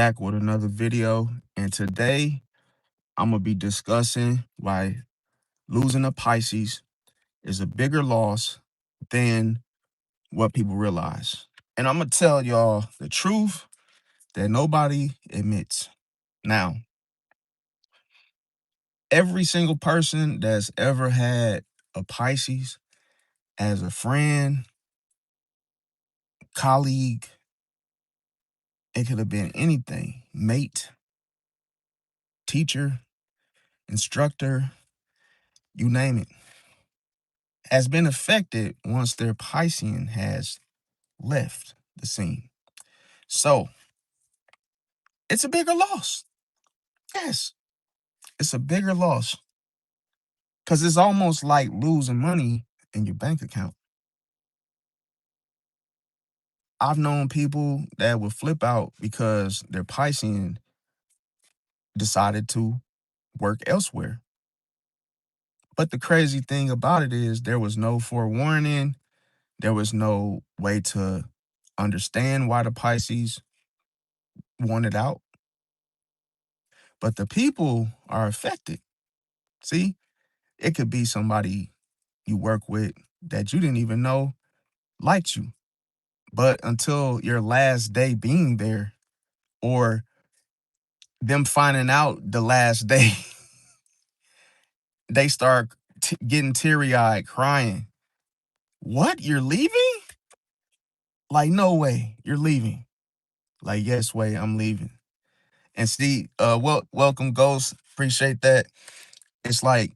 back with another video, and today I'm gonna be discussing why losing a Pisces is a bigger loss than what people realize. And I'm gonna tell y'all the truth that nobody admits. Now, every single person that's ever had a Pisces as a friend, colleague, it could have been anything, mate, teacher, instructor, you name it, has been affected once their Piscean has left the scene. So it's a bigger loss. Yes, it's a bigger loss because it's almost like losing money in your bank account. I've known people that would flip out because their Piscean decided to work elsewhere. But the crazy thing about it is there was no forewarning. There was no way to understand why the Pisces wanted out. But the people are affected. See, it could be somebody you work with that you didn't even know liked you. But until your last day being there or them finding out the last day, they start getting teary eyed, crying. What? You're leaving? Like, no way. You're leaving. Like, yes, way, I'm leaving. And see, welcome, Ghost. Appreciate that. It's like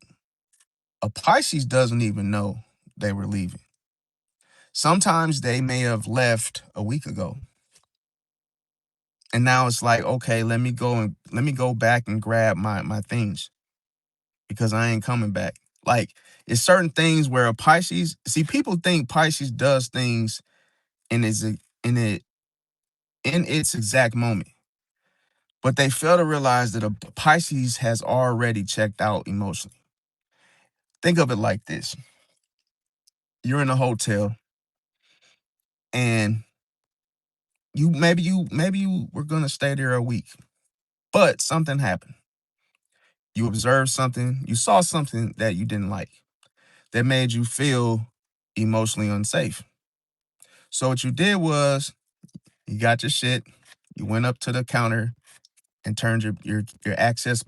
a Pisces doesn't even know they were leaving. Sometimes they may have left a week ago. And now it's like, okay, let me go back and grab my things because I ain't coming back. Like it's certain things where a Pisces, see, people think Pisces does things in it in its exact moment. But they fail to realize that a Pisces has already checked out emotionally. Think of it like this. You're in a hotel and you were gonna stay there a week, but something happened. You observed something, you saw something that you didn't like that made you feel emotionally unsafe. So what you did was you got your shit, you went up to the counter and turned your access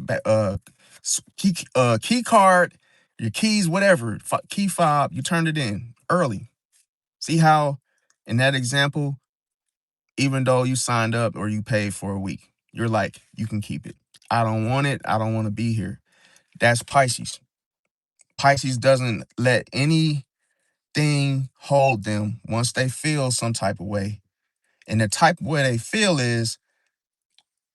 key card, your keys, whatever, key fob, you turned it in early. See how in that example, even though you signed up or you paid for a week, you're like, you can keep it. I don't want it. I don't want to be here. That's Pisces. Pisces doesn't let anything hold them once they feel some type of way. And the type of way they feel is,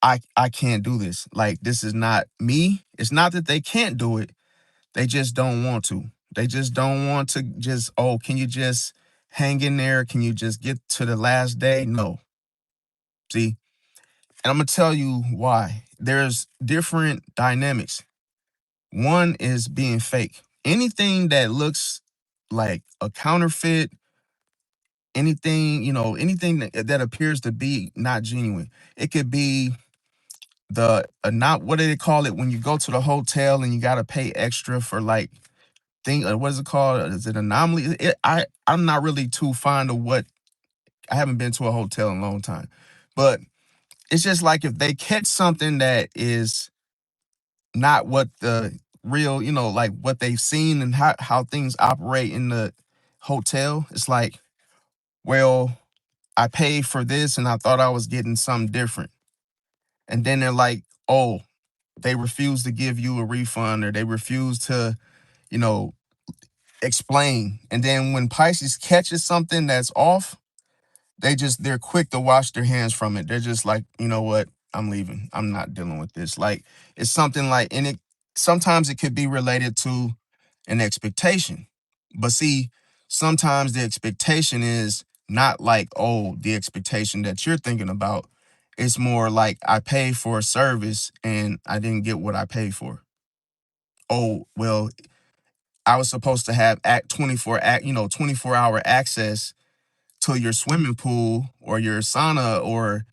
I can't do this. Like, this is not me. It's not that they can't do it. They just don't want to. They just don't want to just, oh, can you just hang in there? Can you just get to the last day? No. See, and I'm going to tell you why. There's different dynamics. One is being fake. Anything that looks like a counterfeit, anything, anything that appears to be not genuine. It could be not, what do they call it when you go to the hotel and you got to pay extra for like what is it called? Is it anomaly? I'm not really too fond of what, I haven't been to a hotel in a long time, but it's just like if they catch something that is not what the real, like what they've seen and how things operate in the hotel. It's like, well, I paid for this and I thought I was getting something different. And then they're like, oh, they refuse to give you a refund or they refuse to, you know, explain. And then when Pisces catches something that's off, they're quick to wash their hands from it. They're just like, you know what? I'm leaving. I'm not dealing with this. Like it's something like, and it sometimes it could be related to an expectation. But see, sometimes the expectation is not like, oh, the expectation that you're thinking about. It's more like I paid for a service and I didn't get what I paid for. Oh, well, I was supposed to have 24-hour access to your swimming pool or your sauna or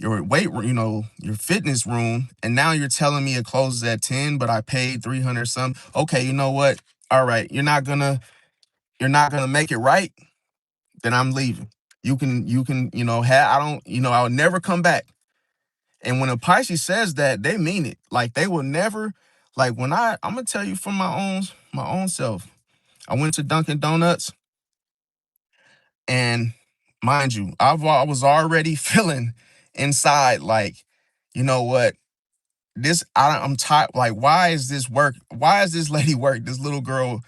your your fitness room, and now you're telling me it closes at 10, but I paid 300 some. Okay, you know what? All right, you're not gonna make it right, then I'm leaving. You can, I don't, I'll never come back. And when a Pisces says that, they mean it. Like they will never, like when I'm gonna tell you from my own self. I went to Dunkin' Donuts, and mind you, I was already feeling inside like, you know what? I'm tired. Like, why is this work? Why is this lady work? This little girl,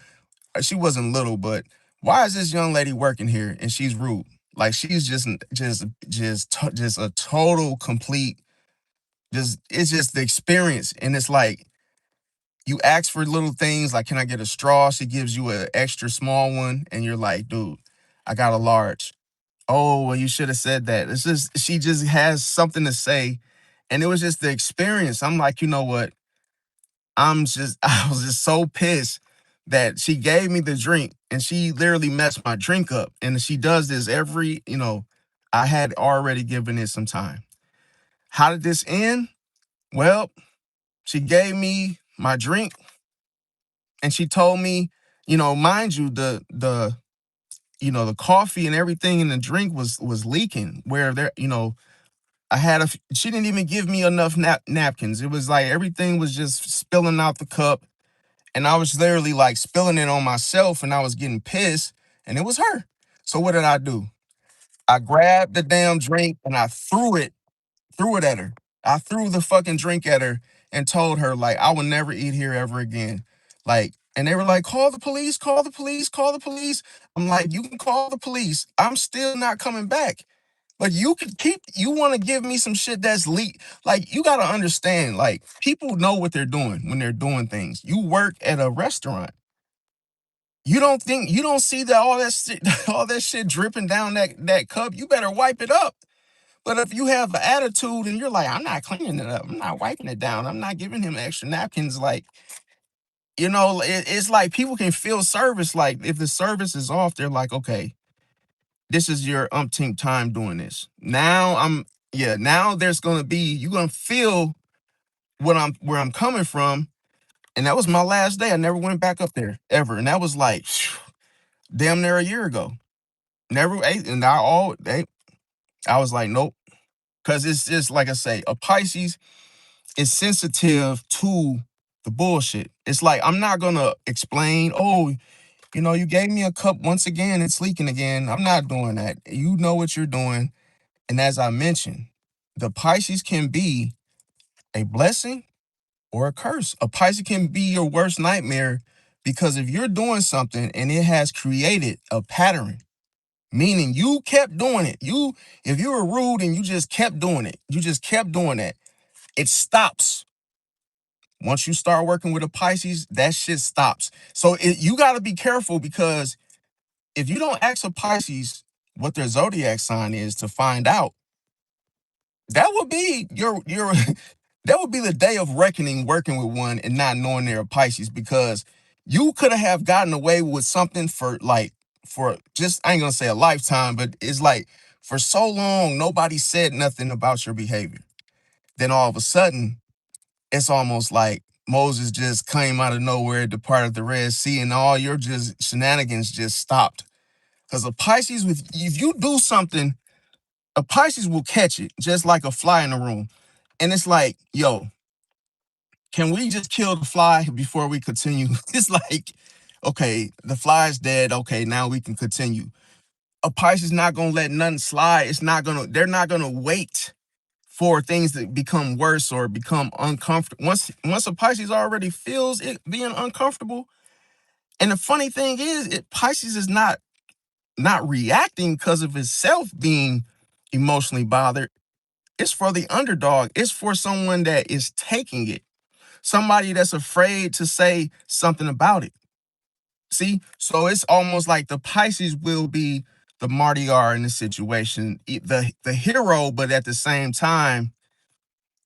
she wasn't little, but why is this young lady working here and she's rude? Like she's just a total complete. Just it's just the experience, and it's like you ask for little things like, can I get a straw? She gives you an extra small one, and you're like, dude, I got a large. Oh, well, you should have said that. It's just she just has something to say, and it was just the experience. I'm like, you know what? I was just so pissed that she gave me the drink and she literally messed my drink up. And she does this I had already given it some time. How did this end? Well, she gave me my drink and she told me, mind you, the coffee and everything in the drink was leaking where she didn't even give me enough napkins. It was like everything was just spilling out the cup. And I was literally like spilling it on myself and I was getting pissed and it was her. So what did I do? I grabbed the damn drink and I threw it at her. I threw the fucking drink at her and told her like I will never eat here ever again. Like, and they were like, call the police, call the police, call the police. I'm like, you can call the police. I'm still not coming back. But you want to give me some shit that's leak. Like, you got to understand, like, people know what they're doing when they're doing things. You work at a restaurant. You don't see that all that shit, all that shit dripping down that cup. You better wipe it up. But if you have an attitude and you're like, I'm not cleaning it up, I'm not wiping it down, I'm not giving him extra napkins, like, it's like people can feel service. Like, if the service is off, they're like, okay, this is your umpteenth time doing this. Now there's gonna be, you're gonna feel where I'm coming from. And that was my last day. I never went back up there ever. And that was like damn near a year ago. Never ate, and I was like, nope. Cause it's just like I say, a Pisces is sensitive to the bullshit. It's like I'm not gonna explain, oh, you gave me a cup once again, it's leaking again. I'm not doing that. You know what you're doing. And as I mentioned, the Pisces can be a blessing or a curse. A Pisces can be your worst nightmare because if you're doing something and it has created a pattern, meaning you kept doing it. If you were rude and you just kept doing it, you just kept doing that, it stops. Once you start working with a Pisces, that shit stops. So you got to be careful because if you don't ask a Pisces what their zodiac sign is to find out, that would be your that would be the day of reckoning working with one and not knowing they're a Pisces, because you could have gotten away with something for just, I ain't gonna say a lifetime, but it's like for so long nobody said nothing about your behavior. Then all of a sudden, it's almost like Moses just came out of nowhere, departed the Red Sea, and all your just shenanigans just stopped. Because a Pisces, if you do something, a Pisces will catch it just like a fly in the room. And it's like, yo, can we just kill the fly before we continue? It's like, okay, the fly's dead. Okay, now we can continue. A Pisces not gonna let nothing slide. They're not gonna wait for things to become worse or become uncomfortable. Once a Pisces already feels it being uncomfortable. And the funny thing is, Pisces is not reacting because of itself being emotionally bothered. It's for the underdog. It's for someone that is taking it. Somebody that's afraid to say something about it. See? So it's almost like the Pisces will be the martyr in the situation, the hero, but at the same time,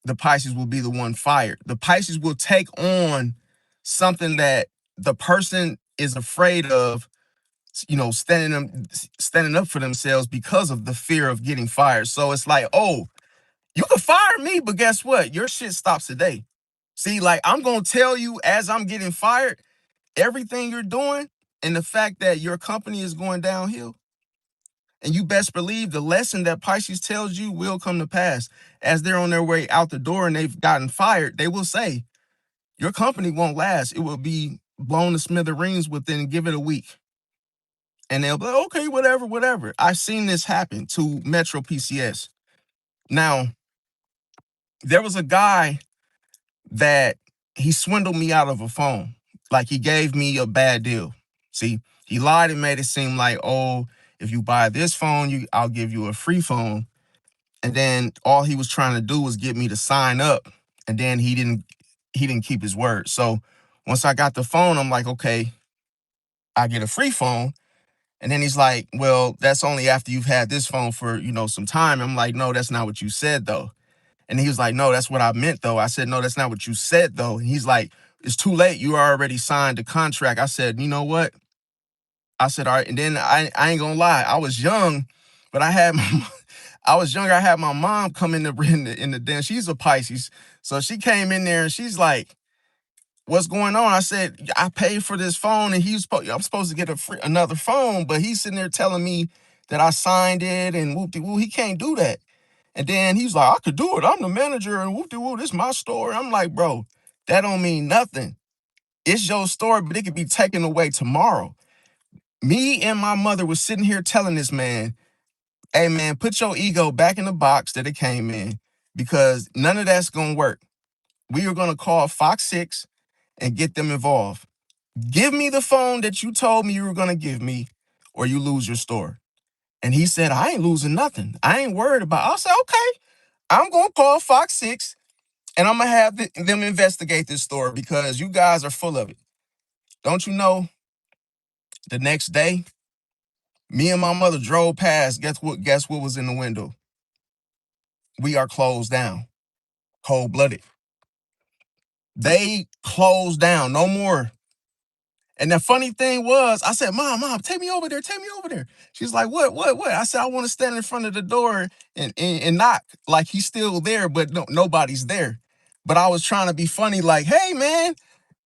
the Pisces will be the one fired. The Pisces will take on something that the person is afraid of, standing up for themselves because of the fear of getting fired. So it's like, oh, You can fire me, but guess what? Your shit stops today. See, like I'm gonna tell you as I'm getting fired, everything you're doing and the fact that your company is going downhill. And you best believe the lesson that Pisces tells you will come to pass. As they're on their way out the door and they've gotten fired, they will say, your company won't last. It will be blown to smithereens within, give it a week. And they'll be like, okay, whatever, whatever. I've seen this happen to Metro PCS. Now, there was a guy that he swindled me out of a phone. Like he gave me a bad deal. See, he lied and made it seem like, oh, if you buy this phone, I'll give you a free phone. And then all he was trying to do was get me to sign up. And then he didn't keep his word. So once I got the phone, I'm like, okay, I get a free phone. And then he's like, well, that's only after you've had this phone for, some time. I'm like, no, that's not what you said though. And he was like, no, that's what I meant though. I said, no, that's not what you said though. And he's like, it's too late. You already signed the contract. I said, you know what? I said, all right. And then I ain't gonna lie. I was young, but I was younger. I had my mom come in the den. She's a Pisces. So she came in there and she's like, what's going on? I said, I paid for this phone and I'm supposed to get another phone, but he's sitting there telling me that I signed it and whoop-de-woo. He can't do that. And then he's like, I could do it. I'm the manager and whoop-de-woo, this is my store. I'm like, bro, that don't mean nothing. It's your store, but it could be taken away tomorrow. Me and my mother was sitting here telling this man, hey man, put your ego back in the box that it came in because none of that's going to work. We are going to call Fox 6 and get them involved. Give me the phone that you told me you were going to give me or you lose your store. And he said, I ain't losing nothing. I ain't worried about it. I said, okay, I'm going to call Fox 6 and I'm going to have them investigate this store because you guys are full of it. Don't you know the next day, me and my mother drove past. Guess what was in the window? We are closed down. Cold-blooded. They closed down. No more. And the funny thing was, I said, Mom, take me over there. Take me over there. She's like, what? I said, I want to stand in front of the door and knock like he's still there, but nobody's there. But I was trying to be funny, like, hey, man,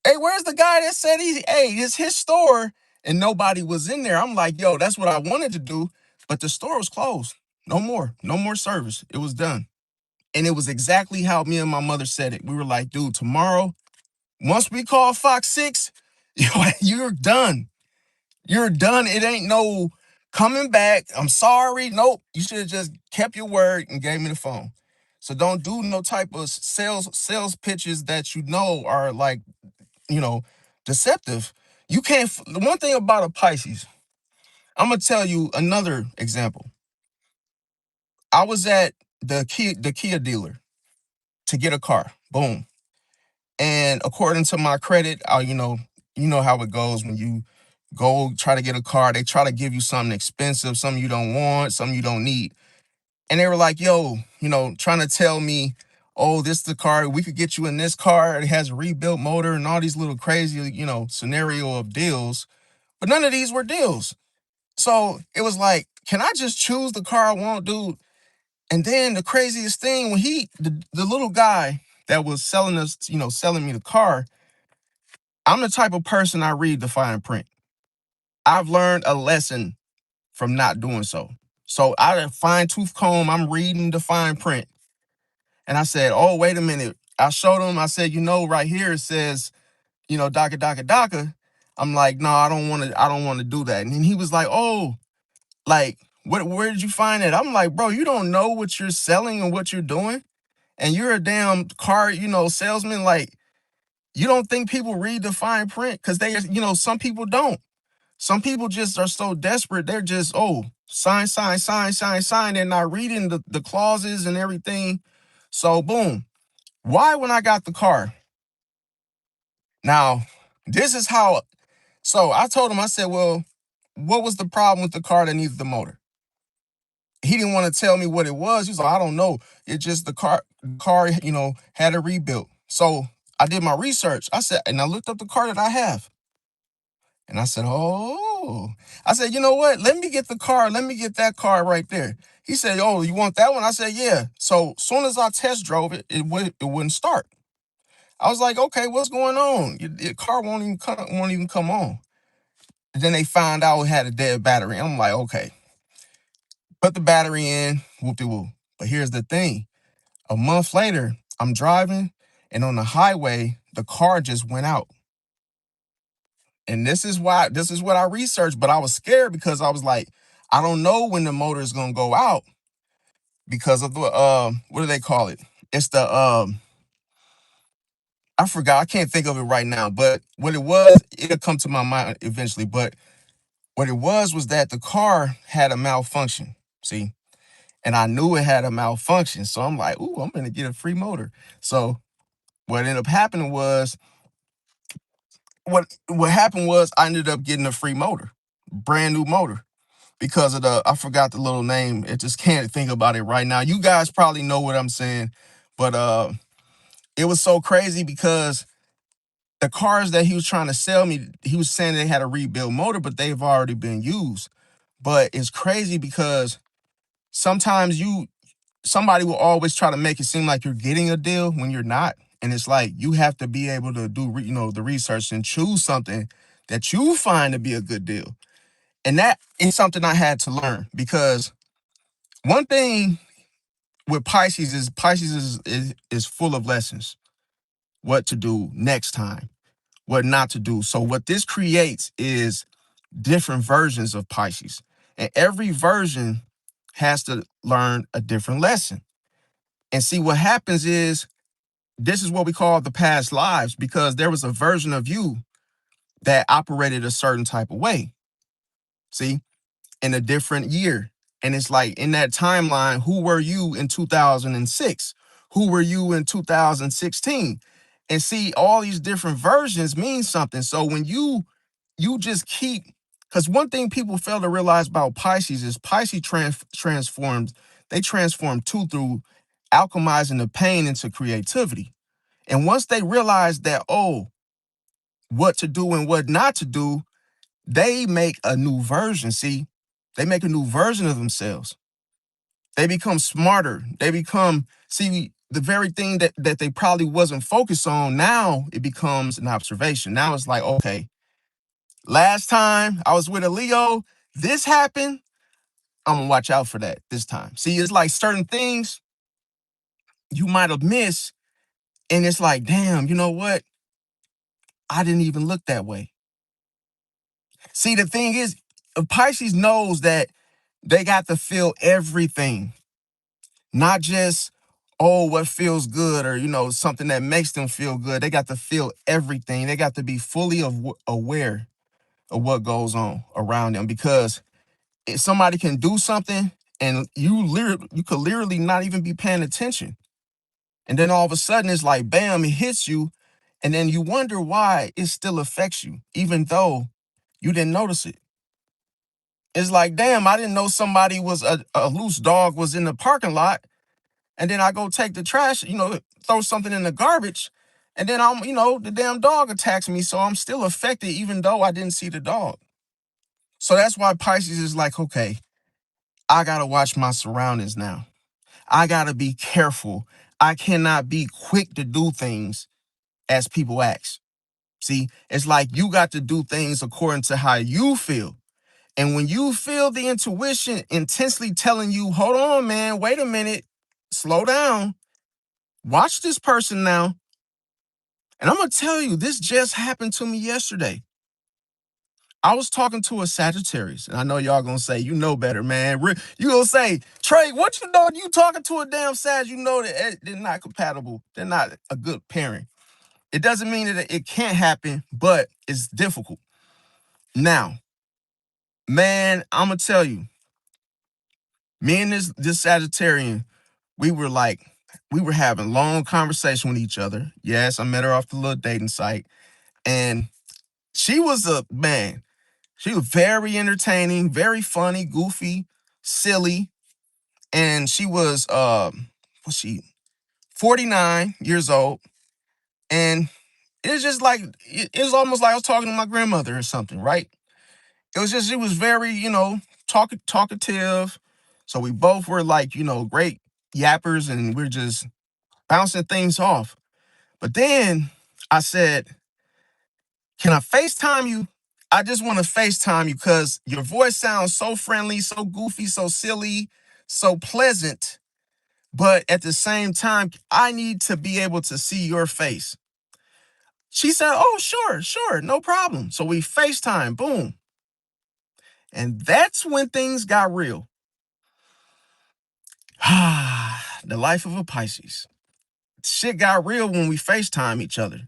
hey, where's the guy that said it's his store and nobody was in there? I'm like, yo, that's what I wanted to do. But the store was closed. No more service. It was done. And it was exactly how me and my mother said it. We were like, dude, tomorrow, once we call Fox 6, you're done. You're done. It ain't no coming back. I'm sorry. Nope. You should have just kept your word and gave me the phone. So don't do no type of sales pitches that are like, deceptive. You can't. The one thing about a Pisces, I'm gonna tell you another example. I was at the Kia dealer to get a car. Boom. And according to my credit, you know how it goes when you go try to get a car. They try to give you something expensive, something you don't want, something you don't need. And they were like, yo, trying to tell me, oh, this is the car. We could get you in this car. It has a rebuilt motor and all these little crazy, scenario of deals. But none of these were deals. So it was like, can I just choose the car I want, dude? And then the craziest thing, when the little guy that was selling me the car, I'm the type of person I read the fine print. I've learned a lesson from not doing so. So I had a fine tooth comb, I'm reading the fine print. And I said, oh, wait a minute. I showed him, I said, right here it says, DACA, DACA, DACA. I'm like, no, I don't want to do that. And then he was like, oh, like, where did you find it? I'm like, bro, you don't know what you're selling and what you're doing. And you're a damn car, salesman. Like, you don't think people read the fine print? Because some people don't. Some people just are so desperate. They're just, oh, sign, sign, sign, sign, sign. They're not reading the clauses and everything. So boom. Why when I got the car? Now, this is how. So I told him, I said, well, what was the problem with the car that needs the motor? He didn't want to tell me what it was. He was like, I don't know. It's just the car, had a rebuilt. So I did my research. I said, and I looked up the car that I have. And I said, oh. I said, you know what? Let me get the car. Let me get that car right there. He said, oh, you want that one? I said, yeah. So soon as I test drove it, it wouldn't start. I was like, okay, what's going on? Your car won't even come on. And then they found out it had a dead battery. I'm like, okay, put the battery in, whoop-de-whoop. But here's the thing. A month later, I'm driving, and on the highway, the car just went out. And this is what I researched, but I was scared because I was like, I don't know when the motor is gonna go out because of the what do they call it? It's the I forgot, I can't think of it right now, but what it was, it'll come to my mind eventually. But what it was that the car had a malfunction. See, and I knew it had a malfunction. So I'm like, ooh, I'm gonna get a free motor. So what ended up happening was what happened was I ended up getting a free motor, brand new motor. Because of I forgot the little name. It just can't think about it right now. You guys probably know what I'm saying, but it was so crazy because the cars that he was trying to sell me, he was saying they had a rebuild motor, but they've already been used. But it's crazy because sometimes somebody will always try to make it seem like you're getting a deal when you're not, and it's like you have to be able to do the research and choose something that you find to be a good deal. And that is something I had to learn because one thing with Pisces is full of lessons. What to do next time, what not to do. So what this creates is different versions of Pisces. And every version has to learn a different lesson. And see what happens is this is what we call the past lives because there was a version of you that operated a certain type of way. See? In a different year. And it's like in that timeline, who were you in 2006? Who were you in 2016? And see, all these different versions mean something. So when you just keep, because one thing people fail to realize about Pisces is Pisces transforms, they transform too through alchemizing the pain into creativity. And once they realize that, oh, what to do and what not to do, they make a new version. See, they make a new version of themselves. They become smarter. They become, see, the very thing that they probably wasn't focused on, now it becomes an observation. Now it's like, okay, last time I was with a Leo, this happened. I'm gonna watch out for that this time. See, it's like certain things you might have missed, and it's like, damn, you know what? I didn't even look that way. See, the thing is, Pisces knows that they got to feel everything, not just, oh, what feels good or, something that makes them feel good. They got to feel everything. They got to be fully aware of what goes on around them because if somebody can do something and you could literally not even be paying attention. And then all of a sudden it's like, bam, it hits you. And then you wonder why it still affects you, even though you didn't notice it. It's like, damn, I didn't know somebody was a loose dog was in the parking lot. And then I go take the trash, throw something in the garbage. And then the damn dog attacks me. So I'm still affected, even though I didn't see the dog. So that's why Pisces is like, okay, I got to watch my surroundings now. I got to be careful. I cannot be quick to do things as people ask. See, it's like you got to do things according to how you feel. And when you feel the intuition intensely telling you, hold on, man, wait a minute, slow down, watch this person now. And I'm going to tell you, this just happened to me yesterday. I was talking to a Sagittarius, and I know y'all going to say, you know better, man. You going to say, Trey, what you know? You talking to a damn Sag, you know that they're not compatible. They're not a good pairing. It doesn't mean that it can't happen, but it's difficult. Now, man, I'm going to tell you, me and this Sagittarian, we were having long conversation with each other. Yes, I met her off the little dating site. And she was she was very entertaining, very funny, goofy, silly. And she was, was she 49 years old. And It was just like it was almost like I was talking to my grandmother or something, right? It was just, it was very, talkative. So we both were like, great yappers, and we're just bouncing things off. But then I said, "Can I FaceTime you? I just want to FaceTime you because your voice sounds so friendly, so goofy, so silly, so pleasant. But at the same time, I need to be able to see your face." She said, "Oh, sure, sure, no problem." So we FaceTime, boom. And that's when things got real. The life of a Pisces. Shit got real when we FaceTime each other.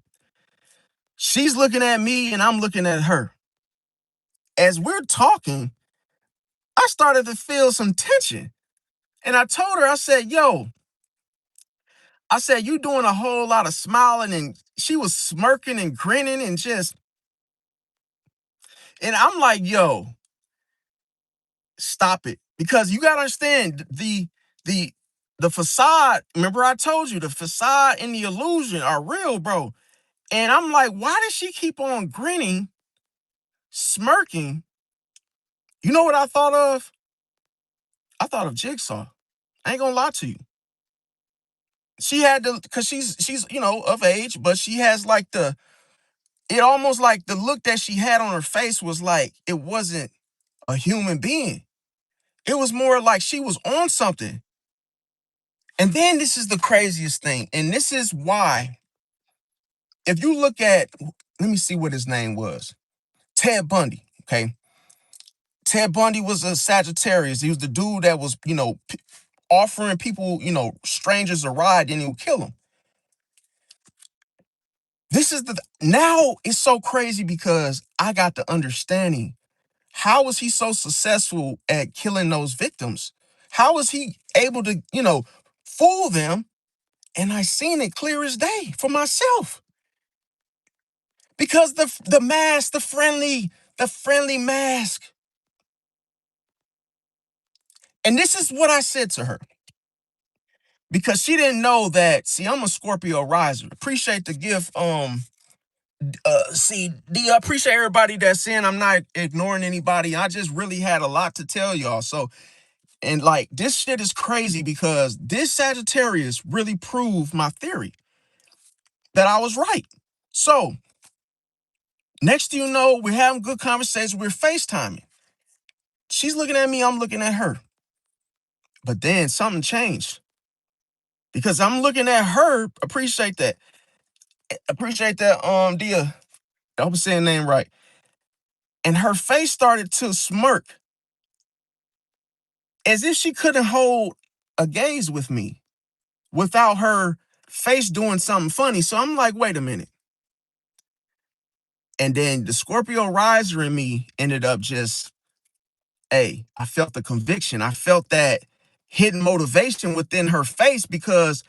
She's looking at me and I'm looking at her. As we're talking, I started to feel some tension. And I told her, I said, "Yo," I said, "you doing a whole lot of smiling." And she was smirking and grinning and just, and I'm like, "Yo, stop it." Because you gotta understand the the facade. Remember, I told you the facade and the illusion are real, bro. And I'm like, why does she keep on grinning, smirking? You know what I thought of? I thought of Jigsaw. I ain't gonna lie to you. She had to, cause she's of age, but she has like it almost like the look that she had on her face was like it wasn't a human being. It was more like she was on something. And then this is the craziest thing, and this is why, if you look at, let me see what his name was, Ted Bundy. Okay, Ted Bundy was a Sagittarius. He was the dude that was, offering people, strangers a ride, then he would kill them. This is now it's so crazy because I got the understanding. How was he so successful at killing those victims? How was he able to, fool them? And I seen it clear as day for myself. Because the mask, the friendly mask. And this is what I said to her. Because she didn't know that, see, I'm a Scorpio riser. Appreciate the gift. Appreciate everybody that's saying I'm not ignoring anybody. I just really had a lot to tell y'all. So, and like, this shit is crazy because this Sagittarius really proved my theory that I was right. So, next thing you know, we're having good conversation. We're FaceTiming. She's looking at me, I'm looking at her. But then something changed because I'm looking at her. Appreciate that. Appreciate that. Dia, I hope I'm saying the name right. And her face started to smirk as if she couldn't hold a gaze with me without her face doing something funny. So I'm like, wait a minute. And then the Scorpio riser in me ended up just, hey, I felt the conviction. I felt that hidden motivation within her face because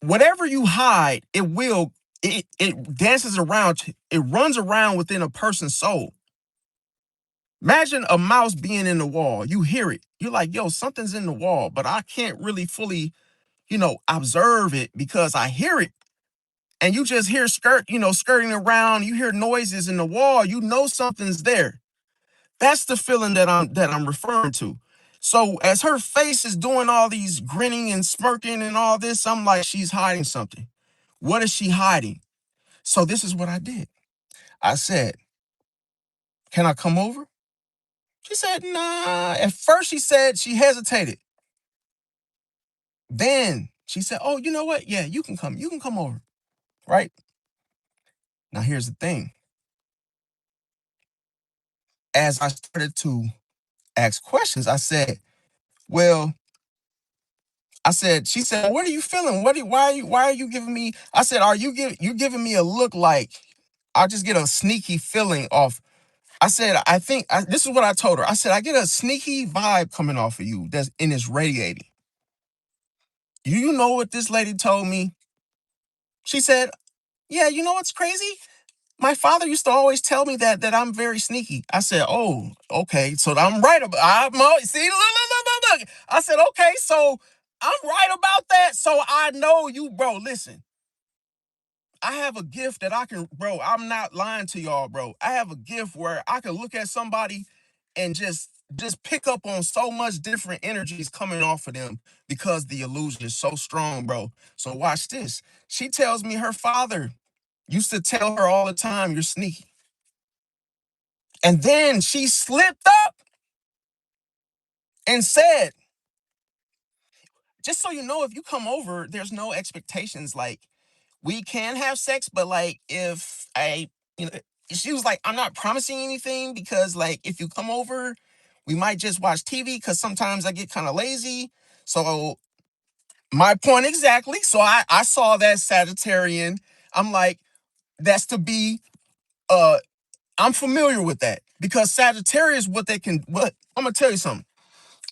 whatever you hide, it dances around, it runs around within a person's soul. Imagine a mouse being in the wall. You hear it. You're like, yo, something's in the wall, but I can't really fully, observe it because I hear it. And you just hear skirting around. You hear noises in the wall. You know something's there. That's the feeling that I'm referring to. So as her face is doing all these grinning and smirking and all this, I'm like, she's hiding something. What is she hiding? So this is what I did. I said, "Can I come over?" She said, "Nah." At first she said she hesitated. Then she said, "Oh, you know what? Yeah, you can come. You can come over." Right? Now here's the thing. As I started to ask questions, I said, "Well," she said, "What are you feeling? Why are you giving me?" I said, "Are you giving me a look like I just get a sneaky feeling off?" I said, this is what I told her. I said, "I get a sneaky vibe coming off of you it's radiating." You know what this lady told me? She said, "Yeah, you know what's crazy? My father used to always tell me that I'm very sneaky." I said, "Oh, okay. So I'm right about see, look. I said, "Okay, so I'm right about that. So I know you, bro. Listen, I have a gift that I can, bro. I'm not lying to y'all, bro. I have a gift where I can look at somebody and just pick up on so much different energies coming off of them because the illusion is so strong, bro. So watch this. She tells me her father used to tell her all the time, "You're sneaky." And then she slipped up and said, "Just so you know, if you come over, there's no expectations. Like, we can have sex, but like if I, you know," she was like, "I'm not promising anything because like if you come over, we might just watch TV because sometimes I get kind of lazy." So my point exactly. So I saw that Sagittarian. I'm like, that's to be uh I'm familiar with that because Sagittarius, what I'm gonna tell you something.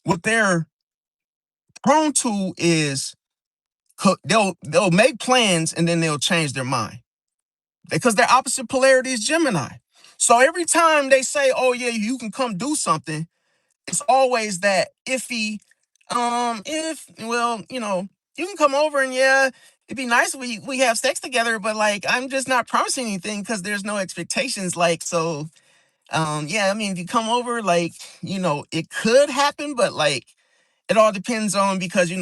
What they're prone to is they'll make plans and then they'll change their mind because their opposite polarity is Gemini. So every time they say, "Oh yeah, you can come do something," it's always that iffy. If well, you can come over and yeah, it'd be nice if we have sex together, but like I'm just not promising anything because there's no expectations. Like so, yeah, I mean, if you come over, like it could happen, but like it all depends on because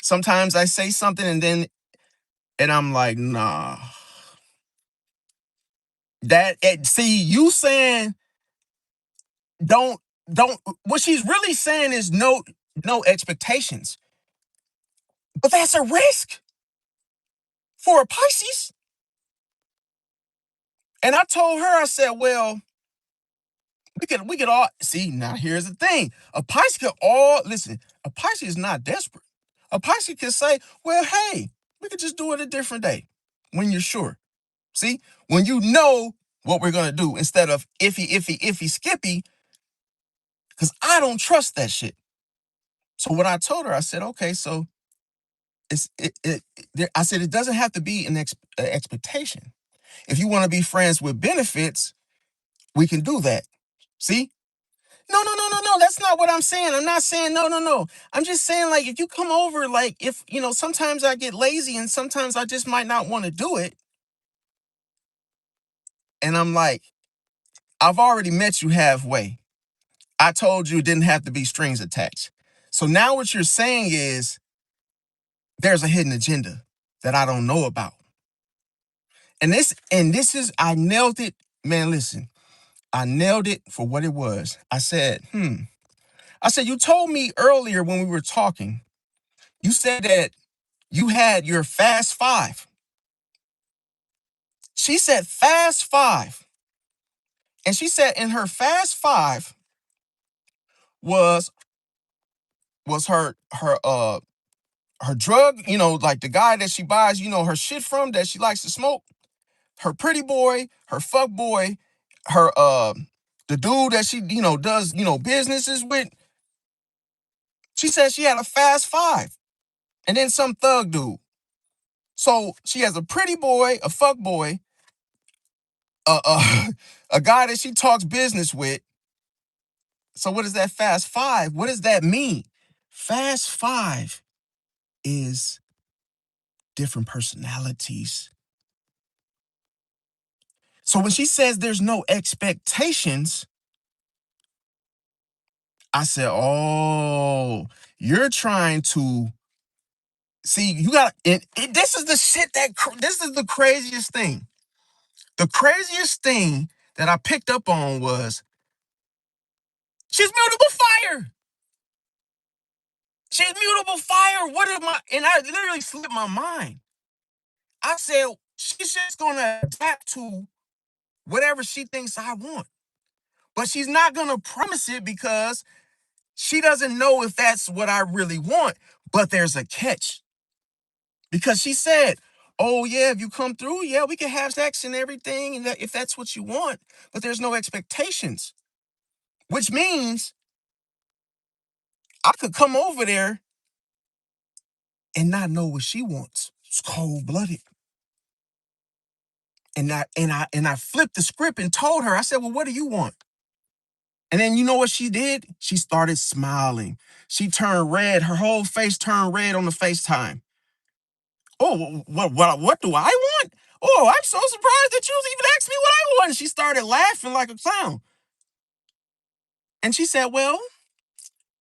sometimes I say something and I'm like, nah. See, you saying don't don't what she's really saying is no expectations. But that's a risk for a Pisces. And I told her, I said, well, we could all see now here's the thing. A Pisces could all listen, a Pisces is not desperate. A Pisces could say, well, hey, we could just do it a different day when you're sure. See, when you know what we're gonna do instead of iffy, skippy, because I don't trust that shit. So what I told her, I said, okay, so I said it doesn't have to be an expectation. If you want to be friends with benefits, we can do that. See? No. That's not what I'm saying. I'm not saying no. I'm just saying like if you come over, like if sometimes I get lazy and sometimes I just might not want to do it. And I'm like, I've already met you halfway. I told you it didn't have to be strings attached. So now what you're saying is there's a hidden agenda that I don't know about. And this is I nailed it. Man, listen, I nailed it for what it was. I said, I said, you told me earlier when we were talking, you said that you had your fast five. She said fast five. And she said in her fast five was her drug, like the guy that she buys, her shit from that she likes to smoke, her pretty boy, her fuck boy, her the dude that she, does, businesses with. She said she had a fast five. And then some thug dude. So she has a pretty boy, a fuck boy, a guy that she talks business with. So what is that fast five? What does that mean? Fast five is different personalities. So when she says there's no expectations, I said, oh, you're trying to see, you got this is the shit this is the craziest thing. The craziest thing that I picked up on was she's mutable fire. She's mutable fire. What am I? And I literally slipped my mind. I said, she's just going to adapt to whatever she thinks I want. But she's not going to promise it because she doesn't know if that's what I really want. But there's a catch. Because she said, oh, yeah, if you come through, yeah, we can have sex and everything, and if that's what you want. But there's no expectations, which means I could come over there and not know what she wants. It's cold blooded. And I flipped the script and told her, I said, well, what do you want? And then you know what she did? She started smiling. She turned red. Her whole face turned red on the FaceTime. Oh, what do I want? Oh, I'm so surprised that you even asked me what I want. And she started laughing like a clown. And she said, well,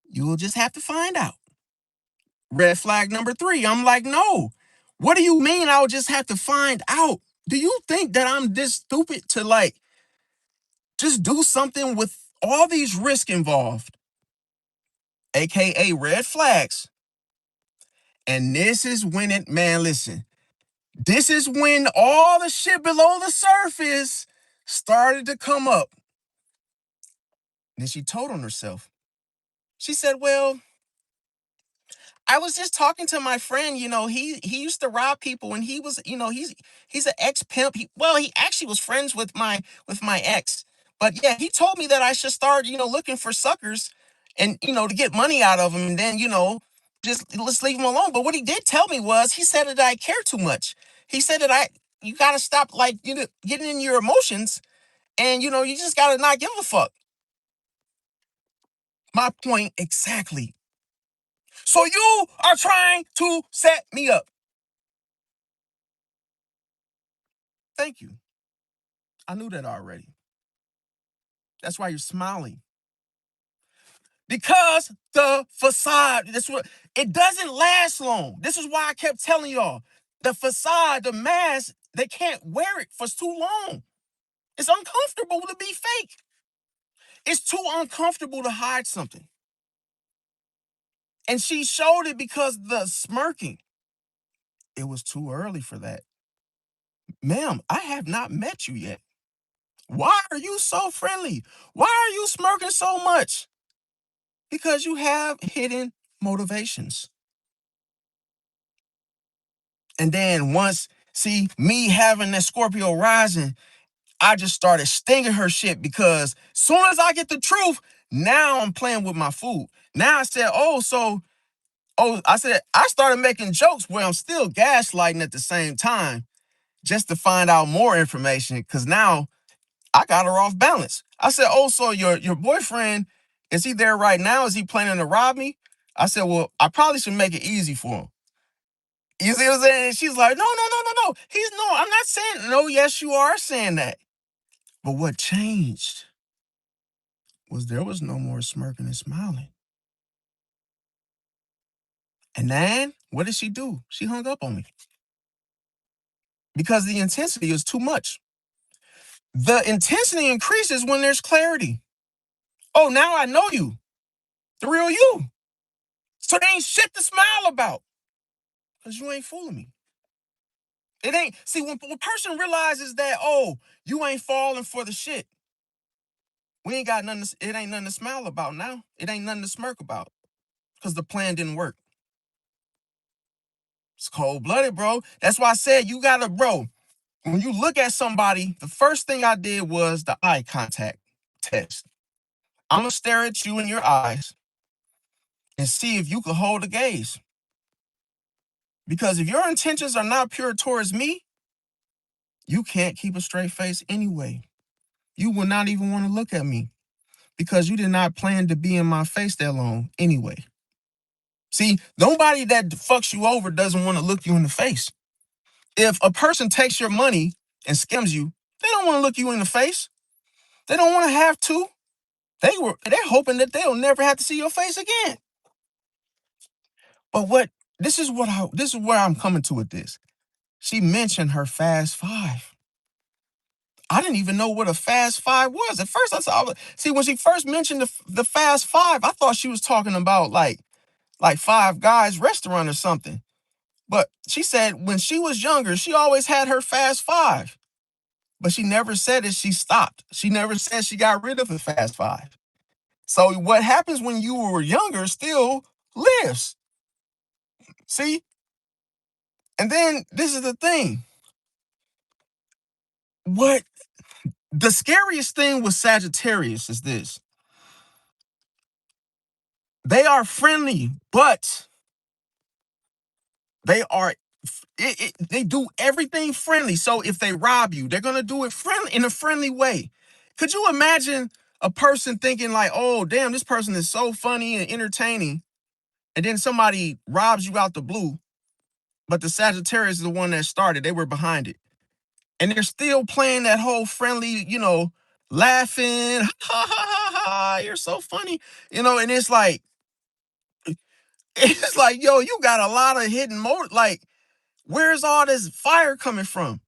you'll just have to find out. Red flag number 3. I'm like, no. What do you mean I'll just have to find out? Do you think that I'm this stupid to like just do something with all these risks involved, aka red flags? And this is when it, man, listen, this is when all the shit below the surface started to come up. Then she told on herself. She said, well, I was just talking to my friend, he used to rob people and he was, he's an ex-pimp. He actually was friends with my ex. But yeah, he told me that I should start, looking for suckers and, to get money out of them and then, just let's leave him alone. But what he did tell me was he said that I care too much. He said that you got to stop like, getting in your emotions and, you just got to not give a fuck. My point exactly. So you are trying to set me up. Thank you. I knew that already. That's why you're smiling. Because the facade, that's what it doesn't last long. This is why I kept telling y'all. The facade, the mask, they can't wear it for too long. It's uncomfortable to be fake. It's too uncomfortable to hide something. And she showed it because the smirking. It was too early for that. Ma'am, I have not met you yet. Why are you so friendly? Why are you smirking so much? Because you have hidden motivations. And then see, me having that Scorpio rising, I just started stinging her shit because soon as I get the truth, now I'm playing with my food. Now I said, I started making jokes where I'm still gaslighting at the same time just to find out more information because now I got her off balance. I said, oh, so your boyfriend, is he there right now? Is he planning to rob me? I said, well, I probably should make it easy for him. You see what I'm saying? And she's like, no, no, no, no, no. I'm not saying, no, yes, you are saying that. But what changed was there was no more smirking and smiling. And then what did she do? She hung up on me because the intensity is too much. The intensity increases when there's clarity. Oh, now I know you, the real you. So there ain't shit to smile about because you ain't fooling me. It ain't, see, when a person realizes that, oh, you ain't falling for the shit, we ain't got nothing, it ain't nothing to smile about now. It ain't nothing to smirk about because the plan didn't work. It's cold-blooded, bro. That's why I said you gotta, bro, when you look at somebody, the first thing I did was the eye contact test. I'm gonna stare at you in your eyes and see if you can hold a gaze. Because if your intentions are not pure towards me, you can't keep a straight face anyway. You will not even want to look at me because you did not plan to be in my face that long anyway. See, nobody that fucks you over doesn't want to look you in the face. If a person takes your money and scams you, they don't want to look you in the face. They don't want to have to. They're hoping that they'll never have to see your face again. But this is where I'm coming to with this. She mentioned her fast five. I didn't even know what a fast five was. At first, see when she first mentioned the fast five, I thought she was talking about like Five Guys restaurant or something. But she said when she was younger, she always had her fast five. But she never said that she stopped. She never said she got rid of the fast five. So what happens when you were younger still lives. See? And then this is the thing. What the scariest thing with Sagittarius is this. They are friendly, but they are they do everything friendly. So if they rob you, they're gonna do it friendly in a friendly way. Could you imagine a person thinking like, oh damn, this person is so funny and entertaining, and then somebody robs you out the blue, but the Sagittarius is the one that started. They were behind it. and they're still playing that whole friendly, laughing, ha ha ha ha, you're so funny, and it's like, it's like, yo, you got a lot of hidden motive. Like, where's all this fire coming from?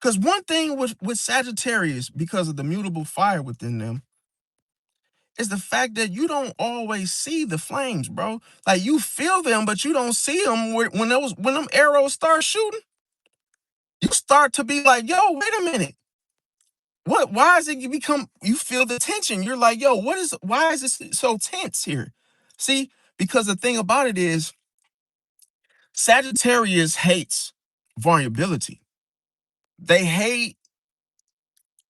Because one thing with Sagittarius, because of the mutable fire within them, is the fact that you don't always see the flames, bro. Like, you feel them, but you don't see them. When them arrows start shooting, you start to be like, yo, wait a minute. What? Why is it you feel the tension? You're like, yo, why is this so tense here? See, because the thing about it is, Sagittarius hates vulnerability. They hate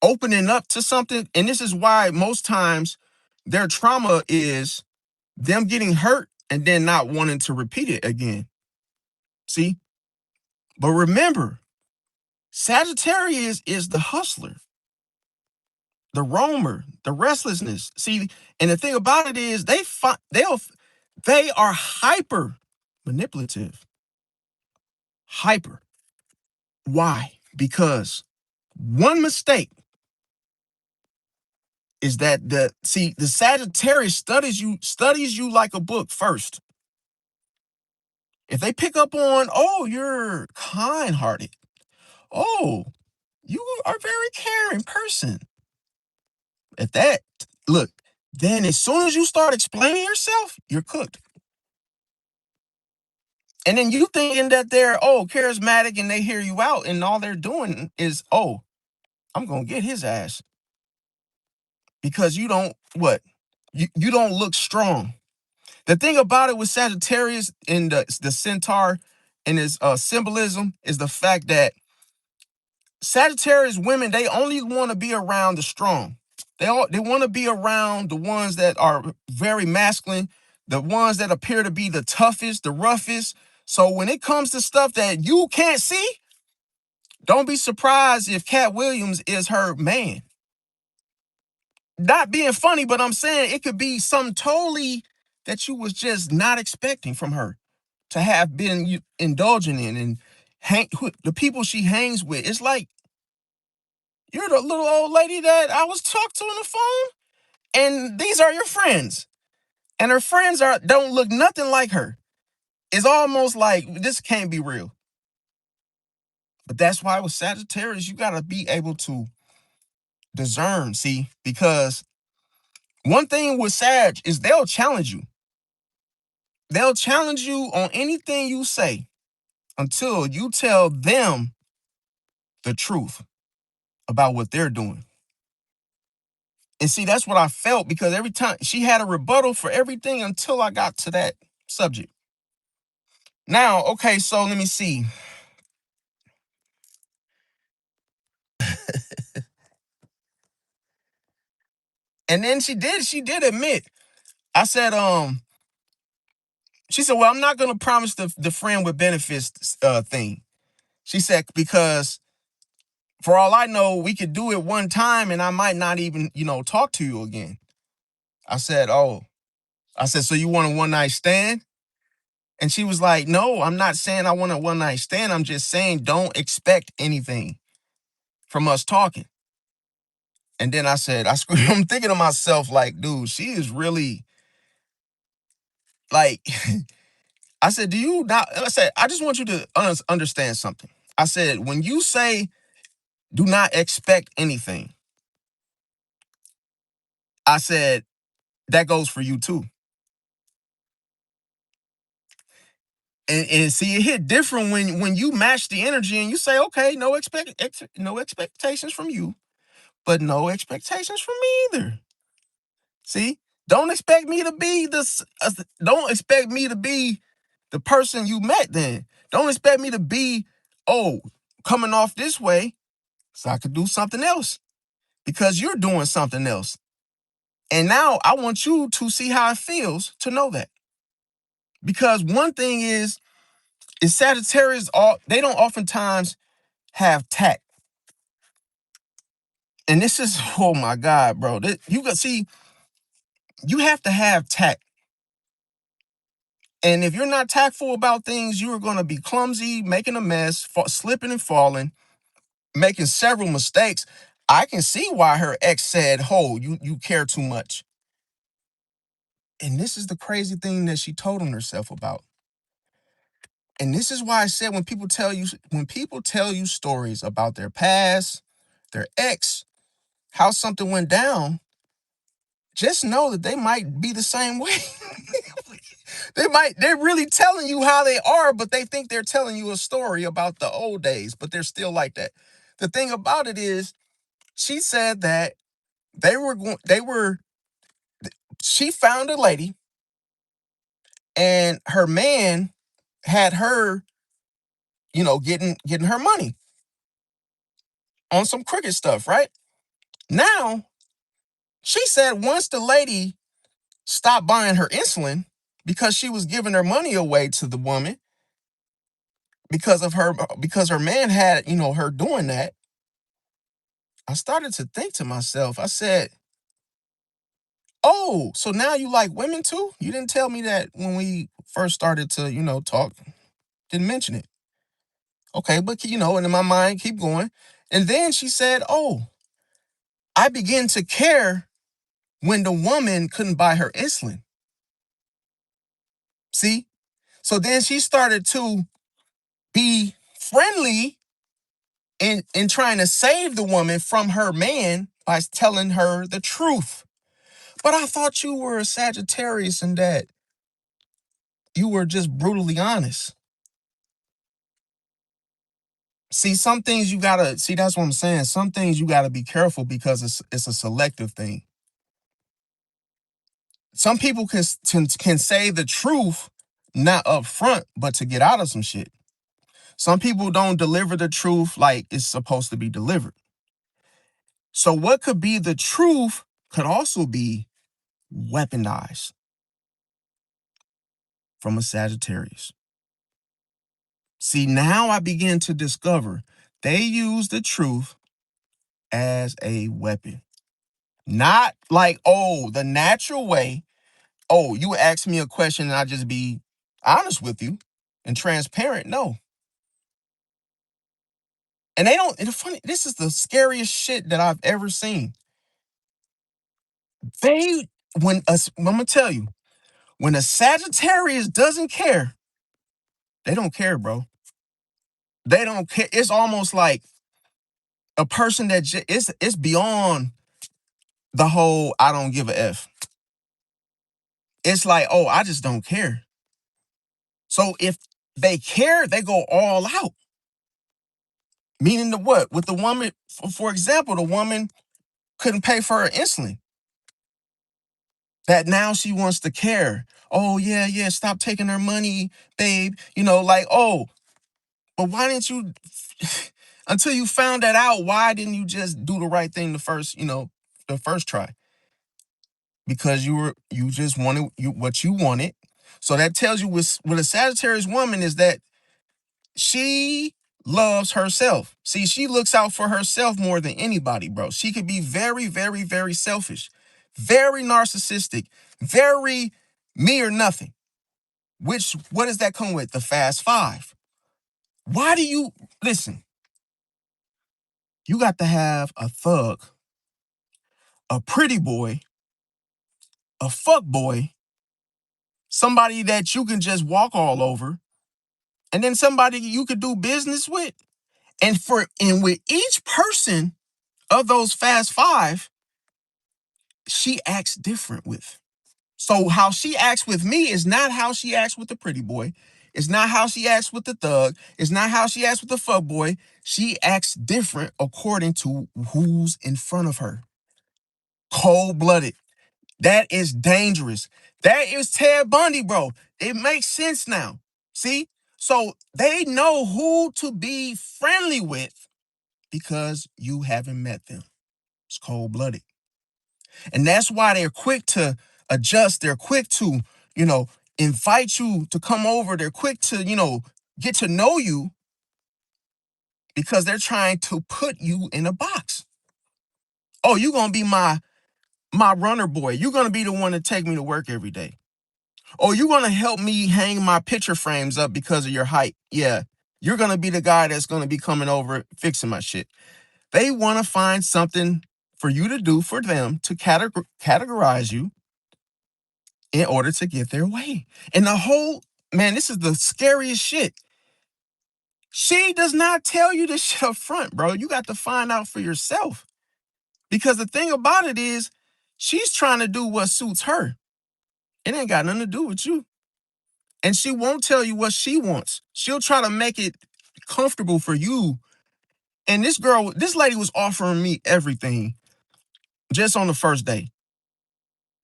opening up to something. And this is why most times their trauma is them getting hurt and then not wanting to repeat it again. See? But remember, Sagittarius is the hustler, the roamer, the restlessness. See, and the thing about it is they are hyper manipulative. Hyper. Why? Because one mistake is that the Sagittarius studies you like a book first. If they pick up on, oh, you're kind-hearted. Oh, you are a very caring person. At that, look, then as soon as you start explaining yourself, you're cooked. And then you thinking that they're, charismatic and they hear you out, and all they're doing is, I'm gonna get his ass. Because you don't what? You don't look strong. The thing about it with Sagittarius and the centaur and his symbolism is the fact that Sagittarius women, they only want to be around the strong. They want to be around the ones that are very masculine, the ones that appear to be the toughest, the roughest. So when it comes to stuff that you can't see, don't be surprised if Cat Williams is her man. Not being funny, but I'm saying it could be something totally that you was just not expecting from her to have been indulging in, and the people she hangs with. It's like, you're the little old lady that I was talking to on the phone, and these are your friends. And her friends don't look nothing like her. It's almost like this can't be real. But that's why with Sagittarius, you gotta be able to discern, see, because one thing with Sag is they'll challenge you. They'll challenge you on anything you say until you tell them the truth about what they're doing. And see, that's what I felt, because every time she had a rebuttal for everything until I got to that subject. Now, okay, so let me see. And then she did admit. I said, she said, well, I'm not gonna promise the friend with benefits thing. She said, because for all I know, we could do it one time and I might not even, talk to you again. I said, oh. I said, so you want a one night stand? And she was like, no, I'm not saying I want a one night stand. I'm just saying don't expect anything from us talking. And then I said, I'm thinking to myself, like, dude, she is really like, I said, do you not? I said, I just want you to understand something. I said, when you say do not expect anything, I said, that goes for you too. And see, it hit different when you match the energy and you say, okay, no expectations from you, but no expectations from me either. See, don't expect me to be don't expect me to be the person you met. Then don't expect me to be, coming off this way, so I could do something else because you're doing something else. And now I want you to see how it feels to know that. Because one thing is Sagittarius, they don't oftentimes have tact. And this is, oh my God, bro. You can see, you have to have tact. And if you're not tactful about things, you are going to be clumsy, making a mess, slipping and falling. making several mistakes. I can see why her ex said, "Oh, you care too much." And this is the crazy thing that she told on herself about. And this is why I said when people tell you stories about their past, their ex, how something went down, just know that they might be the same way. They're really telling you how they are, but they think they're telling you a story about the old days, but they're still like that. The thing about it is, she said that she found a lady and her man had her, getting her money on some crooked stuff, right? Now, she said once the lady stopped buying her insulin because she was giving her money away to the woman because her man had, her doing that. I started to think to myself, I said, "Oh, so now you like women too? You didn't tell me that when we first started to, talk. Didn't mention it." Okay, but and in my mind, keep going. And then she said, "Oh, I began to care when the woman couldn't buy her insulin." See? So then she started to be friendly in trying to save the woman from her man by telling her the truth. But I thought you were a Sagittarius and that you were just brutally honest. See, some things you gotta see. That's what I'm saying. Some things you gotta be careful because it's a selective thing. Some people can say the truth not up front, but to get out of some shit. Some people don't deliver the truth like it's supposed to be delivered. So what could be the truth could also be weaponized from a Sagittarius. See, now I begin to discover they use the truth as a weapon. Not like, oh, the natural way. Oh, you ask me a question and I just be honest with you and transparent. No. And they don't, it's funny, this is the scariest shit that I've ever seen. They, I'm gonna tell you, when a Sagittarius doesn't care, they don't care, bro. They don't care. It's almost like a person that it's beyond the whole I don't give a F. It's like, oh, I just don't care. So if they care, they go all out. Meaning the what? With the woman, for example, the woman couldn't pay for her insulin. That now she wants to care. Oh, yeah, yeah, stop taking her money, babe. Like, oh, but why didn't you, until you found that out, why didn't you just do the right thing the first try? Because you just wanted what you wanted. So that tells you with a Sagittarius woman is that she loves herself. See, she looks out for herself more than anybody, bro. She could be very, very, very selfish, very narcissistic, very me or nothing. What does that come with? The fast five. Why do you listen? You got to have a thug, a pretty boy, a fuck boy, somebody that you can just walk all over, and then somebody you could do business with. And with each person of those fast five, she acts different with. So how she acts with me is not how she acts with the pretty boy. It's not how she acts with the thug. It's not how she acts with the fuck boy. She acts different according to who's in front of her. Cold-blooded. That is dangerous. That is Ted Bundy, bro. It makes sense now. See? So they know who to be friendly with because you haven't met them. It's cold-blooded. And that's why they're quick to adjust. They're quick to, you know, invite you to come over. They're quick to, get to know you because they're trying to put you in a box. Oh, you're going to be my runner boy. You're going to be the one to take me to work every day. Oh, you're going to help me hang my picture frames up because of your height. Yeah. You're going to be the guy that's going to be coming over fixing my shit. They want to find something for you to do for them to categorize you in order to get their way. And the whole, man, this is the scariest shit. She does not tell you this shit up front, bro. You got to find out for yourself. Because the thing about it is, she's trying to do what suits her. It ain't got nothing to do with you. And she won't tell you what she wants. She'll try to make it comfortable for you. And this lady was offering me everything just on the first day.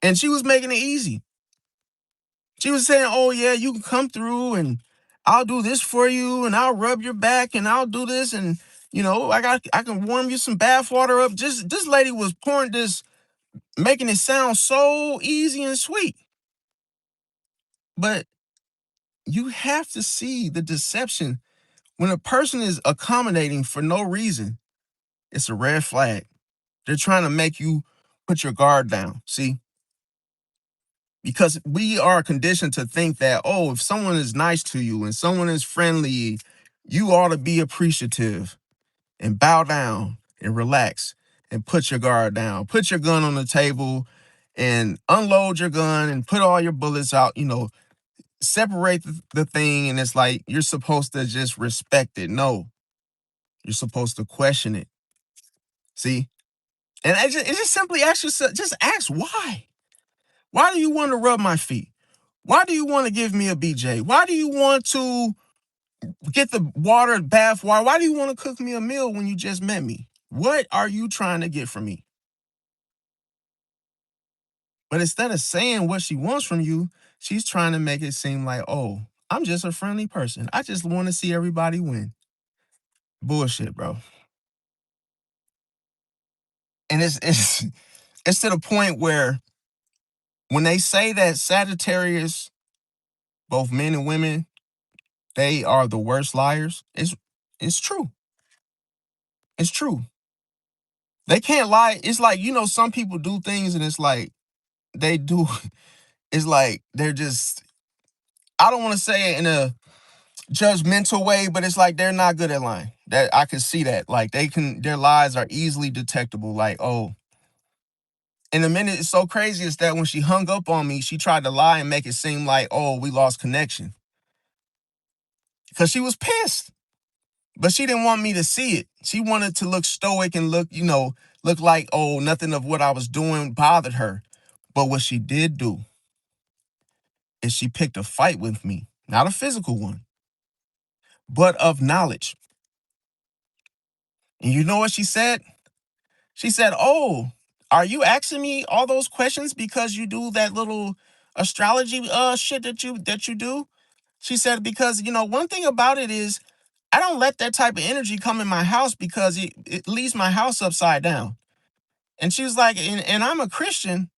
And she was making it easy. She was saying, oh, yeah, you can come through and I'll do this for you and I'll rub your back and I'll do this. And, I can warm you some bath water up. Just this lady was pouring this, making it sound so easy and sweet. But you have to see the deception. When a person is accommodating for no reason, it's a red flag. They're trying to make you put your guard down. See? Because we are conditioned to think that, oh, if someone is nice to you and someone is friendly, you ought to be appreciative and bow down and relax and put your guard down. Put your gun on the table and unload your gun and put all your bullets out, separate the thing. And it's like you're supposed to just respect it. No, you're supposed to question it. See? And it just simply ask yourself, just ask why. Why do you want to rub my feet? Why do you want to give me a BJ? Why do you want to get the bath water? Why do you want to cook me a meal when you just met me? What are you trying to get from me? But instead of saying what she wants from you, she's trying to make it seem like, oh, I'm just a friendly person. I just want to see everybody win. Bullshit, bro. And it's to the point where when they say that Sagittarius, both men and women, they are the worst liars, it's true. It's true. They can't lie. It's like, some people do things and it's like they do, it's like they're just, I don't want to say it in a judgmental way, but it's like they're not good at lying. That I can see that. Like their lies are easily detectable. Like, oh, in a minute, it's so crazy is that when she hung up on me, she tried to lie and make it seem like, oh, we lost connection. Because she was pissed. But she didn't want me to see it. She wanted to look stoic and look like, oh, nothing of what I was doing bothered her. But what she did do is she picked a fight with me, not a physical one, but of knowledge. And you know what she said? She said, oh, are you asking me all those questions because you do that little astrology shit that you do? She said, because, one thing about it is I don't let that type of energy come in my house because it leaves my house upside down. And she was like, and I'm a Christian.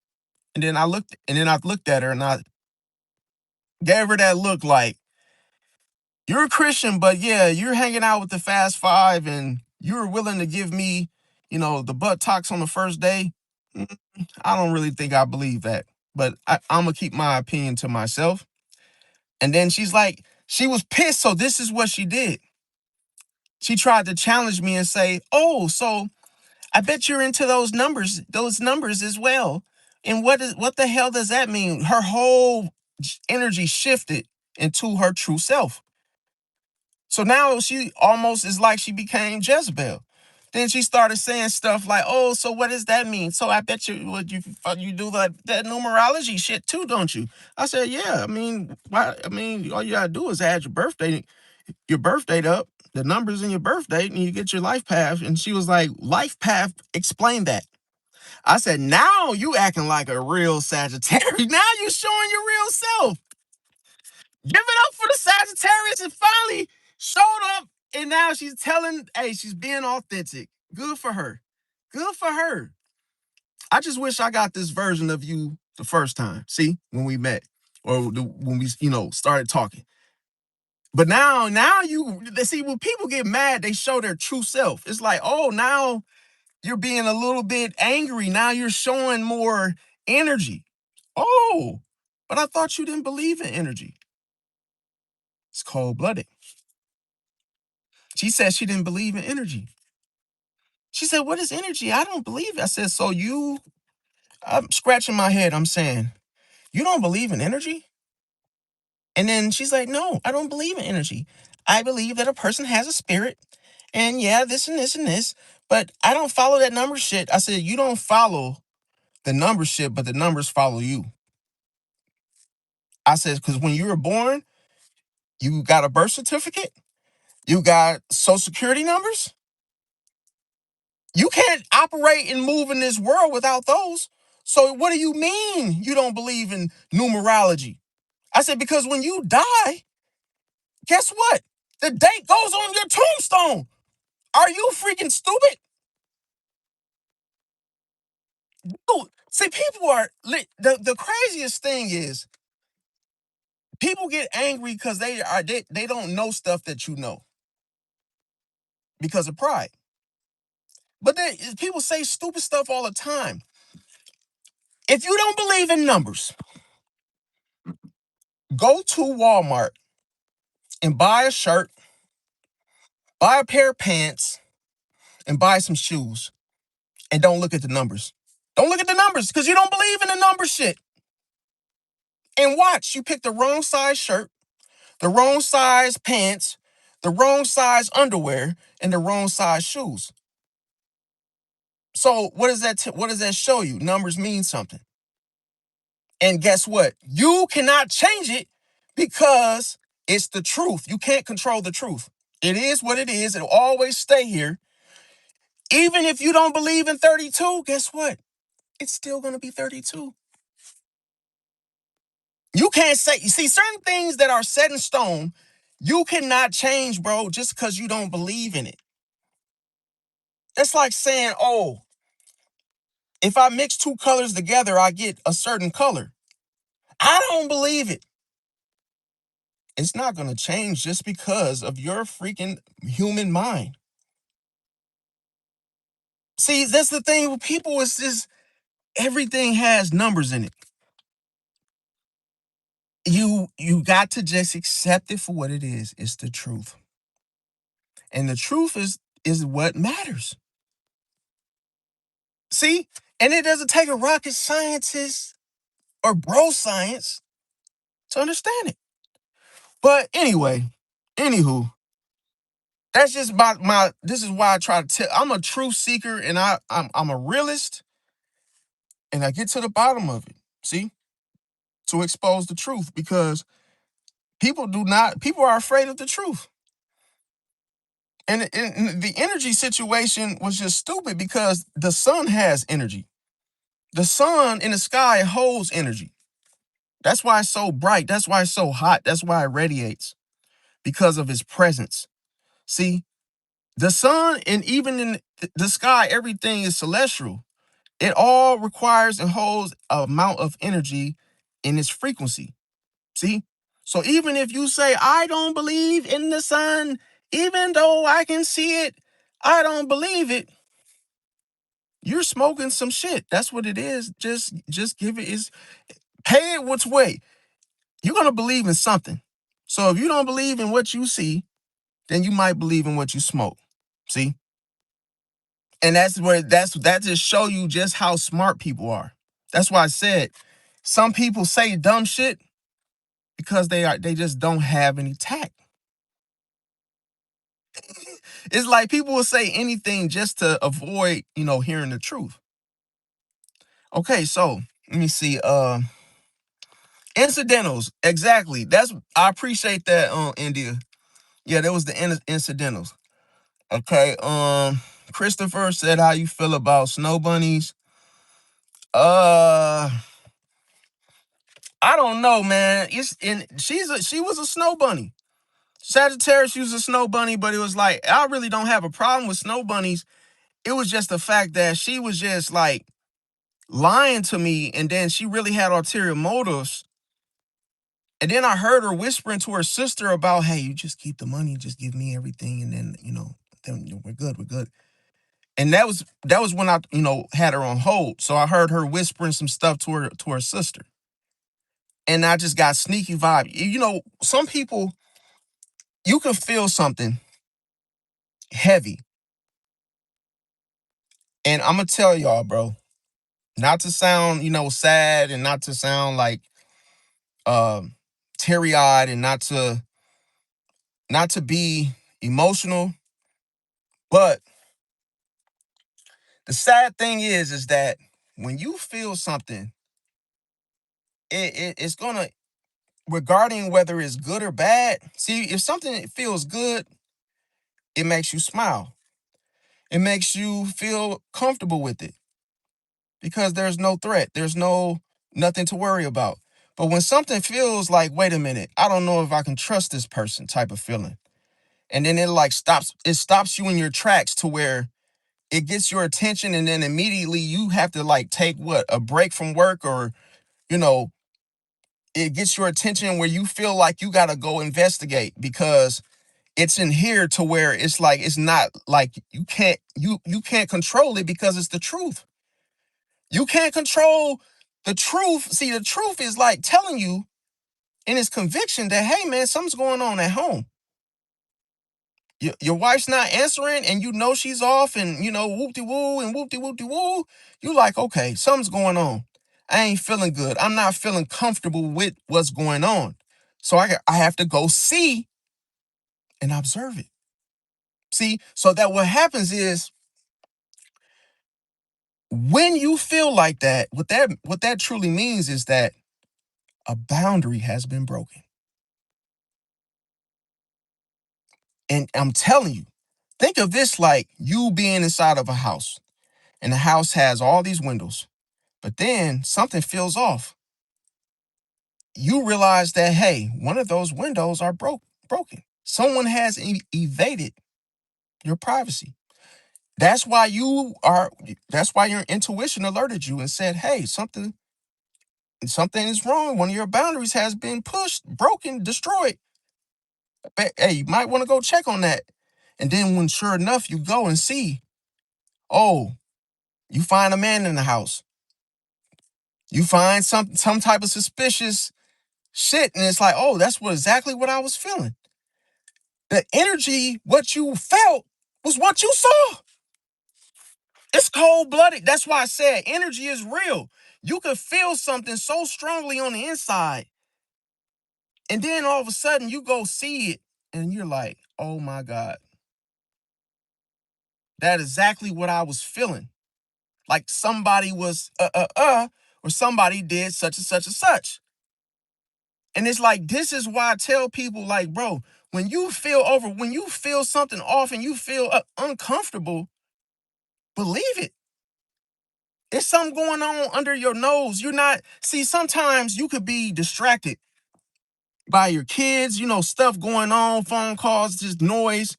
And then I looked at her and I gave her that look like, you're a Christian, but yeah, you're hanging out with the Fast Five and you're willing to give me, the butt talks on the first day. Mm, I don't really think I believe that, but I'm going to keep my opinion to myself. And then she's like, she was pissed. So this is what she did. She tried to challenge me and say, oh, so I bet you're into those numbers as well. And what the hell does that mean? Her whole energy shifted into her true self. So now she almost is like she became Jezebel. Then she started saying stuff like, "Oh, so what does that mean? So I bet you do that numerology shit too, don't you?" I said, "Yeah. I mean, why? I mean, all you gotta do is add your birth date up, the numbers in your birth date, and you get your life path." And she was like, "Life path, explain that." I said, "Now you acting like a real Sagittarius. Now you showing your real self. Give it up for the Sagittarius and finally showed up. And now she's telling, hey, she's being authentic. Good for her. Good for her. I just wish I got this version of you the first time. See, when we met or when we, started talking. But now you see when people get mad, they show their true self. It's like, oh, now you're being a little bit angry. Now you're showing more energy. Oh, but I thought you didn't believe in energy. It's cold blooded. She said she didn't believe in energy. She said, what is energy? I don't believe it. I said, I'm scratching my head. I'm saying, you don't believe in energy? And then she's like, no, I don't believe in energy. I believe that a person has a spirit and yeah, this and this and this, but I don't follow that number shit. I said, you don't follow the number shit, but the numbers follow you. I said, because when you were born, you got a birth certificate, you got social security numbers. You can't operate and move in this world without those. So what do you mean you don't believe in numerology? I said, because when you die, guess what? The date goes on your tombstone. Are you freaking stupid? Dude, see, people are the craziest thing is people get angry because they don't know stuff that you know because of pride. But people say stupid stuff all the time. If you don't believe in numbers, go to Walmart and buy a shirt, buy a pair of pants, and buy some shoes. And don't look at the numbers. Don't look at the numbers because you don't believe in the number shit. And watch, you pick the wrong size shirt, the wrong size pants, the wrong size underwear, and the wrong size shoes. So what does that show you? Numbers mean something. And guess what? You cannot change it because it's the truth. You can't control the truth. It is what it is. It'll always stay here. Even if you don't believe in 32, guess what? It's still going to be 32. You can't say, you see, certain things that are set in stone, you cannot change, bro, just because you don't believe in it. That's like saying, oh, if I mix two colors together, I get a certain color. I don't believe it. It's not going to change just because of your freaking human mind. See, that's the thing with people is just everything has numbers in it. You got to just accept it for what it is. It's the truth. And the truth is what matters. See? And it doesn't take a rocket scientist or bro science to understand it. But anyway, anywho, that's just my this is why I try to tell. I'm a truth seeker and I'm a realist and I get to the bottom of it. See? To expose the truth because people are afraid of the truth. And the energy situation was just stupid because the sun has energy. The sun in the sky holds energy. That's why it's so bright. That's why it's so hot. That's why it radiates because of its presence. See, the sun and even in the sky, everything is celestial. It all requires and holds an amount of energy in its frequency. See? So even if you say, I don't believe in the sun, even though I can see it, I don't believe it. You're smoking some shit. That's what it is. Just give it is pay it which way. You're gonna believe in something. So if you don't believe in what you see, then you might believe in what you smoke. See? And that just show you just how smart people are. That's why I said some people say dumb shit because they just don't have any tact. It's like people will say anything just to avoid, hearing the truth. Okay, so let me see. Incidentals. Exactly. I appreciate that, India. Yeah, that was the incidentals. Okay. Christopher said how you feel about snow bunnies. Uh I don't know, man. She was a snow bunny. Sagittarius, she was a snow bunny, but it was like I really don't have a problem with snow bunnies. It was just the fact that she was just like lying to me, and then she really had ulterior motives. And then I heard her whispering to her sister about, hey, you just keep the money, just give me everything, and then, then we're good, we're good. And that was when I, had her on hold. So I heard her whispering some stuff to her sister. And I just got sneaky vibe. Some people, you can feel something heavy. And I'm gonna tell y'all, bro, not to sound, sad, and not to sound like um teary-eyed, and not to be emotional, but the sad thing is that when you feel something, it's gonna, regarding whether it's good or bad. See, if something feels good, it makes you smile. It makes you feel comfortable with it because there's no threat. There's nothing to worry about. But when something feels like, wait a minute, I don't know if I can trust this person type of feeling. And then it stops you in your tracks to where it gets your attention, and then immediately you have to like take a break from work, or, you know, it gets your attention where you feel like you got to go investigate because it's in here to where it's like, it's not like you can't control it because it's the truth. You can't control the truth. See, the truth is like telling you in its conviction that, hey man, something's going on at home. Your wife's not answering, and she's off, and whoop-de woo and whoop-de whoop-de woo. You like, okay, something's going on. I ain't feeling good. I'm not feeling comfortable with what's going on. So I have to go see and observe it. See, so that what happens is, when you feel like that, what that truly means is that a boundary has been broken. And I'm telling you, think of this like you being inside of a house, and the house has all these windows, but then something feels off. You realize that, hey, one of those windows are broken. Someone has evaded your privacy. That's why your intuition alerted you and said, hey, something is wrong. One of your boundaries has been pushed, broken, destroyed. Hey, you might want to go check on that. And then when sure enough you go and see, oh, you find a man in the house. You find some type of suspicious shit, and it's like, oh, that's exactly what I was feeling. The energy, what you felt, was what you saw. It's cold-blooded. That's why I said energy is real. You could feel something so strongly on the inside, and then all of a sudden you go see it, and you're like, oh my God, that's exactly what I was feeling. Like somebody was or somebody did such and such and such. And it's like, this is why I tell people, like, bro, when you feel something off and you feel uncomfortable, believe it. It's something going on under your nose. See, sometimes you could be distracted by your kids, stuff going on, phone calls, just noise.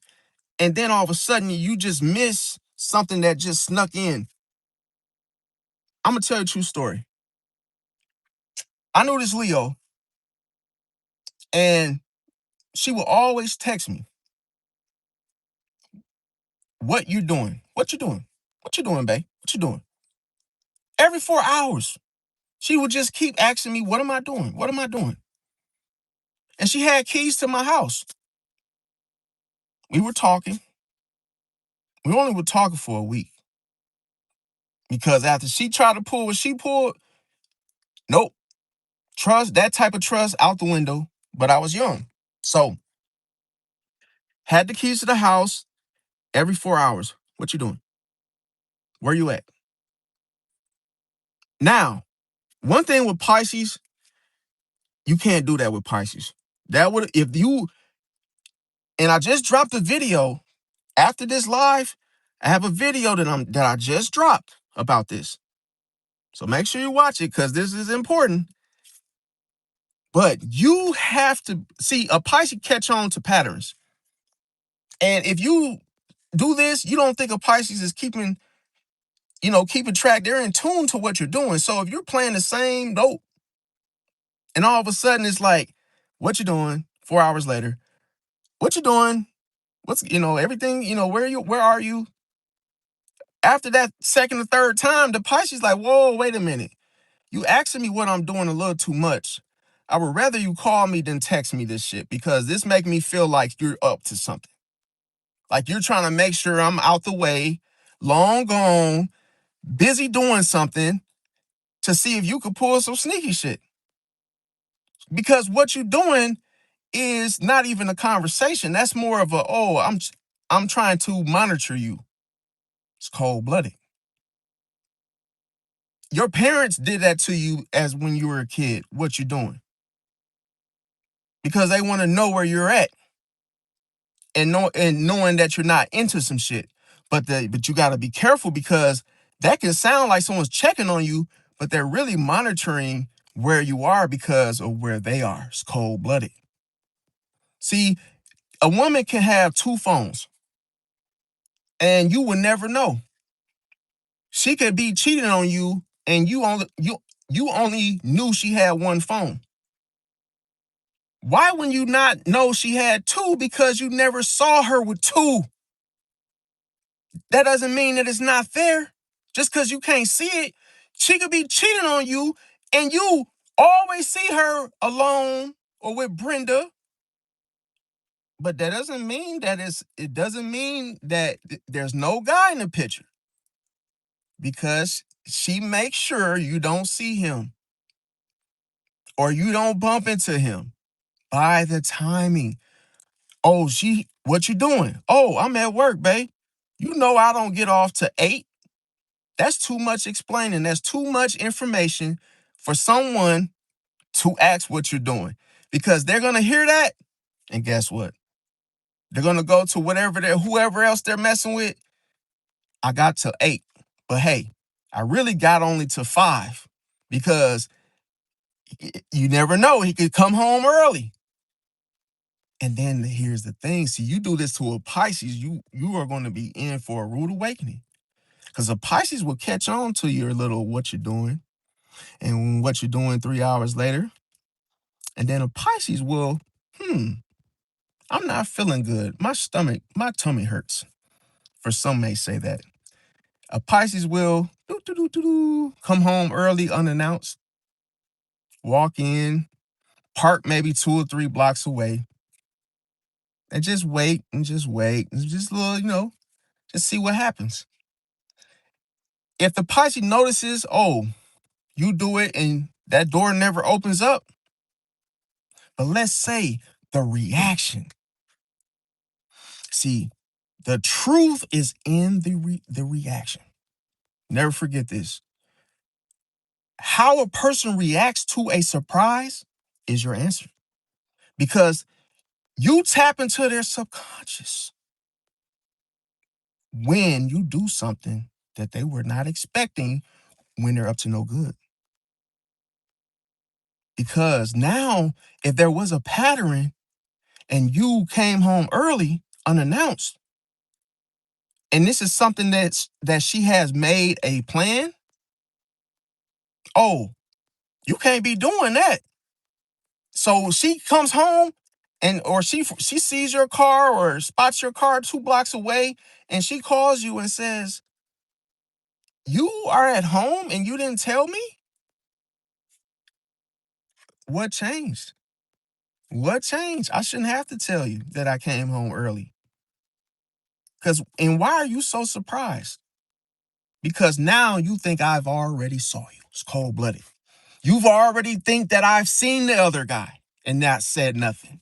And then all of a sudden you just miss something that just snuck in. I'm going to tell you a true story. I knew this Leo, and she would always text me, what you doing? What you doing? What you doing, babe? What you doing? Every 4 hours, she would just keep asking me, what am I doing? What am I doing? And she had keys to my house. We were talking. We only were talking for a week. Because after she tried to pull what she pulled, nope. That type of trust out the window. But I was young. So, had the keys to the house every 4 hours. What you doing? Where you at? Now, one thing with Pisces, you can't do that with Pisces. And I just dropped a video after this live. I have a video that I just dropped about this. So make sure you watch it because this is important. But you have to see, a Pisces catch on to patterns. And if you do this, you don't think a Pisces is keeping track. They're in tune to what you're doing. So if you're playing the same note, and all of a sudden it's like, what you doing? 4 hours later, what you doing? What's, everything, where are you? After that second or third time, the Pisces like, whoa, wait a minute. You asking me what I'm doing a little too much. I would rather you call me than text me this shit because this make me feel like you're up to something. Like you're trying to make sure I'm out the way, long gone, busy doing something to see if you could pull some sneaky shit. Because what you're doing is not even a conversation. That's more of a, oh, I'm trying to monitor you. It's cold-blooded. Your parents did that to you as when you were a kid, what you doing. Because they want to know where you're at and knowing that you're not into some shit. But you gotta be careful because that can sound like someone's checking on you, but they're really monitoring where you are because of where they are. It's cold-blooded. See, a woman can have two phones and you will never know. She could be cheating on you and you only knew she had one phone. Why would you not know she had two? Because you never saw her with two. That doesn't mean that it's not there. Just because you can't see it, she could be cheating on you and you always see her alone or with Brenda. But that doesn't mean that it doesn't mean that there's no guy in the picture because she makes sure you don't see him or you don't bump into him by the timing. Oh, what you doing? Oh, I'm at work, babe. You know I don't get off to 8. That's too much explaining. That's too much information for someone to ask what you're doing because they're going to hear that. And guess what? They're going to go to whoever else they're messing with. I got to 8, but hey, I really got only to 5 because you never know. He could come home early. And then here's the thing. See, you do this to a Pisces, you are going to be in for a rude awakening. Because a Pisces will catch on to your little what you're doing and what you're doing 3 hours later. And then a Pisces will, I'm not feeling good. My tummy hurts. For some may say that. A Pisces will come home early unannounced, walk in, park maybe 2 or 3 blocks away, and just wait and just wait. And just a little, just see what happens. If the Pisces notices, oh, you do it and that door never opens up, but let's say the reaction. See, the truth is in the reaction. Never forget this. How a person reacts to a surprise is your answer. Because you tap into their subconscious when you do something that they were not expecting when they're up to no good. Because now, if there was a pattern and you came home early, unannounced, and this is something that she has made a plan, oh, you can't be doing that. So she comes home or she sees your car or spots your car 2 blocks away and she calls you and says, "You are at home and you didn't tell me?" What changed? What changed? I shouldn't have to tell you that I came home early. And why are you so surprised? Because now you think I've already saw you. It's cold-blooded. You've already think that I've seen the other guy and not said nothing.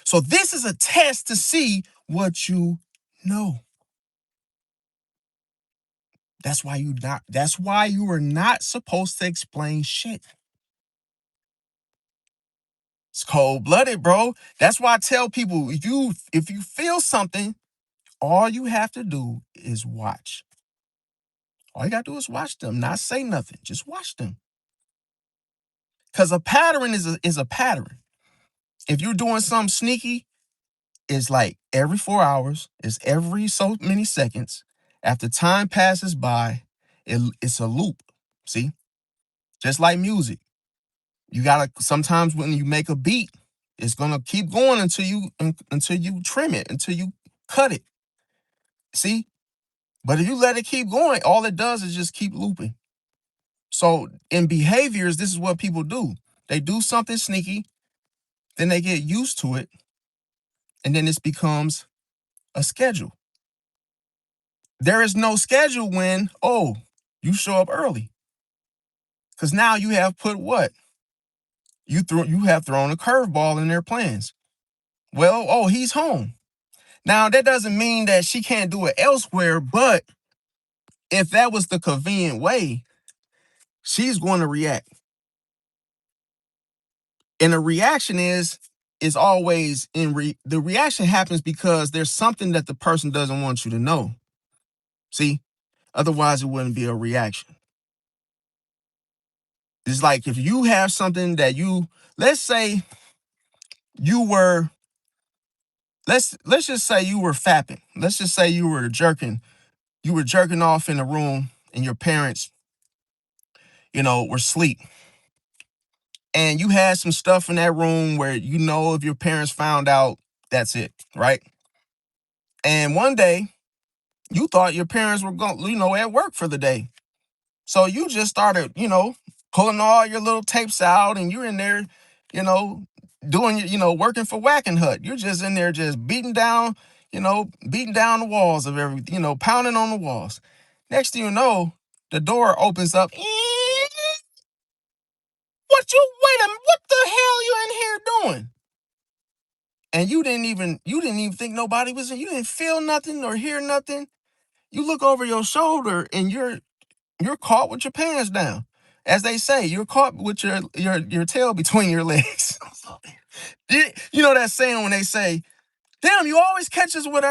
So this is a test to see what you know. That's why you are not supposed to explain shit. It's cold-blooded, bro. That's why I tell people if you feel something, all you have to do is watch. All you gotta do is watch them, not say nothing. Just watch them. Because a pattern is a pattern. If you're doing something sneaky, it's like every 4 hours, it's every so many seconds. After time passes by, it's a loop. See? Just like music. You gotta sometimes when you make a beat, it's gonna keep going until you trim it, until you cut it. See? But if you let it keep going, all it does is just keep looping. So in behaviors, this is what people do. They do something sneaky, then they get used to it, and then this becomes a schedule. There is no schedule when, oh, you show up early. Because now you have put what? You have thrown a curveball in their plans. Well, oh, he's home. Now that doesn't mean that she can't do it elsewhere, but if that was the convenient way, she's going to react. And the reaction is always the reaction happens because there's something that the person doesn't want you to know. See? Otherwise it wouldn't be a reaction. It's like if you have something that let's say you were let's just say you were fapping. Let's just say you were jerking. You were jerking off in a room and your parents, were asleep. And you had some stuff in that room where if your parents found out, that's it, right? And one day you thought your parents were going, at work for the day. So you just started, pulling all your little tapes out and you're in there, you know, doing, working for Whacking Hut. You're just in there just beating down the walls of everything, pounding on the walls. Next thing you know, the door opens up. Wait a minute, what the hell you in here doing? And you didn't even think nobody was in. You didn't feel nothing or hear nothing. You look over your shoulder and you're caught with your pants down. As they say, you're caught with your tail between your legs. You know that saying when they say, "Damn, you always catch us with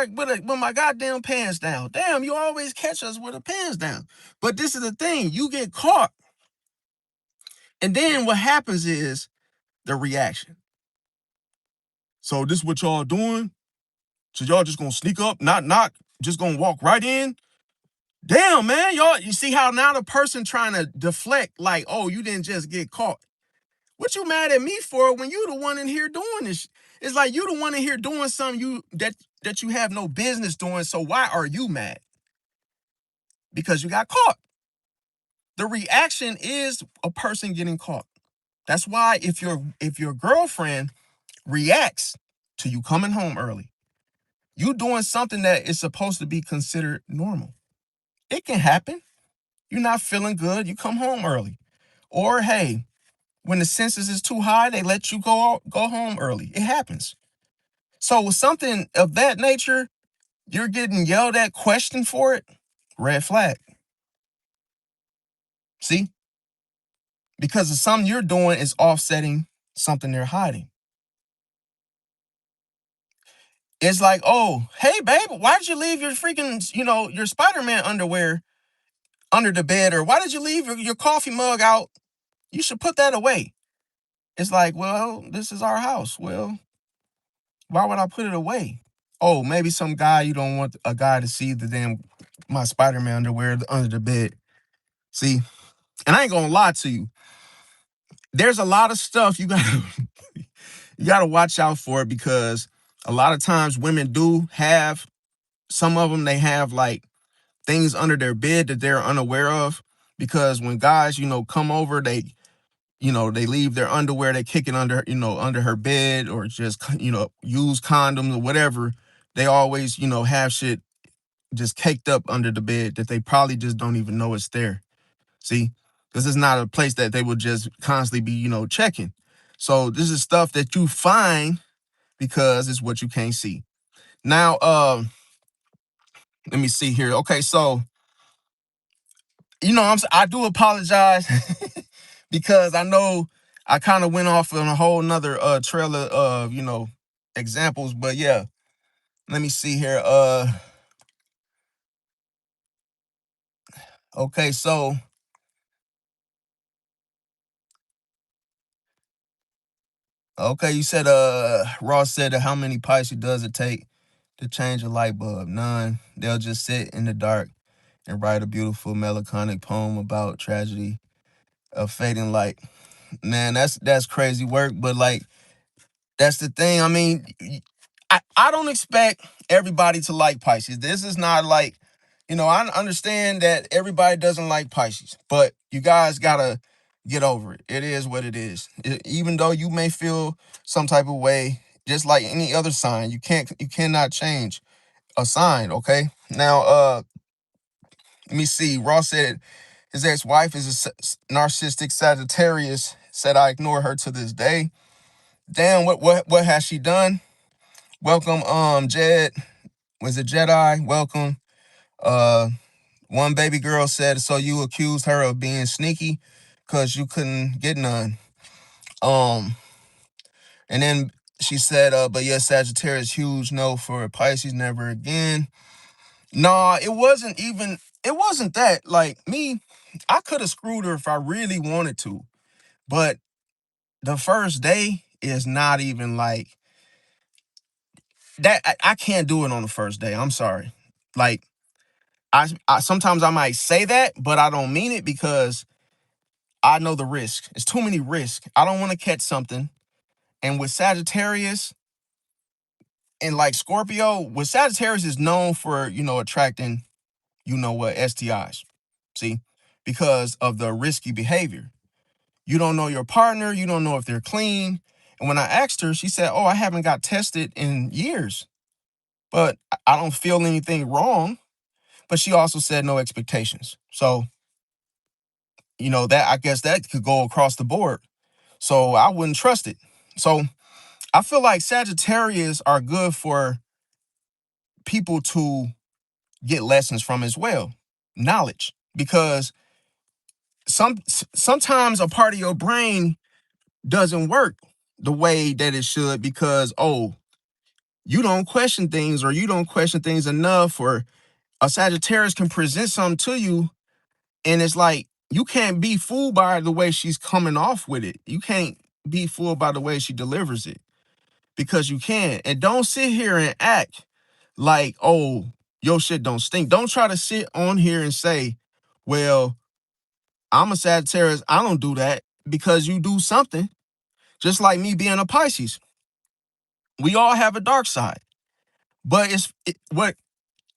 my goddamn pants down. Damn, you always catch us with our pants down." But this is the thing, you get caught. And then what happens is the reaction. So this what y'all doing? So y'all just gonna sneak up, not knock, just gonna walk right in? Damn, man, y'all, you see how now the person trying to deflect, like, oh, you didn't just get caught. What you mad at me for when you the one in here doing this? It's like you the one in here doing something that you have no business doing. So why are you mad? Because you got caught. The reaction is a person getting caught. That's why if your girlfriend reacts to you coming home early, you doing something that is supposed to be considered normal. It can happen. You're not feeling good, you come home early. Or hey, when the census is too high, they let you go home early. It happens. So with something of that nature, you're getting yelled at, questioned for it, red flag. See? Because of something you're doing is offsetting something they're hiding. It's like, oh, hey, babe, why did you leave your freaking, your Spider-Man underwear under the bed? Or why did you leave your coffee mug out? You should put that away. It's like, well, this is our house. Well, why would I put it away? Oh, maybe some guy, you don't want a guy to see my Spider-Man underwear under the bed. See, and I ain't gonna lie to you. There's a lot of stuff you gotta you gotta watch out for because a lot of times women do have some of them. They have like things under their bed that they're unaware of because when guys, come over, they leave their underwear, they kick it under her bed or just, use condoms or whatever. They always, have shit just caked up under the bed that they probably just don't even know it's there. See, this is not a place that they would just constantly be, checking. So this is stuff that you find because it's what you can't see. Now, let me see here. Okay, so I do apologize because I know I kind of went off on a whole nother trailer of examples, but yeah, let me see here. Okay, so you said Ross said that how many Pisces does it take to change a light bulb? None. They'll just sit in the dark and write a beautiful melancholic poem about tragedy of fading light. Man, that's crazy work, but like that's the thing. I mean, I don't expect everybody to like Pisces. This is not like, I understand that everybody doesn't like Pisces, but you guys gotta get over it. It is what it is. Even though you may feel some type of way, just like any other sign, you cannot change a sign. Okay. Now, Let me see. Ross said his ex-wife is a narcissistic Sagittarius. Said I ignore her to this day. Damn, what has she done? Welcome, Jed. Was it Jedi? Welcome. Uh, One baby girl said, so you accused her of being sneaky because you couldn't get none. Um, and then she said, but yes, Sagittarius huge no for Pisces, never again. Nah, it wasn't that. Like me, I could have screwed her if I really wanted to. But the first day is not even like that. I can't do it on the first day. I'm sorry. Like I sometimes I might say that, but I don't mean it because I know the risk. It's too many risks. I don't want to catch something. And with Sagittarius and like Scorpio, with Sagittarius is known for, attracting, STIs. See? Because of the risky behavior. You don't know your partner, you don't know if they're clean. And when I asked her, she said, "Oh, I haven't got tested in years, but I don't feel anything wrong." But she also said no expectations. So, that I guess that could go across the board. So I wouldn't trust it. So I feel like Sagittarius are good for people to get lessons from as well, knowledge, because sometimes a part of your brain doesn't work the way that it should because you don't question things or you don't question things enough, or a Sagittarius can present something to you and it's like you can't be fooled by the way she's coming off with it. You can't be fooled by the way she delivers it because you can. And don't sit here and act like, oh, your shit don't stink. Don't try to sit on here and say, well, I'm a Sagittarius, I don't do that, because you do something. Just like me being a Pisces. We all have a dark side. But what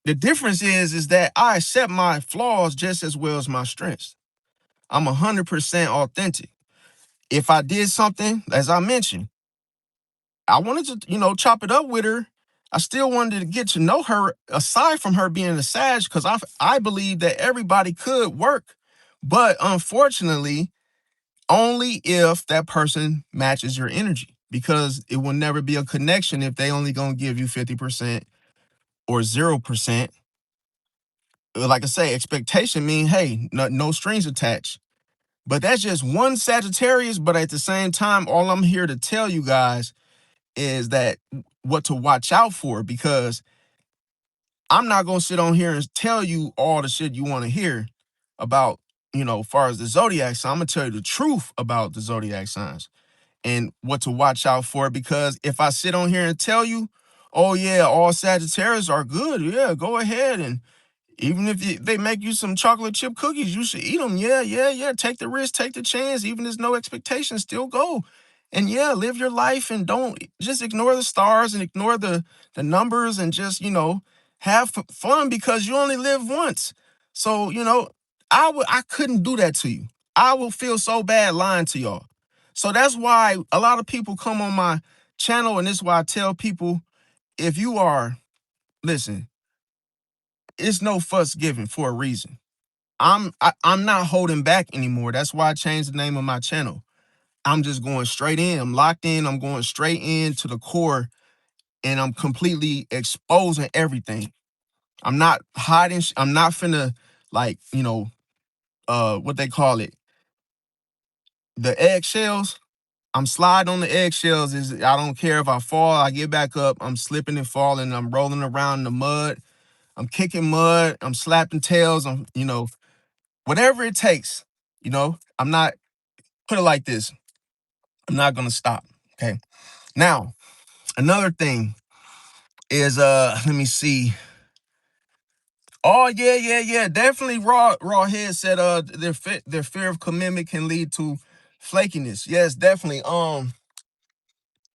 the difference is that I accept my flaws just as well as my strengths. I'm 100% authentic. If I did something, as I mentioned, I wanted to, chop it up with her. I still wanted to get to know her aside from her being a Sag, because I believe that everybody could work. But unfortunately, only if that person matches your energy, because it will never be a connection if they only gonna give you 50% or 0%. Like I say, expectation mean, hey, no strings attached. But that's just one Sagittarius. But at the same time, all I'm here to tell you guys is that what to watch out for, because I'm not gonna sit on here and tell you all the shit you want to hear about, far as the zodiac sign. I'm gonna tell you the truth about the zodiac signs and what to watch out for. Because if I sit on here and tell you, oh yeah, all Sagittarius are good, yeah, go ahead, and even if they make you some chocolate chip cookies, you should eat them. Yeah, yeah, yeah. Take the risk, take the chance. Even if there's no expectation, still go. And yeah, live your life and don't just ignore the stars and ignore the numbers, and just, have fun, because you only live once. So, I couldn't do that to you. I will feel so bad lying to y'all. So that's why a lot of people come on my channel, and this is why I tell people, if you are, listen, it's no fuss given for a reason. I'm not holding back anymore. That's why I changed the name of my channel. I'm just going straight in. I'm locked in. I'm going straight in to the core, and I'm completely exposing everything. I'm not hiding. I'm not finna, like, what they call it, the eggshells. I'm sliding on the eggshells. I don't care if I fall, I get back up. I'm slipping and falling. I'm rolling around in the mud. I'm kicking mud. I'm slapping tails. I'm, whatever it takes. I'm not, put it like this. I'm not gonna stop. Okay. Now, another thing is, let me see. Oh yeah, yeah, yeah. Definitely raw head said their fear of commitment can lead to flakiness. Yes, definitely. And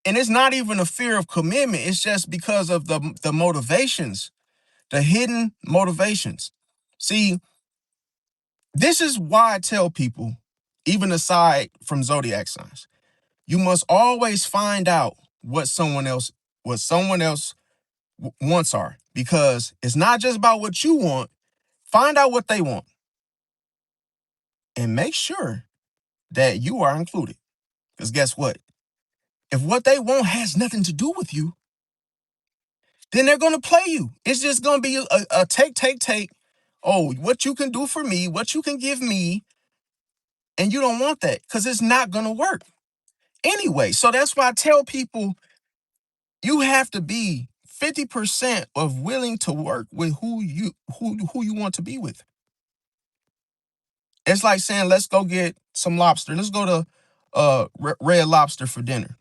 it's not even a fear of commitment. It's just because of the motivations, the hidden motivations. See, this is why I tell people, even aside from zodiac signs, you must always find out what someone else wants are, because it's not just about what you want. Find out what they want and make sure that you are included. Because guess what? If what they want has nothing to do with you, then they're going to play you. It's just going to be a take, take, take. Oh, what you can do for me, what you can give me, and you don't want that because it's not going to work anyway. So that's why I tell people you have to be 50% of willing to work with who you want to be with. It's like saying, let's go get some lobster. Let's go to Red Lobster for dinner.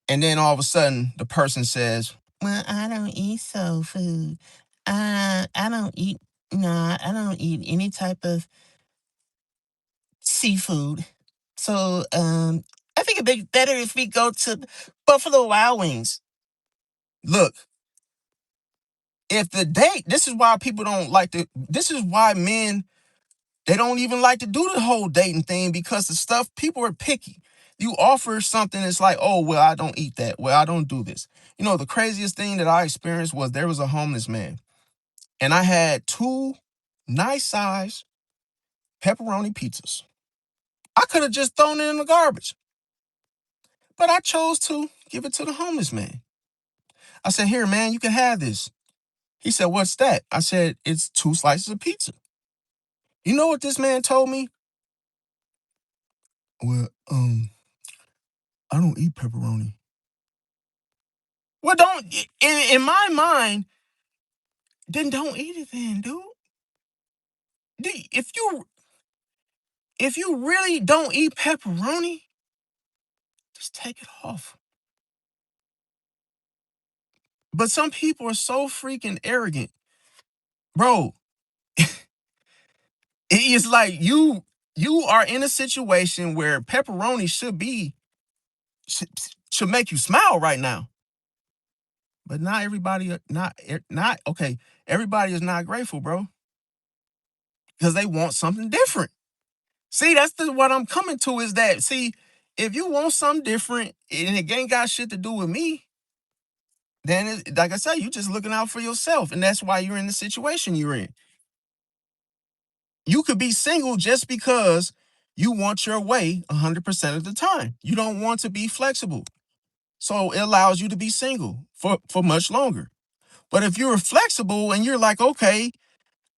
And then all of a sudden, the person says, "Well, I don't eat soul food. I don't eat, no, I don't eat any type of seafood. So, I think it'd be better if we go to Buffalo Wild Wings." Look, if the date, this is why people don't like to, this is why men, they don't even like to do the whole dating thing because the stuff, people are picky. You offer something, it's like, oh, well, I don't eat that. Well, I don't do this. You know, the craziest thing that I experienced was there was a homeless man and I had two nice size pepperoni pizzas. I could have just thrown it in the garbage, but I chose to give it to the homeless man. I said, here, man, you can have this. He said, what's that? I said, it's two slices of pizza. You know what this man told me? Well, I don't eat pepperoni. Well, don't, in my mind, then don't eat it then, dude. If you really don't eat pepperoni, just take it off. But some people are so freaking arrogant. Bro, it's like you are in a situation where pepperoni should, should make you smile right now. But not everybody, not okay. Everybody is not grateful, bro, because they want something different. See, that's what I'm coming to is that, see, if you want something different and it ain't got shit to do with me, then like I said, you just looking out for yourself. And that's why you're in the situation you're in. You could be single just because you want your way 100% of the time. You don't want to be flexible. So it allows you to be single for much longer. But if you're flexible and you're like, okay,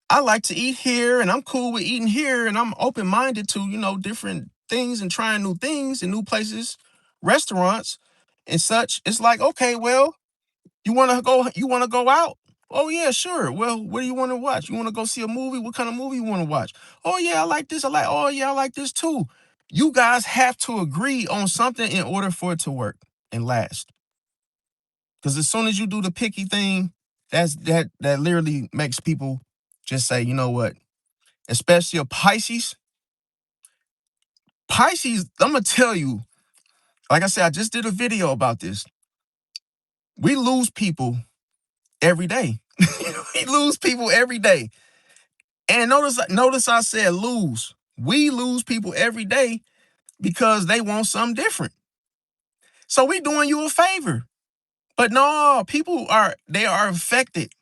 I like to eat here and I'm cool with eating here and I'm open minded to, different things and trying new things and new places, restaurants and such. It's like, okay, well, you want to go out? Oh yeah, sure. Well, what do you want to watch? You want to go see a movie? What kind of movie you want to watch? Oh yeah, I like this. Oh yeah, I like this too. You guys have to agree on something in order for it to work and last. Because as soon as you do the picky thing, that literally makes people just say, you know what? Especially a Pisces. Pisces, I'm gonna tell you, like I said, I just did a video about this. We lose people every day. We lose people every day. And notice I said lose. We lose people every day because they want something different. So we doing you a favor. But no, they are affected.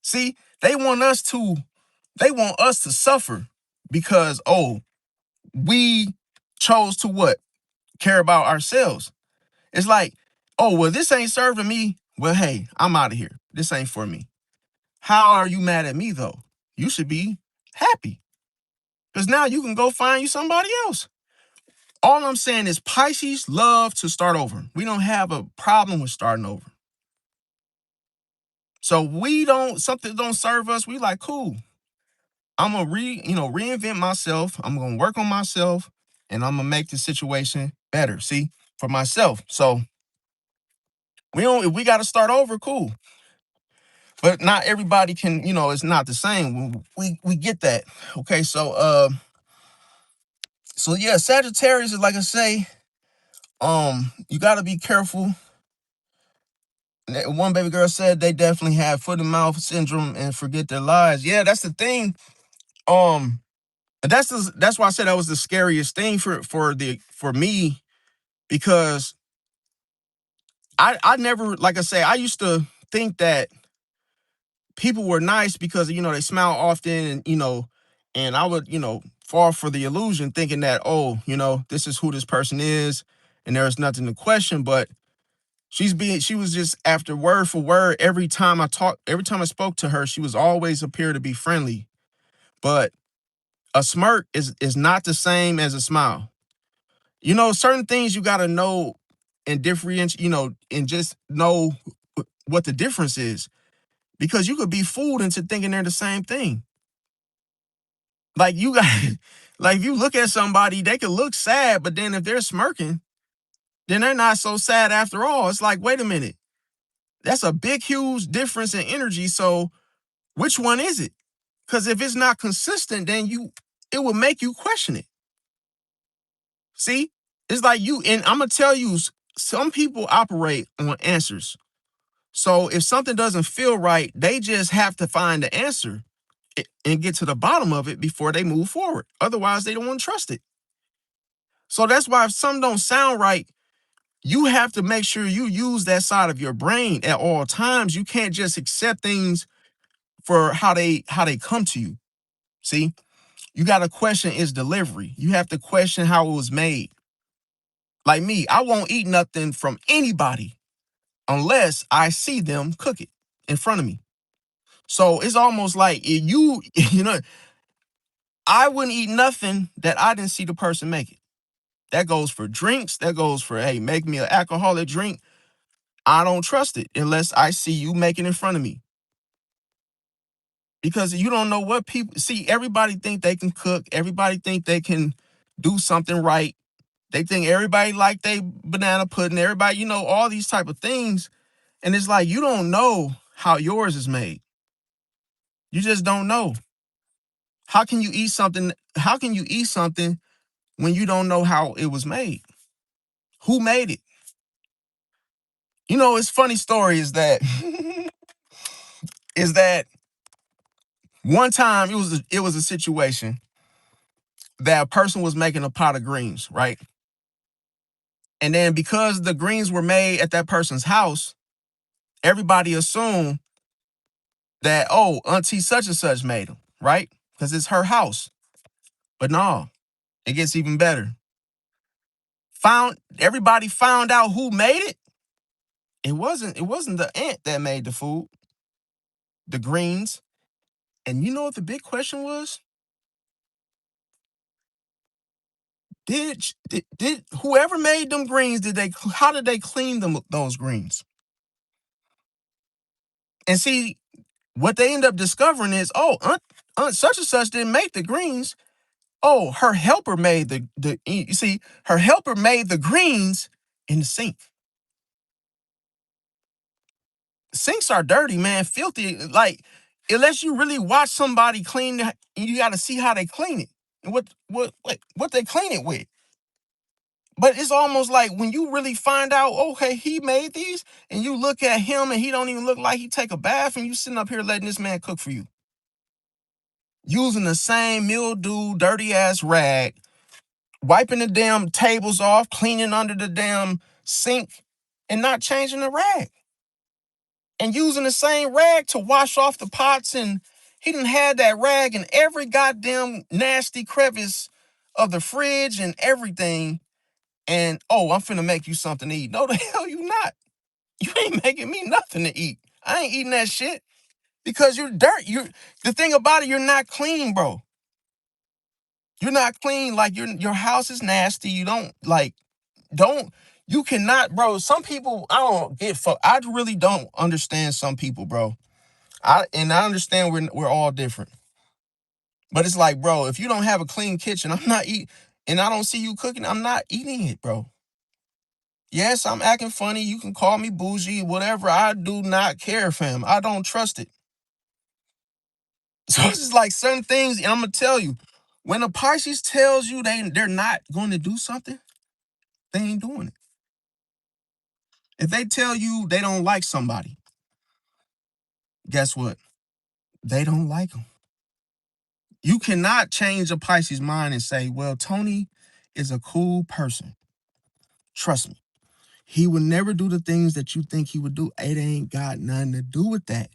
See, they want us to suffer because, oh, we chose to what? Care about ourselves. It's like, oh, well, this ain't serving me. Well, hey, I'm out of here. This ain't for me. How are you mad at me though? You should be happy. Because now you can go find you somebody else. All I'm saying is Pisces love to start over. We don't have a problem with starting over. So something don't serve us. We like, cool. I'm gonna reinvent myself. I'm gonna work on myself and I'm gonna make the situation better. See, for myself. So if we gotta start over, cool. But not everybody can, it's not the same. We get that. Okay, so yeah, Sagittarius is like I say, you gotta be careful. One baby girl said they definitely have foot and mouth syndrome and forget their lies. Yeah, that's the thing. Um, that's why I said that was the scariest thing for me because I never, like I say, I used to think that people were nice because, they smile often, and, and I would, fall for the illusion thinking that, oh, this is who this person is and there's nothing to question. But she was just after word for word. Every time I spoke to her, she was always appear to be friendly. But a smirk is not the same as a smile. Certain things you got to know and differentiate, and just know what the difference is, because you could be fooled into thinking they're the same thing. Like you got, like if you look at somebody, they could look sad, but then if they're smirking, then they're not so sad after all. It's like, wait a minute, that's a big, huge difference in energy. So which one is it? Because if it's not consistent, then it will make you question it. See, it's like and I'm gonna tell you, some people operate on answers. So if something doesn't feel right, they just have to find the answer and get to the bottom of it before they move forward. Otherwise, they don't want to trust it. So that's why if something don't sound right, you have to make sure you use that side of your brain at all times. You can't just accept things for how they come to you. See, you got to question its delivery. You have to question how it was made. Like me, I won't eat nothing from anybody unless I see them cook it in front of me. So it's almost like if I wouldn't eat nothing that I didn't see the person make it. That goes for drinks. That goes for, hey, make me an alcoholic drink. I don't trust it unless I see you make it in front of me. Because you don't know what people see. Everybody think they can cook. Everybody think they can do something right. They think everybody like they banana pudding. Everybody, all these type of things. And it's like, you don't know how yours is made. You just don't know. How can you eat something? How can you eat something when you don't know how it was made? Who made it? It's funny story is that one time it was a situation that a person was making a pot of greens, right? And then because the greens were made at that person's house, everybody assumed that, oh, auntie such and such made them, right? Because it's her house. But no, it gets even better. Everybody found out who made it. It wasn't the aunt that made the food, the greens. And you know what the big question was? Did whoever made them greens, how did they clean those greens? And see, what they end up discovering is, oh, aunt such and such didn't make the greens. Oh, her helper made you see, her helper made the greens in the sink. Sinks are dirty, man, filthy. Like, unless you really watch somebody clean, you got to see how they clean it and what they clean it with. But it's almost like when you really find out, okay, he made these, and you look at him and he don't even look like he take a bath, and you sitting up here letting this man cook for you, using the same mildew, dirty ass rag, wiping the damn tables off, cleaning under the damn sink, and not changing the rag, and using the same rag to wash off the pots. And he done had that rag in every goddamn nasty crevice of the fridge and everything. And, oh, I'm finna make you something to eat. No, the hell you not. You ain't making me nothing to eat. I ain't eating that shit because you're dirt. The thing about it, you're not clean, bro. You're not clean. Like, your house is nasty. You you cannot, bro. Some people, I don't get I really don't understand some people, bro. I understand we're all different. But it's like, bro, if you don't have a clean kitchen, I'm not eating, and I don't see you cooking, I'm not eating it, bro. Yes, I'm acting funny. You can call me bougie, whatever. I do not care, fam. I don't trust it. So it's just like certain things, and I'm gonna tell you, when a Pisces tells you they're not going to do something, they ain't doing it. If they tell you they don't like somebody, guess what? They don't like them. You cannot change a Pisces mind and say, well, Tony is a cool person. Trust me. He would never do the things that you think he would do. It ain't got nothing to do with that.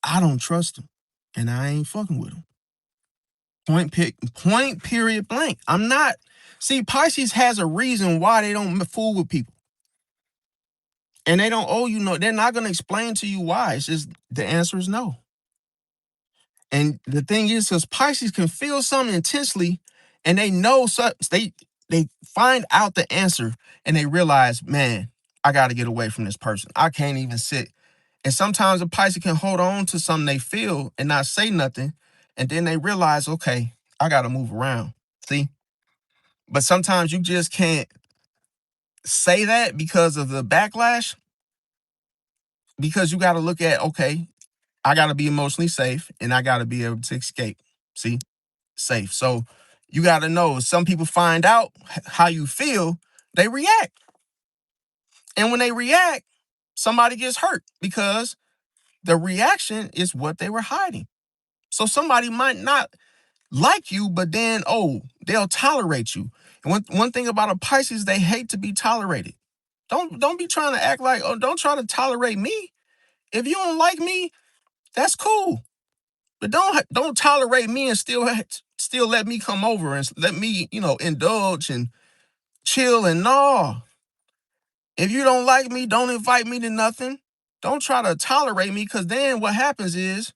I don't trust him, and I ain't fucking with him. Point period blank. I'm not. See, Pisces has a reason why they don't fool with people, and they don't owe you no. They're not gonna explain to you why. It's just the answer is no. And the thing is, because Pisces can feel something intensely, and they know so they find out the answer, and they realize, man, I got to get away from this person. I can't even sit. And sometimes a Pisces can hold on to something they feel and not say nothing, and then they realize, okay, I got to move around. See, but sometimes you just can't say that because of the backlash, because you got to look at, okay, I got to be emotionally safe, and I got to be able to escape. See, safe. So you got to know, some people find out how you feel, they react. And when they react, somebody gets hurt because the reaction is what they were hiding. So somebody might not like you, but then, oh, they'll tolerate you. And one thing about a Pisces, they hate to be tolerated. Don't be trying to act like, oh, don't try to tolerate me. If you don't like me, that's cool. But don't tolerate me and still let me come over and let me, indulge and chill. And no, if you don't like me, don't invite me to nothing. Don't try to tolerate me, because then what happens is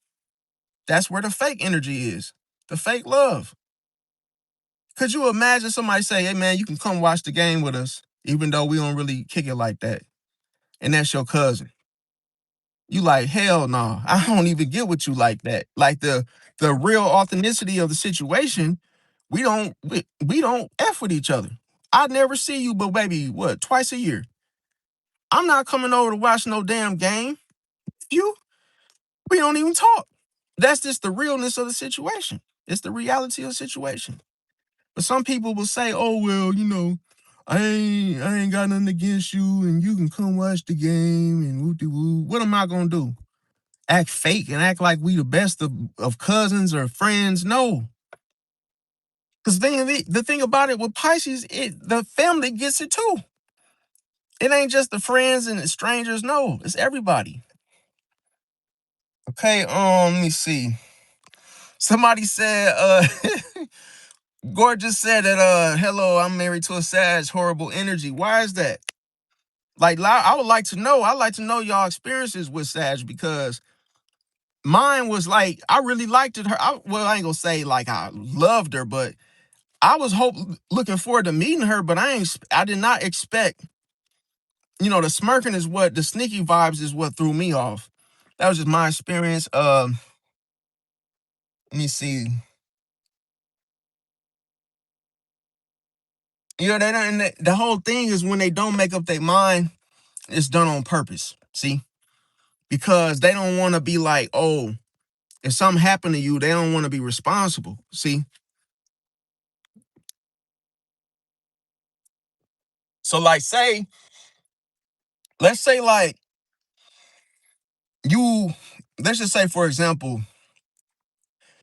that's where the fake energy is, the fake love. Could you imagine somebody say, hey man, you can come watch the game with us, even though we don't really kick it like that, and that's your cousin? You like, hell no, I don't even get with you like that. Like the real authenticity of the situation, we don't F with each other. I never see you but maybe what, twice a year. I'm not coming over to watch no damn game. You We don't even talk. That's just the realness of the situation. It's the reality of the situation. But some people will say, oh well, I ain't got nothing against you and you can come watch the game and woo. What am I gonna do? Act fake and act like we the best of cousins or friends? No. Because the thing about it with Pisces, the family gets it too. It ain't just the friends and the strangers. No, it's everybody. Okay, let me see. Somebody said, Gorgeous said that, hello, I'm married to a Sag, horrible energy. Why is that? Like, I would like to know. I'd like to know y'all experiences with Sag, because mine was like, I really liked it. Well, I ain't gonna say like I loved her, but I was looking forward to meeting her, but I did not expect, the smirking is what, the sneaky vibes is what threw me off. That was just my experience. Let me see. They don't, and the whole thing is when they don't make up their mind, it's done on purpose. See, because they don't want to be like, oh, if something happened to you, they don't want to be responsible. See, so like, let's say like you, let's just say for example,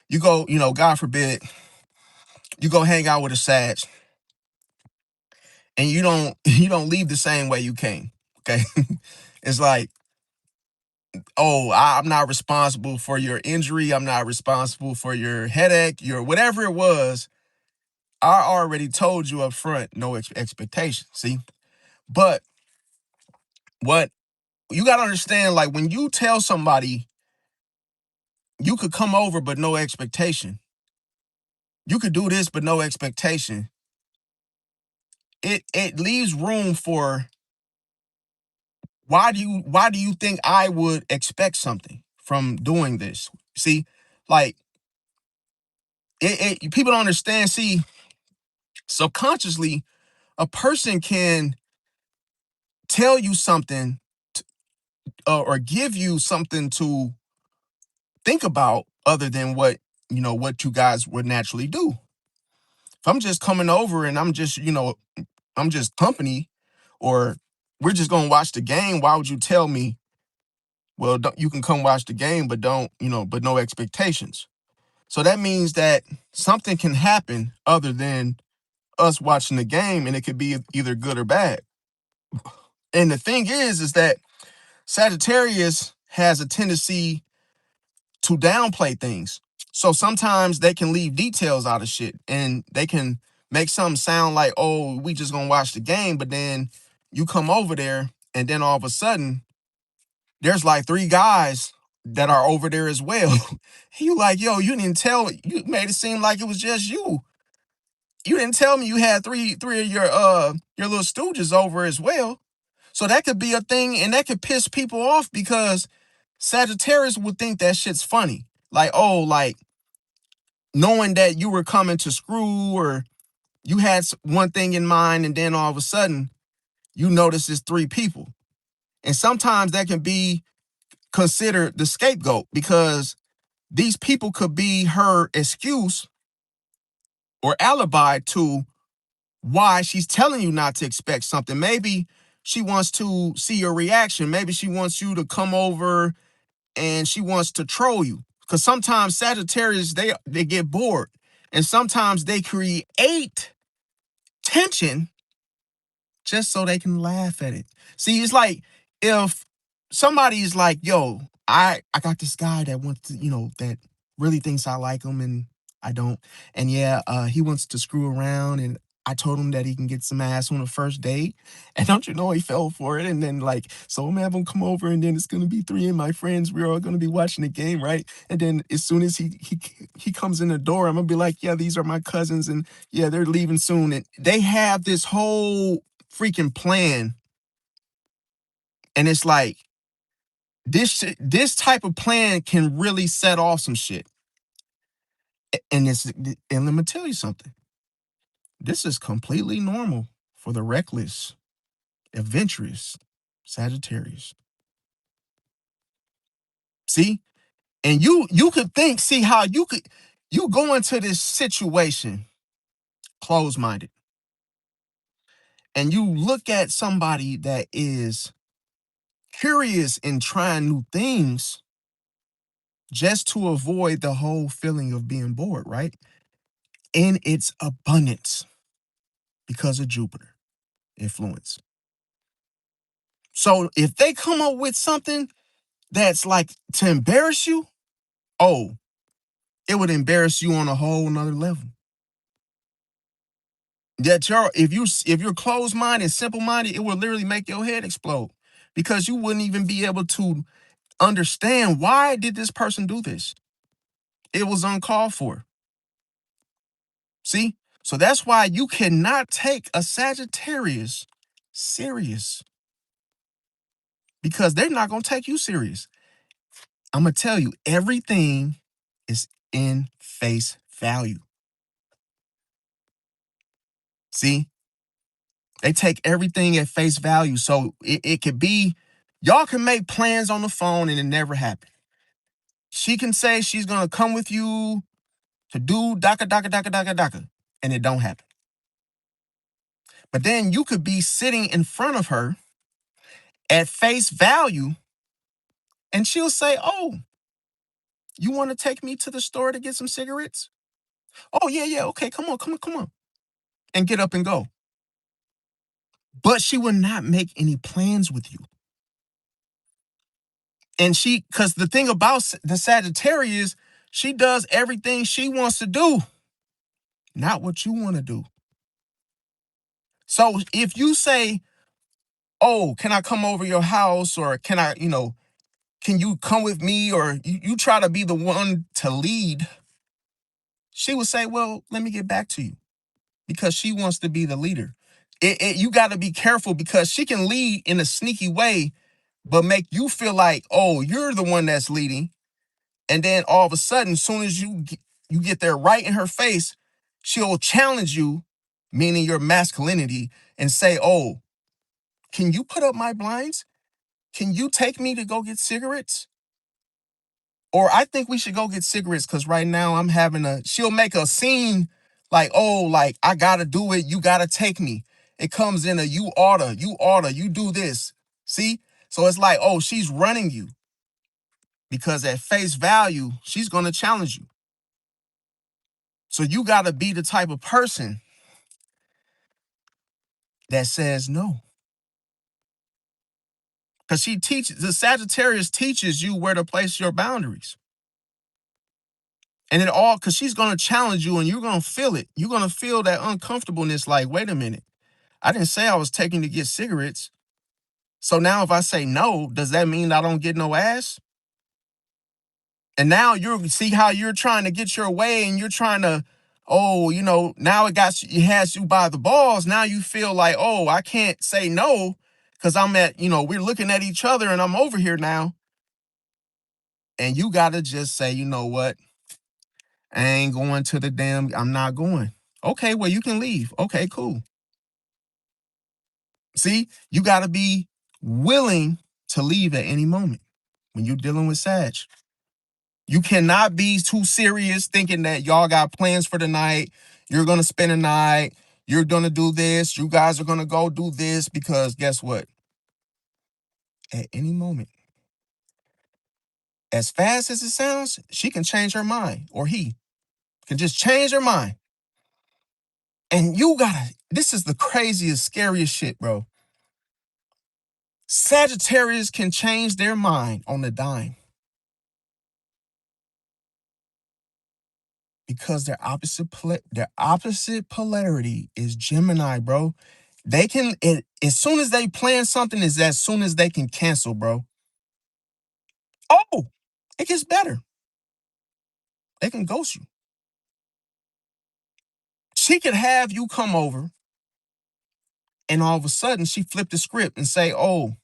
you go, God forbid, you go hang out with a Sag, and you don't leave the same way you came. Okay, it's like, oh, I'm not responsible for your injury. I'm not responsible for your headache, your whatever it was. I already told you up front, no expectation. See, but what you got to understand, like when you tell somebody you could come over but no expectation, you could do this but no expectation, it leaves room for, why do you think I would expect something from doing this? See, like people don't understand. See, subconsciously, a person can tell you something, or give you something to think about other than what you guys would naturally do. If I'm just coming over and I'm just company, or we're just gonna watch the game, why would you tell me, well, you can come watch the game, but but no expectations? So that means that something can happen other than us watching the game, and it could be either good or bad. And the thing is that Sagittarius has a tendency to downplay things. So sometimes they can leave details out of shit and they can make something sound like, oh, we just gonna watch the game, but then you come over there and then all of a sudden there's like three guys that are over there as well. You like, yo, you didn't tell me. You made it seem like it was just you. You didn't tell me you had three of your little stooges over as well. So that could be a thing and that could piss people off because Sagittarius would think that shit's funny. Like, oh, like knowing that you were coming to screw or you had one thing in mind and then all of a sudden you notice it's three people. And sometimes that can be considered the scapegoat because these people could be her excuse or alibi to why she's telling you not to expect something. Maybe she wants to see your reaction. Maybe she wants you to come over and she wants to troll you. Because sometimes Sagittarius, they get bored. And sometimes they create tension just so they can laugh at it. See, it's like if somebody's like, yo, I got this guy that wants to, that really thinks I like him and I don't. And yeah, he wants to screw around and I told him that he can get some ass on the first date. And don't you know he fell for it? And then like, so I'm gonna have him come over and then it's gonna be three of my friends. We're all gonna be watching the game, right? And then as soon as he comes in the door, I'm gonna be like, yeah, these are my cousins and yeah, they're leaving soon. And they have this whole freaking plan. And it's like this type of plan can really set off some shit. And let me tell you something. This is completely normal for the reckless, adventurous Sagittarius. See? And you could think, see how you go into this situation closed-minded. And you look at somebody that is curious in trying new things just to avoid the whole feeling of being bored, right? In its abundance because of Jupiter influence. So if they come up with something that's like to embarrass you, oh, it would embarrass you on a whole nother level. That if you're closed minded, simple minded, it would literally make your head explode because you wouldn't even be able to understand why did this person do this. It was uncalled for. See? So that's why you cannot take a Sagittarius serious because they're not going to take you serious. I'm going to tell you, everything is in face value. See? They take everything at face value. So it could be, y'all can make plans on the phone and it never happened. She can say she's going to come with you to do daka, daka, daka, daka, daka, and it don't happen. But then you could be sitting in front of her at face value and she'll say, oh, you want to take me to the store to get some cigarettes? Oh, yeah, yeah. Okay, come on, come on, come on. And get up and go. But she will not make any plans with you. And because the thing about the Sagittarius, she does everything she wants to do, not what you want to do. So if you say, oh, can I come over your house or can I, can you come with me or you try to be the one to lead, she would say, well, let me get back to you because she wants to be the leader. You got to be careful because she can lead in a sneaky way, but make you feel like, oh, you're the one that's leading. And then all of a sudden, as soon as you get there right in her face, she'll challenge you, meaning your masculinity, and say, oh, can you put up my blinds? Can you take me to go get cigarettes? Or I think we should go get cigarettes because right now she'll make a scene like, oh, like I gotta do it. You gotta take me. It comes in a you oughta, you do this. See? So it's like, oh, she's running you because at face value, she's gonna challenge you. So you gotta be the type of person that says no. Because the Sagittarius teaches you where to place your boundaries. And it all, because she's going to challenge you and you're going to feel it. You're going to feel that uncomfortableness like, wait a minute. I didn't say I was taking to get cigarettes. So now if I say no, does that mean I don't get no ass? And now you see how you're trying to get your way and you're trying to, oh, now it has you by the balls. Now you feel like, oh, I can't say no because we're looking at each other and I'm over here now. And you got to just say, you know what? I ain't going to I'm not going. Okay, well, you can leave. Okay, cool. See, you got to be willing to leave at any moment when you're dealing with Sag. You cannot be too serious thinking that y'all got plans for the night. You're going to spend a night. You're going to do this. You guys are going to go do this because guess what? At any moment, as fast as it sounds, she can change her mind or he can just change her mind. And this is the craziest, scariest shit, bro. Sagittarius can change their mind on the dime because their opposite polarity is Gemini, bro. As soon as they plan something, is as soon as they can cancel, bro. Oh, it gets better. They can ghost you. She could have you come over and all of a sudden she flipped the script and say, oh,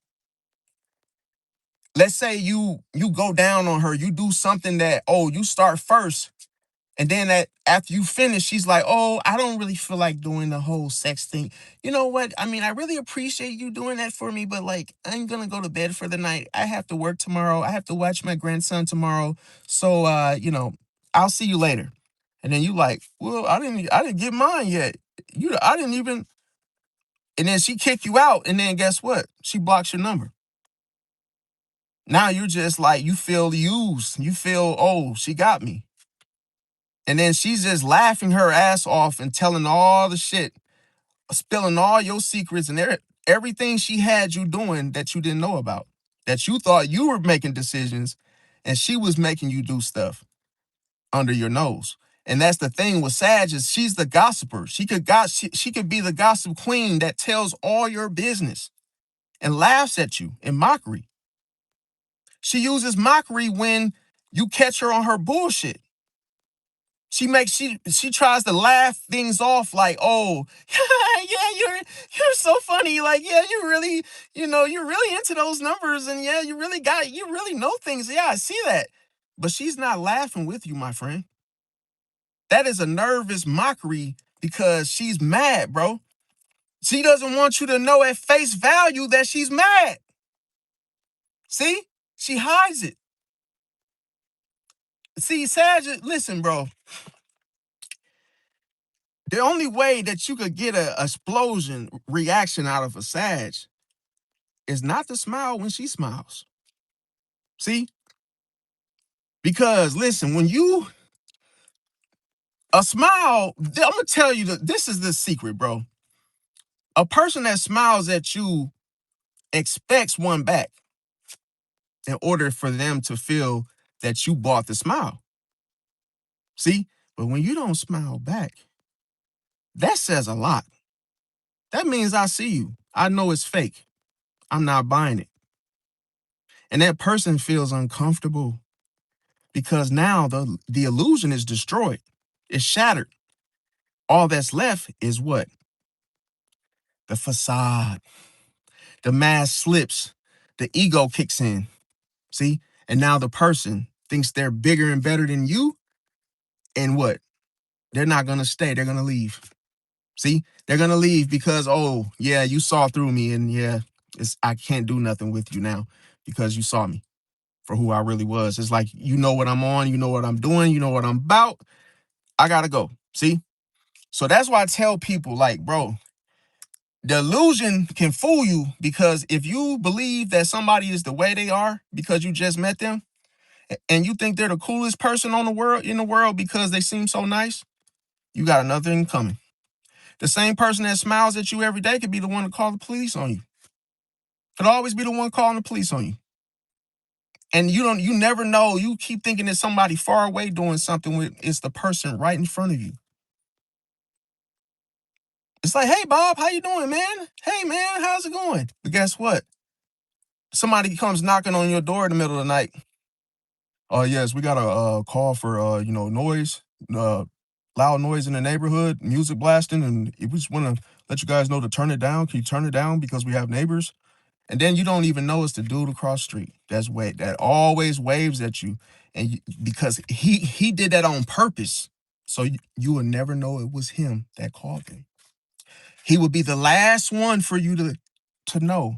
let's say you go down on her, you do something that, oh, you start first. And then after you finish, she's like, oh, I don't really feel like doing the whole sex thing. You know what? I mean, I really appreciate you doing that for me, but like, I'm going to go to bed for the night. I have to work tomorrow. I have to watch my grandson tomorrow. So, I'll see you later. And then you like, well, I didn't get mine yet. I didn't even. And then she kick you out. And then guess what? She blocks your number. Now you're just like, you feel used. You feel, oh, she got me. And then she's just laughing her ass off and telling all the shit, spilling all your secrets and everything she had you doing that you didn't know about, that you thought you were making decisions and she was making you do stuff under your nose. And that's the thing with Sag is she's the gossiper. She could be the gossip queen that tells all your business and laughs at you in mockery. She uses mockery when you catch her on her bullshit. She tries to laugh things off like, oh, yeah, you're so funny. Like, yeah, you're really into those numbers, and yeah, you really know things. Yeah, I see that. But she's not laughing with you, my friend. That is a nervous mockery because she's mad, bro. She doesn't want you to know at face value that she's mad. See? She hides it. See, Sag, listen, bro. The only way that you could get a explosion reaction out of a Sag is not to smile when she smiles. See? Because listen, a smile, I'm gonna tell you that this is the secret, bro. A person that smiles at you expects one back in order for them to feel that you bought the smile. See? But when you don't smile back, that says a lot. That means I see you. I know it's fake. I'm not buying it. And that person feels uncomfortable because now the illusion is destroyed. It's shattered. All that's left is what? The facade. The mask slips. The ego kicks in. See? And now the person thinks they're bigger and better than you. And what? They're not going to stay. They're going to leave. See? They're going to leave because, oh, yeah, you saw through me. And yeah, I can't do nothing with you now because you saw me for who I really was. It's like, you know what I'm on. You know what I'm doing. You know what I'm about. I got to go. See? So that's why I tell people, like, bro, the illusion can fool you because if you believe that somebody is the way they are because you just met them and you think they're the coolest person in the world because they seem so nice, you got another thing coming. The same person that smiles at you every day could be the one to call the police on you. Could always be the one calling the police on you. And you never know. You keep thinking it's somebody far away doing something with it's the person right in front of you. It's like, hey Bob, how you doing, man? Hey man, how's it going? But guess what? Somebody comes knocking on your door in the middle of the night. Oh yes, we got a call for noise, uh loud noise in the neighborhood, music blasting, and we just want to let you guys know to turn it down. Can you turn it down because we have neighbors? And then you don't even know it's the dude across the street. That always waves at you, and because he did that on purpose, so you will never know it was him that called him. He would be the last one for you to know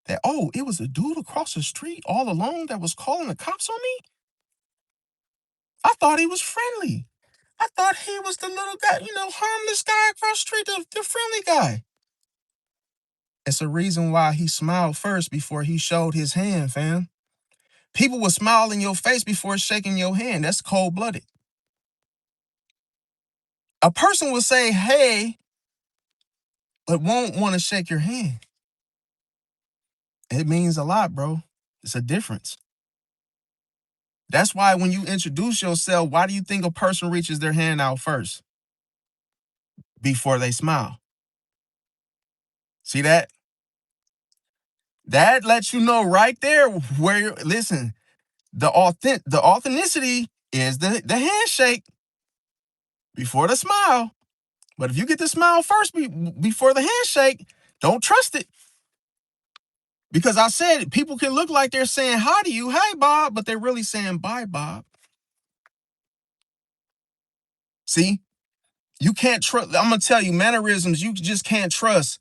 that, oh, it was a dude across the street all alone that was calling the cops on me. I thought he was friendly. I thought he was the little guy, harmless guy across the street, the friendly guy. It's a reason why he smiled first before he showed his hand, fam. People will smile in your face before shaking your hand. That's cold-blooded. A person will say, hey, but won't want to shake your hand. It means a lot, bro. It's a difference. That's why when you introduce yourself, why do you think a person reaches their hand out first before they smile? See that? That lets you know right there where listen, the authenticity is the handshake before the smile. But if you get the smile first before the handshake, don't trust it. Because I said people can look like they're saying hi to you, hey Bob, but they're really saying bye, Bob. See, you can't trust. I'm gonna tell you, mannerisms, you just can't trust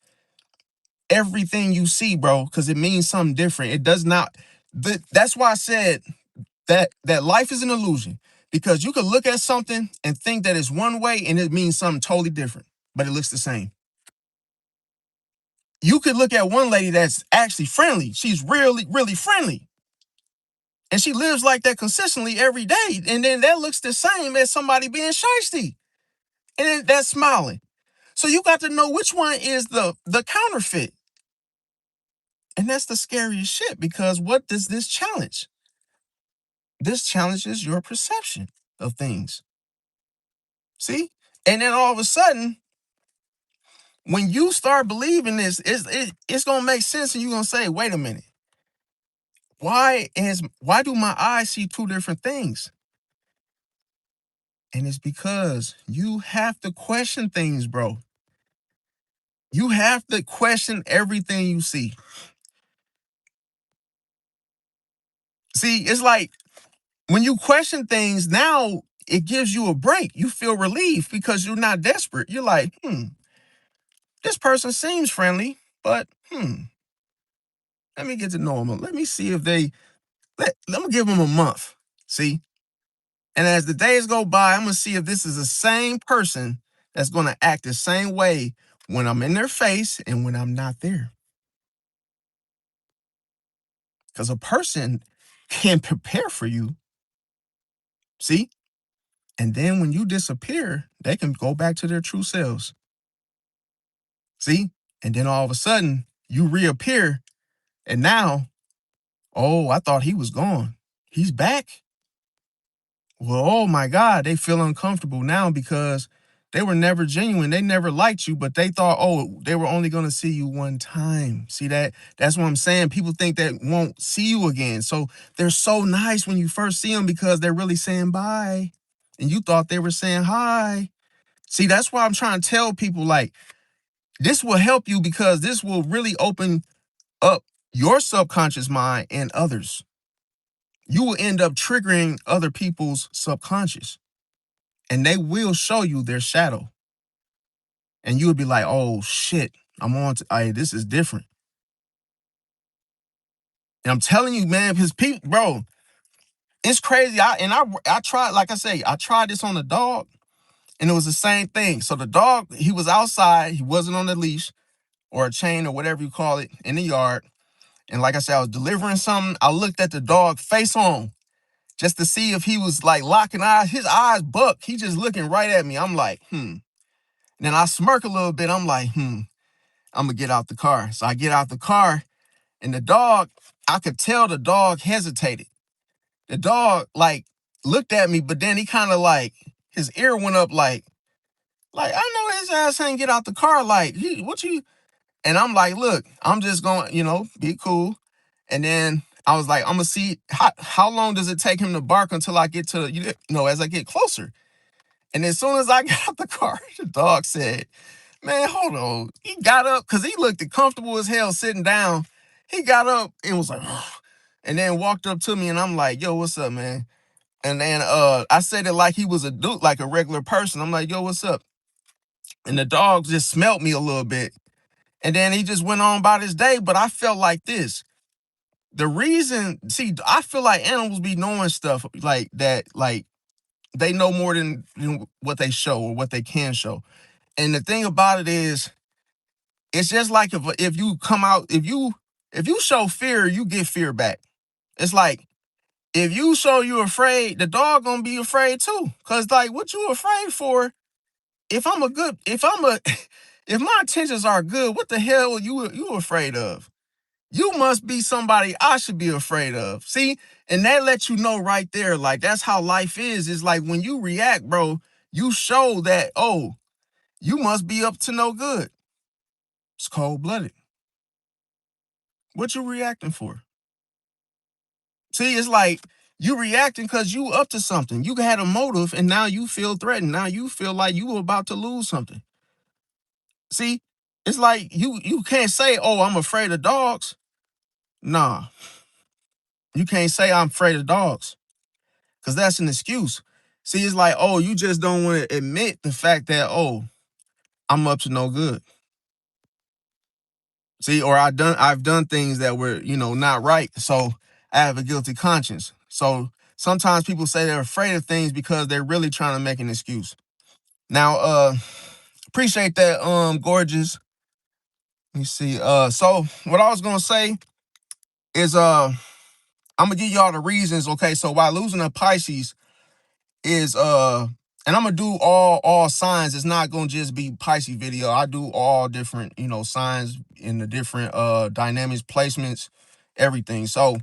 everything you see, bro, because it means something different. It does not. That's why I said that life is an illusion. Because you could look at something and think that it's one way and it means something totally different, but it looks the same. You could look at one lady that's actually friendly. She's really, really friendly. And she lives like that consistently every day. And then that looks the same as somebody being shiesty. And then that's smiling. So you got to know which one is the counterfeit. And that's the scariest shit, because what does this challenge? This challenges your perception of things. See? And then all of a sudden, when you start believing this, it's going to make sense, and you're going to say, wait a minute. Why do my eyes see two different things? And it's because you have to question things, bro. You have to question everything you see. See, it's like when you question things, now it gives you a break. You feel relief because you're not desperate. You're like, this person seems friendly, but let me get to know them. Let me see if let me give them a month. See? And as the days go by, I'm going to see if this is the same person that's going to act the same way when I'm in their face and when I'm not there. Because a person can prepare for you. See? And then when you disappear, they can go back to their true selves. See? And then all of a sudden, you reappear. And now, oh, I thought he was gone. He's back. Well, oh my God, they feel uncomfortable now because they were never genuine. They never liked you, but they thought, oh, they were only going to see you one time. See that? That's what I'm saying. People think they won't see you again. So they're so nice when you first see them because they're really saying bye. And you thought they were saying hi. See, that's why I'm trying to tell people, like, this will help you because this will really open up your subconscious mind and others. You will end up triggering other people's subconscious, and they will show you their shadow. And you would be like, oh shit, this is different. And I'm telling you, man, because people, bro, it's crazy. I tried, like I say, I tried this on the dog, and it was the same thing. So the dog, he was outside, he wasn't on the leash or a chain or whatever you call it in the yard. And like I said, I was delivering something. I looked at the dog face on just to see if he was like locking eyes. His eyes buck. He just looking right at me. I'm like, And then I smirk a little bit. I'm like, I'm going to get out the car. So I get out the car, and the dog, I could tell the dog hesitated. The dog like looked at me, but then he kind of like his ear went up like I know his ass ain't get out the car. Like what you? And I'm like, look, I'm just going, be cool. And then I was like, I'm gonna see how long does it take him to bark until I get to as I get closer. And as soon as I got out the car, the dog said, "Man, hold on." He got up because he looked comfortable as hell sitting down. He got up and was like, and then walked up to me, and I'm like, "Yo, what's up, man?" And then I said it like he was a dude, like a regular person. I'm like, "Yo, what's up?" And the dog just smelt me a little bit, and then he just went on about his day. But I felt like this. The reason, see, I feel like animals be knowing stuff like that, like they know more than what they show or what they can show. And the thing about it is, it's just like if you come out, if you show fear, you get fear back. It's like if you show you afraid, the dog gonna be afraid too. Cause like what you afraid for? If I'm a good, if I'm a, if my intentions are good, what the hell are you afraid of? You must be somebody I should be afraid of. See, and that lets you know right there, like that's how life is. It's like when you react, bro, you show that, oh, you must be up to no good. It's cold-blooded. What you reacting for? See, it's like you reacting because you up to something. You had a motive and now you feel threatened. Now you feel like you were about to lose something. See, it's like you can't say, oh, I'm afraid of dogs. Nah, you can't say I'm afraid of dogs because that's an excuse. See, it's like, oh, you just don't want to admit the fact that, oh, I'm up to no good. See, or I've done things that were, not right. So I have a guilty conscience. So sometimes people say they're afraid of things because they're really trying to make an excuse. Now, appreciate that, gorgeous. Let me see. So what I was gonna say is I'm gonna give y'all the reasons. Okay, so why losing a Pisces is and I'm gonna do all signs. It's not gonna just be Pisces video. I do all different, signs in the different dynamics, placements, everything. So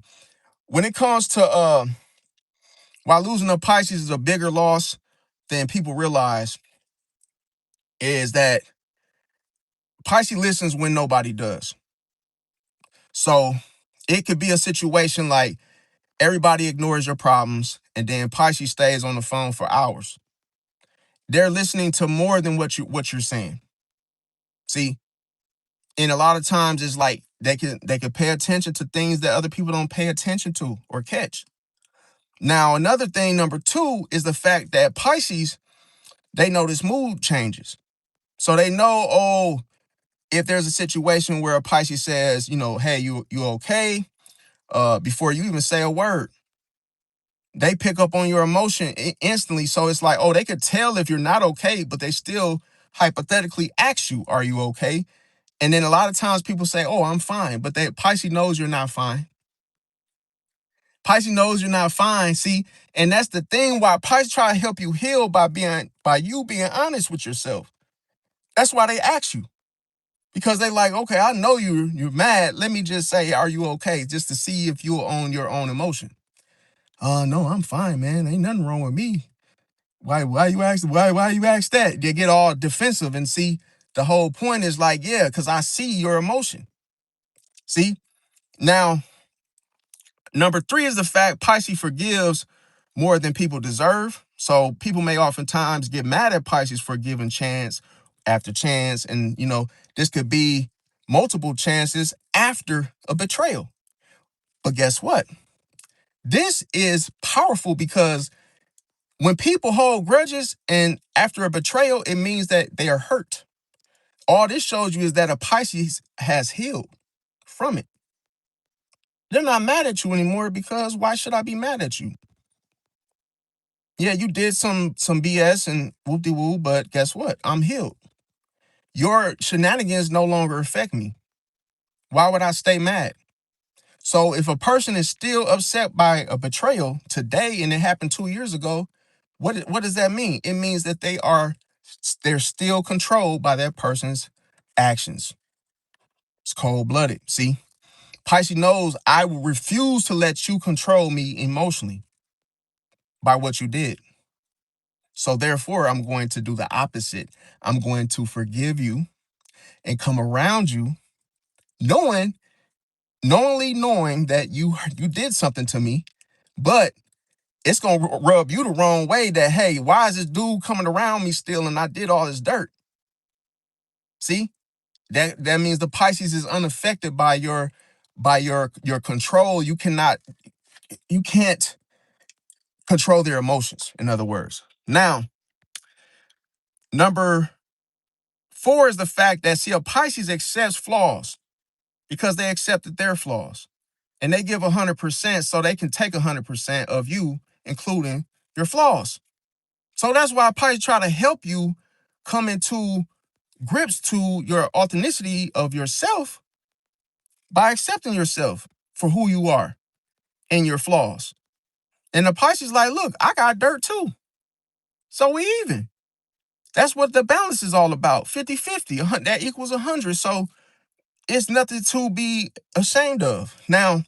when it comes to why losing a Pisces is a bigger loss than people realize, is that Pisces listens when nobody does. So it could be a situation like everybody ignores your problems and then Pisces stays on the phone for hours. They're listening to more than what you're saying. See, and a lot of times it's like they can pay attention to things that other people don't pay attention to or catch. Now, another thing, number two, is the fact that Pisces, they notice mood changes. So they know, oh, if there's a situation where a Pisces says, hey, you okay? Before you even say a word, they pick up on your emotion instantly. So it's like, oh, they could tell if you're not okay, but they still hypothetically ask you, are you okay? And then a lot of times people say, oh, I'm fine. But Pisces knows you're not fine. Pisces knows you're not fine. See, and that's the thing why Pisces try to help you heal by you being honest with yourself. That's why they ask you. Because they like, okay, I know you're mad. Let me just say, are you okay? Just to see if you'll own your own emotion. No, I'm fine, man. Ain't nothing wrong with me. Why you ask that? They get all defensive and see the whole point is like, yeah, because I see your emotion. See? Now, number three is the fact Pisces forgives more than people deserve. So people may oftentimes get mad at Pisces for giving chance after chance. And, this could be multiple chances after a betrayal. But guess what? This is powerful because when people hold grudges and after a betrayal, it means that they are hurt. All this shows you is that a Pisces has healed from it. They're not mad at you anymore because why should I be mad at you? Yeah, you did some BS and whoop-de-woo, but guess what? I'm healed. Your shenanigans no longer affect me. Why would I stay mad? So if a person is still upset by a betrayal today and it happened 2 years ago, what does that mean? It means that they're still controlled by that person's actions. It's cold-blooded. See, Pisces knows I will refuse to let you control me emotionally. by what you did. So therefore, I'm going to do the opposite. I'm going to forgive you and come around you knowing, knowing that you did something to me, but it's gonna rub you the wrong way that, hey, why is this dude coming around me still and I did all this dirt? See? That means the Pisces is unaffected by your control. You can't control their emotions, in other words. Now, number 4 is the fact that, see, a Pisces accepts flaws because they accepted their flaws. And they give 100% so they can take 100% of you, including your flaws. So that's why Pisces try to help you come into grips to your authenticity of yourself by accepting yourself for who you are and your flaws. And the Pisces like, look, I got dirt too. So we even. That's what the balance is all about. 50-50. That equals 100. So it's nothing to be ashamed of. Now,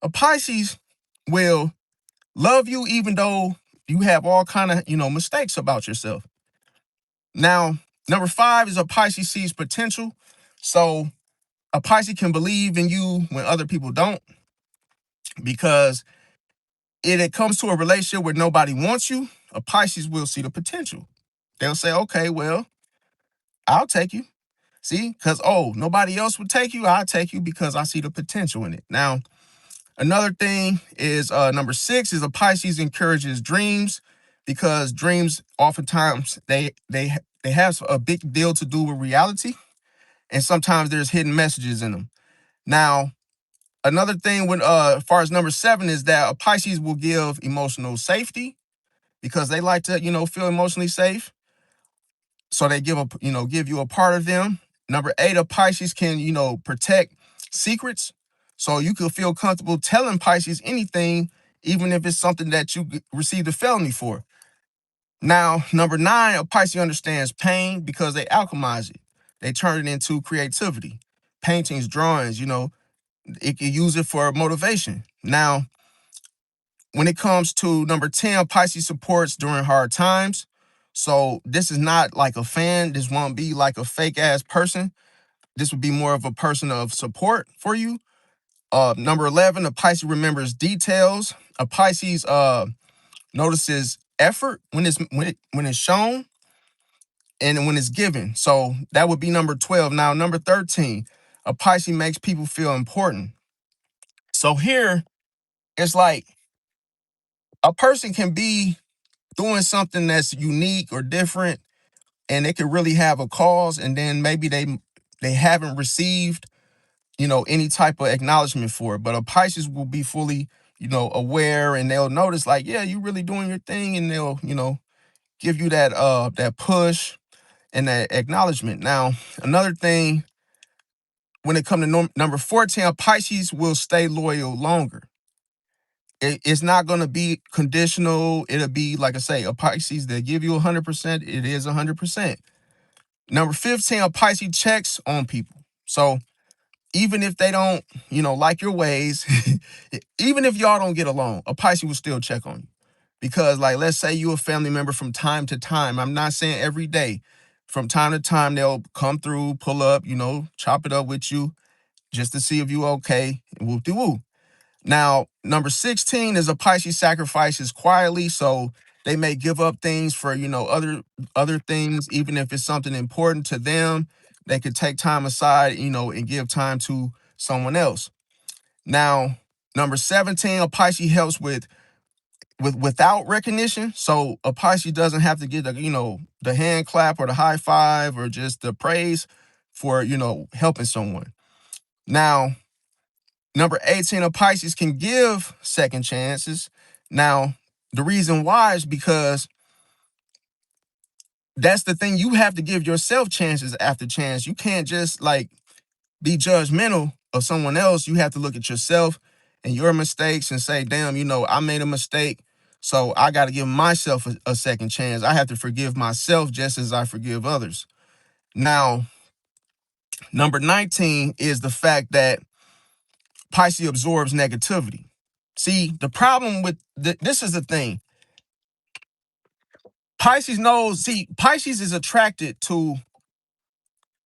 a Pisces will love you even though you have all kind of, mistakes about yourself. Now, number 5 is a Pisces sees potential. So a Pisces can believe in you when other people don't, because if it comes to a relationship where nobody wants you, a Pisces will see the potential. They'll say, okay, well, I'll take you. See, because, nobody else would take you. I'll take you because I see the potential in it. Now, another thing is number 6 is a Pisces encourages dreams, because dreams oftentimes they have a big deal to do with reality, and sometimes there's hidden messages in them. Now, another thing when as far as number 7 is that a Pisces will give emotional safety because they like to feel emotionally safe. So they give you a part of them. Number 8, a Pisces can protect secrets, so you can feel comfortable telling Pisces anything, even if it's something that you received a felony for. Now, number 9, a Pisces understands pain because they alchemize it. They turn it into creativity, paintings, drawings. It can use it for motivation. Now, when it comes to number 10, Pisces supports during hard times. So this is not like a fan. This won't be like a fake ass person. This would be more of a person of support for you. Number 11, a Pisces remembers details. A Pisces notices effort when it's shown and when it's given. So that would be number 12. Now, number 13, a Pisces makes people feel important. So here, it's like a person can be doing something that's unique or different, and it could really have a cause, and then maybe they haven't received any type of acknowledgement for it. But a Pisces will be fully aware, and they'll notice like, yeah, you really doing your thing, and they'll give you that push and that acknowledgement. Now, another thing, when it comes to number 14, a Pisces will stay loyal longer. It's not going to be conditional. It'll be, like I say, a Pisces that give you 100%. It is 100%. Number 15, a Pisces checks on people. So even if they don't, like your ways, even if y'all don't get along, a Pisces will still check on you. Because, like, let's say you a family member from time to time. I'm not saying every day. From time to time, they'll come through, pull up, chop it up with you just to see if you okay. Whoop-de-woo. Now, number 16 is a Pisces sacrifices quietly, so they may give up things for, other things, even if it's something important to them. They could take time aside, and give time to someone else. Now, number 17, a Pisces helps without recognition. So a Pisces doesn't have to get the hand clap or the high five or just the praise for, helping someone. Now, number 18, a Pisces can give second chances. Now, the reason why is because that's the thing. You have to give yourself chances after chance. You can't just like be judgmental of someone else. You have to look at yourself and your mistakes and say, damn, I made a mistake. So I got to give myself a second chance. I have to forgive myself just as I forgive others. Now, number 19 is the fact that Pisces absorbs negativity. See, the problem with this is the thing. Pisces knows, see, Pisces is attracted to,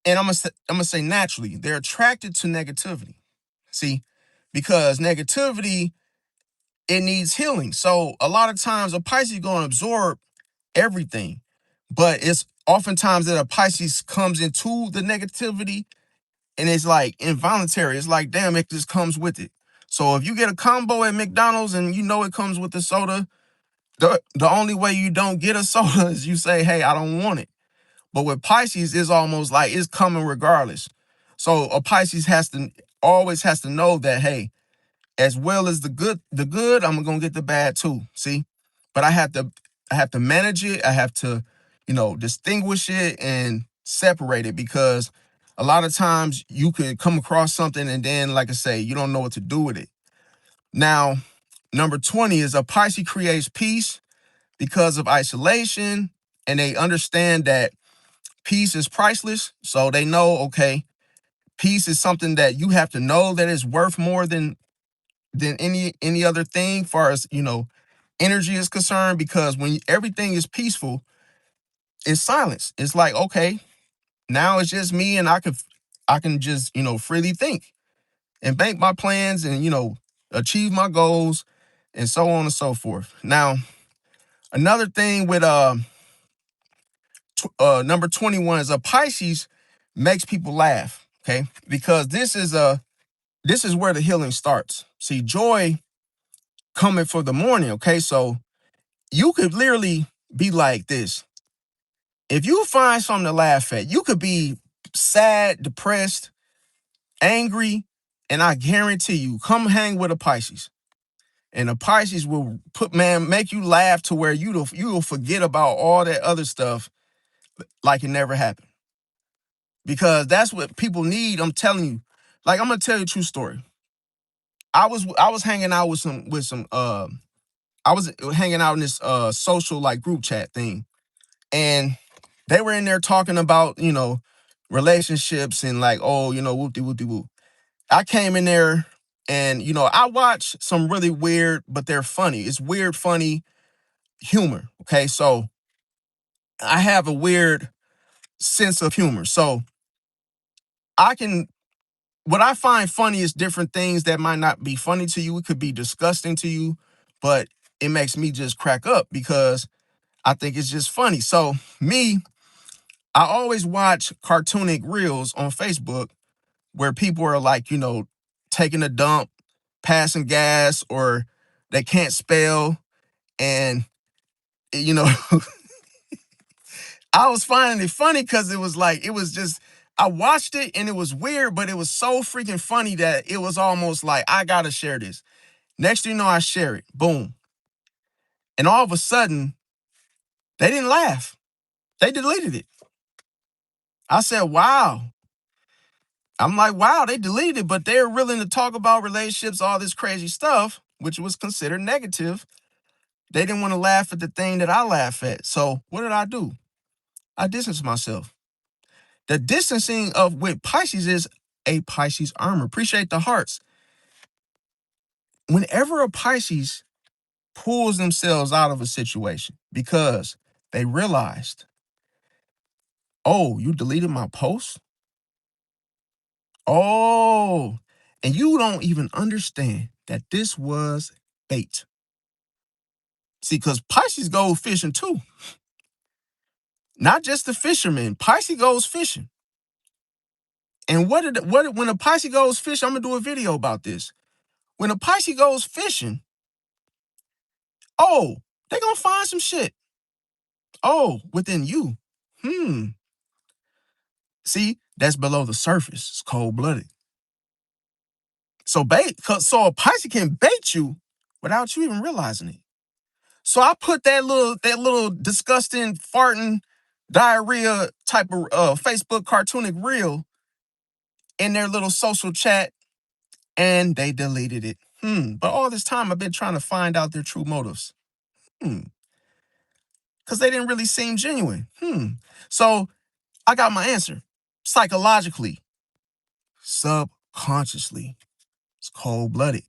and I'm gonna say naturally, they're attracted to negativity. See, because negativity, it needs healing. So a lot of times a Pisces gonna absorb everything, but it's oftentimes that a Pisces comes into the negativity and it's like involuntary. It's like, damn, it just comes with it. So if you get a combo at McDonald's and you know it comes with the soda, the only way you don't get a soda is you say, hey, I don't want it. But with Pisces, it's almost like it's coming regardless. So a Pisces always has to know that, hey, as well as the good, I'm gonna get the bad too. See? But I have to manage it. I have to, distinguish it and separate it, because a lot of times you could come across something and then, like I say, you don't know what to do with it. Now, number 20 is a Pisces creates peace because of isolation, and they understand that peace is priceless. So they know, okay, peace is something that you have to know that is worth more than any other thing, far as energy is concerned. Because when everything is peaceful, it's silence. It's like, okay, now it's just me, and I can just freely think and make my plans, and achieve my goals, and so on and so forth. Now, another thing with number 21 is a Pisces makes people laugh. Okay, because this is where the healing starts. See, joy coming for the morning. Okay, so you could literally be like this. If you find something to laugh at, you could be sad, depressed, angry, and I guarantee you, come hang with a Pisces. And the Pisces will make you laugh to where you'll forget about all that other stuff like it never happened. Because that's what people need. I'm telling you. Like, I'm gonna tell you a true story. I was hanging out with some I was hanging out in this social like group chat thing, and they were in there talking about relationships and like, oh, whoop de whoop de whoop. I came in there, and I watch some really weird, but they're funny. It's weird, funny humor. Okay, so I have a weird sense of humor. So I can what I find funny is different things that might not be funny to you. It could be disgusting to you, but it makes me just crack up because I think it's just funny. So me, I always watch cartoonic reels on Facebook where people are like, taking a dump, passing gas, or they can't spell. And, you know, I was finding it funny because I watched it and it was weird, but it was so freaking funny that it was almost like, I got to share this. Next thing you know, I share it. Boom. And all of a sudden, they didn't laugh. They deleted it. I said, wow. I'm like, wow, they deleted it, but they're willing to talk about relationships, all this crazy stuff, which was considered negative. They didn't want to laugh at the thing that I laugh at. So what did I do? I distanced myself. The distancing of with Pisces is a Pisces armor. Appreciate the hearts. Whenever a Pisces pulls themselves out of a situation because they realized, oh, you deleted my post? Oh, and you don't even understand that this was bait. See, because Pisces go fishing too. Not just the fisherman. Pisces goes fishing. And when a Pisces goes fishing, I'm gonna do a video about this. When a Pisces goes fishing, oh, they gonna find some shit. Oh, within you. Hmm. See, that's below the surface. It's cold-blooded. So a Pisces can bait you without you even realizing it. So I put that little disgusting farting diarrhea type of Facebook cartoonic reel in their little social chat, and they deleted it. But all this time I've been trying to find out their true motives. Because they didn't really seem genuine. So I got my answer. Psychologically, subconsciously, it's cold-blooded.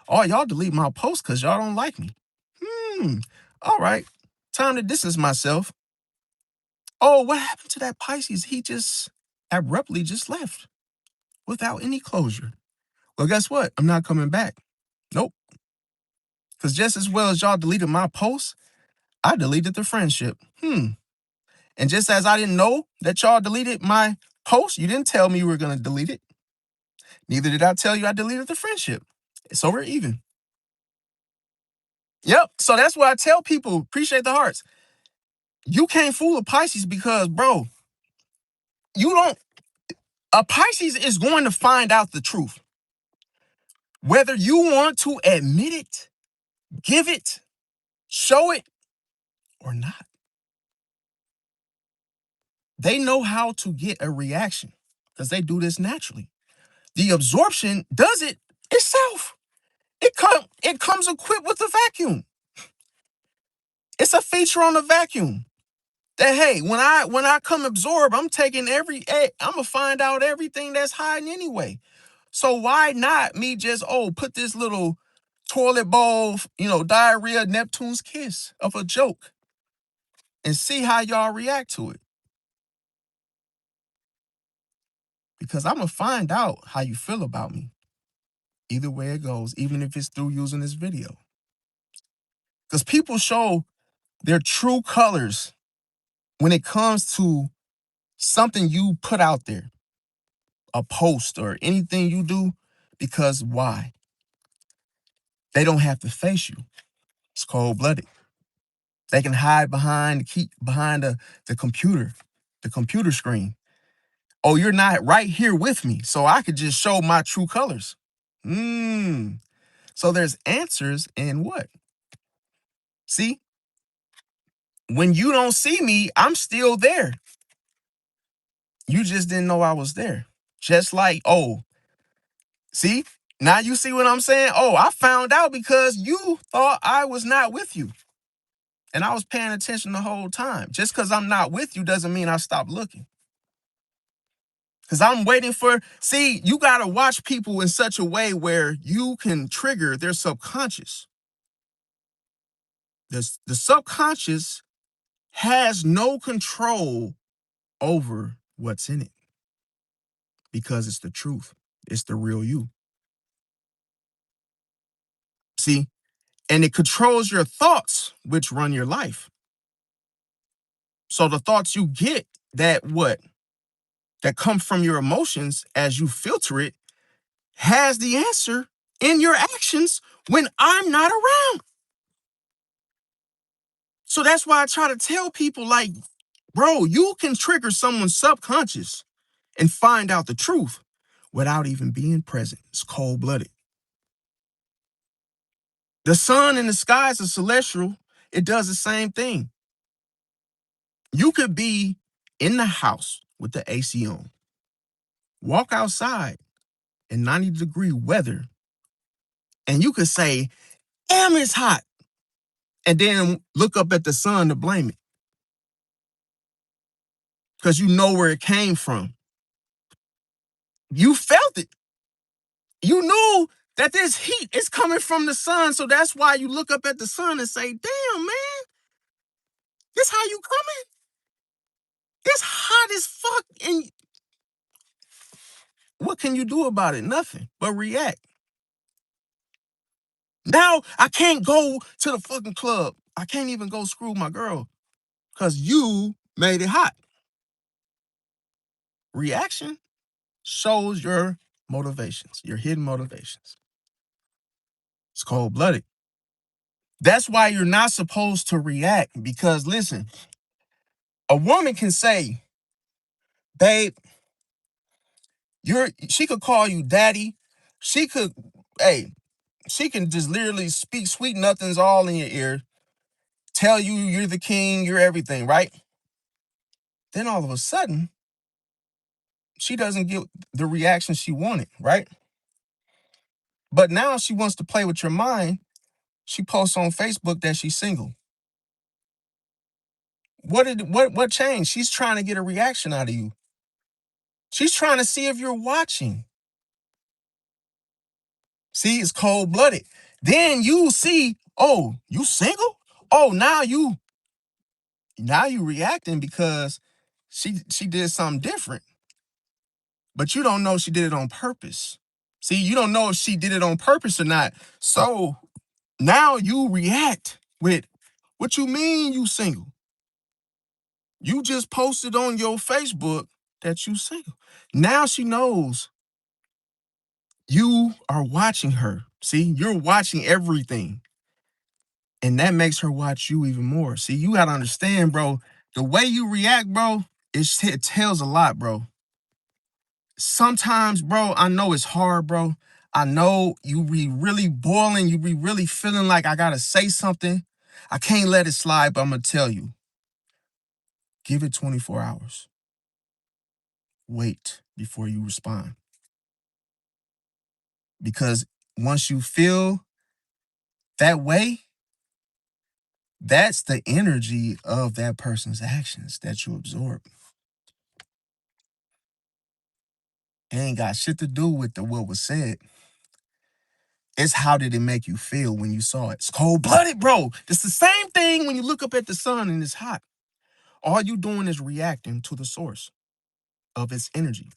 Oh, y'all delete my post because y'all don't like me. All right. Time to distance myself. Oh, what happened to that Pisces? He just abruptly just left without any closure. Well, guess what? I'm not coming back. Nope. Because just as well as y'all deleted my post, I deleted the friendship. And just as I didn't know that y'all deleted my post, you didn't tell me you were going to delete it. Neither did I tell you I deleted the friendship. So we're even. Yep. So that's what I tell people. Appreciate the hearts. You can't fool a Pisces because, bro, you don't. A Pisces is going to find out the truth. Whether you want to admit it, give it, show it, or not. They know how to get a reaction because they do this naturally. The absorption does it itself. It comes equipped with a vacuum. It's a feature on the vacuum that hey, when I come absorb, I'm gonna find out everything that's hiding anyway. So why not me just put this little toilet bowl, diarrhea Neptune's kiss of a joke and see how y'all react to it. Because I'm gonna find out how you feel about me. Either way it goes, even if it's through using this video. Because people show their true colors when it comes to something you put out there, a post or anything you do, because why? They don't have to face you. It's cold-blooded. They can hide behind the computer screen. Oh, you're not right here with me, so I could just show my true colors. So there's answers in what? See, when you don't see me, I'm still there. You just didn't know I was there. Just like, see, now you see what I'm saying? I found out because you thought I was not with you. And I was paying attention the whole time. Just because I'm not with you doesn't mean I stopped looking. Because I'm waiting see, you got to watch people in such a way where you can trigger their subconscious. The subconscious has no control over what's in it because it's the truth. It's the real you. See, and it controls your thoughts, which run your life. So the thoughts you get that come from your emotions as you filter it has the answer in your actions when I'm not around. So that's why I try to tell people like, bro, you can trigger someone's subconscious and find out the truth without even being present. It's cold-blooded. The sun in the sky is a celestial. It does the same thing. You could be in the house with the AC on, walk outside in 90-degree weather, and you could say, damn, it's hot. And then look up at the sun to blame it. Because you know where it came from. You felt it. You knew that this heat is coming from the sun. So that's why you look up at the sun and say, damn, man, this how you coming? It's hot as fuck. And what can you do about it? Nothing but react. Now I can't go to the fucking club. I can't even go screw my girl because you made it hot. Reaction shows your motivations, your hidden motivations. It's cold-blooded. That's why you're not supposed to react because, listen, a woman can say, babe, she could call you daddy. She could, she can just literally speak sweet nothings all in your ear, tell you you're the king, you're everything, right? Then all of a sudden, she doesn't get the reaction she wanted, right? But now she wants to play with your mind. She posts on Facebook that she's single. What changed? She's trying to get a reaction out of you. She's trying to see if you're watching. See, it's cold-blooded. Then you see, you single? Oh, now you Now you reacting because she did something different, but you don't know she did it on purpose. See, you don't know if she did it on purpose or not. So now you react with, what you mean you single? You just posted on your Facebook that you single. Now she knows you are watching her. See, you're watching everything. And that makes her watch you even more. See, you gotta understand, bro, the way you react, bro, it tells a lot, bro. Sometimes, bro, I know it's hard, bro. I know you be really boiling, you be really feeling like I gotta say something. I can't let it slide, but I'm gonna tell you, give it 24 hours. Wait before you respond. Because once you feel that way, that's the energy of that person's actions that you absorb. It ain't got shit to do with what was said. It's how did it make you feel when you saw it. It's cold-blooded, bro. It's the same thing when you look up at the sun and it's hot. All you doing is reacting to the source of its energy.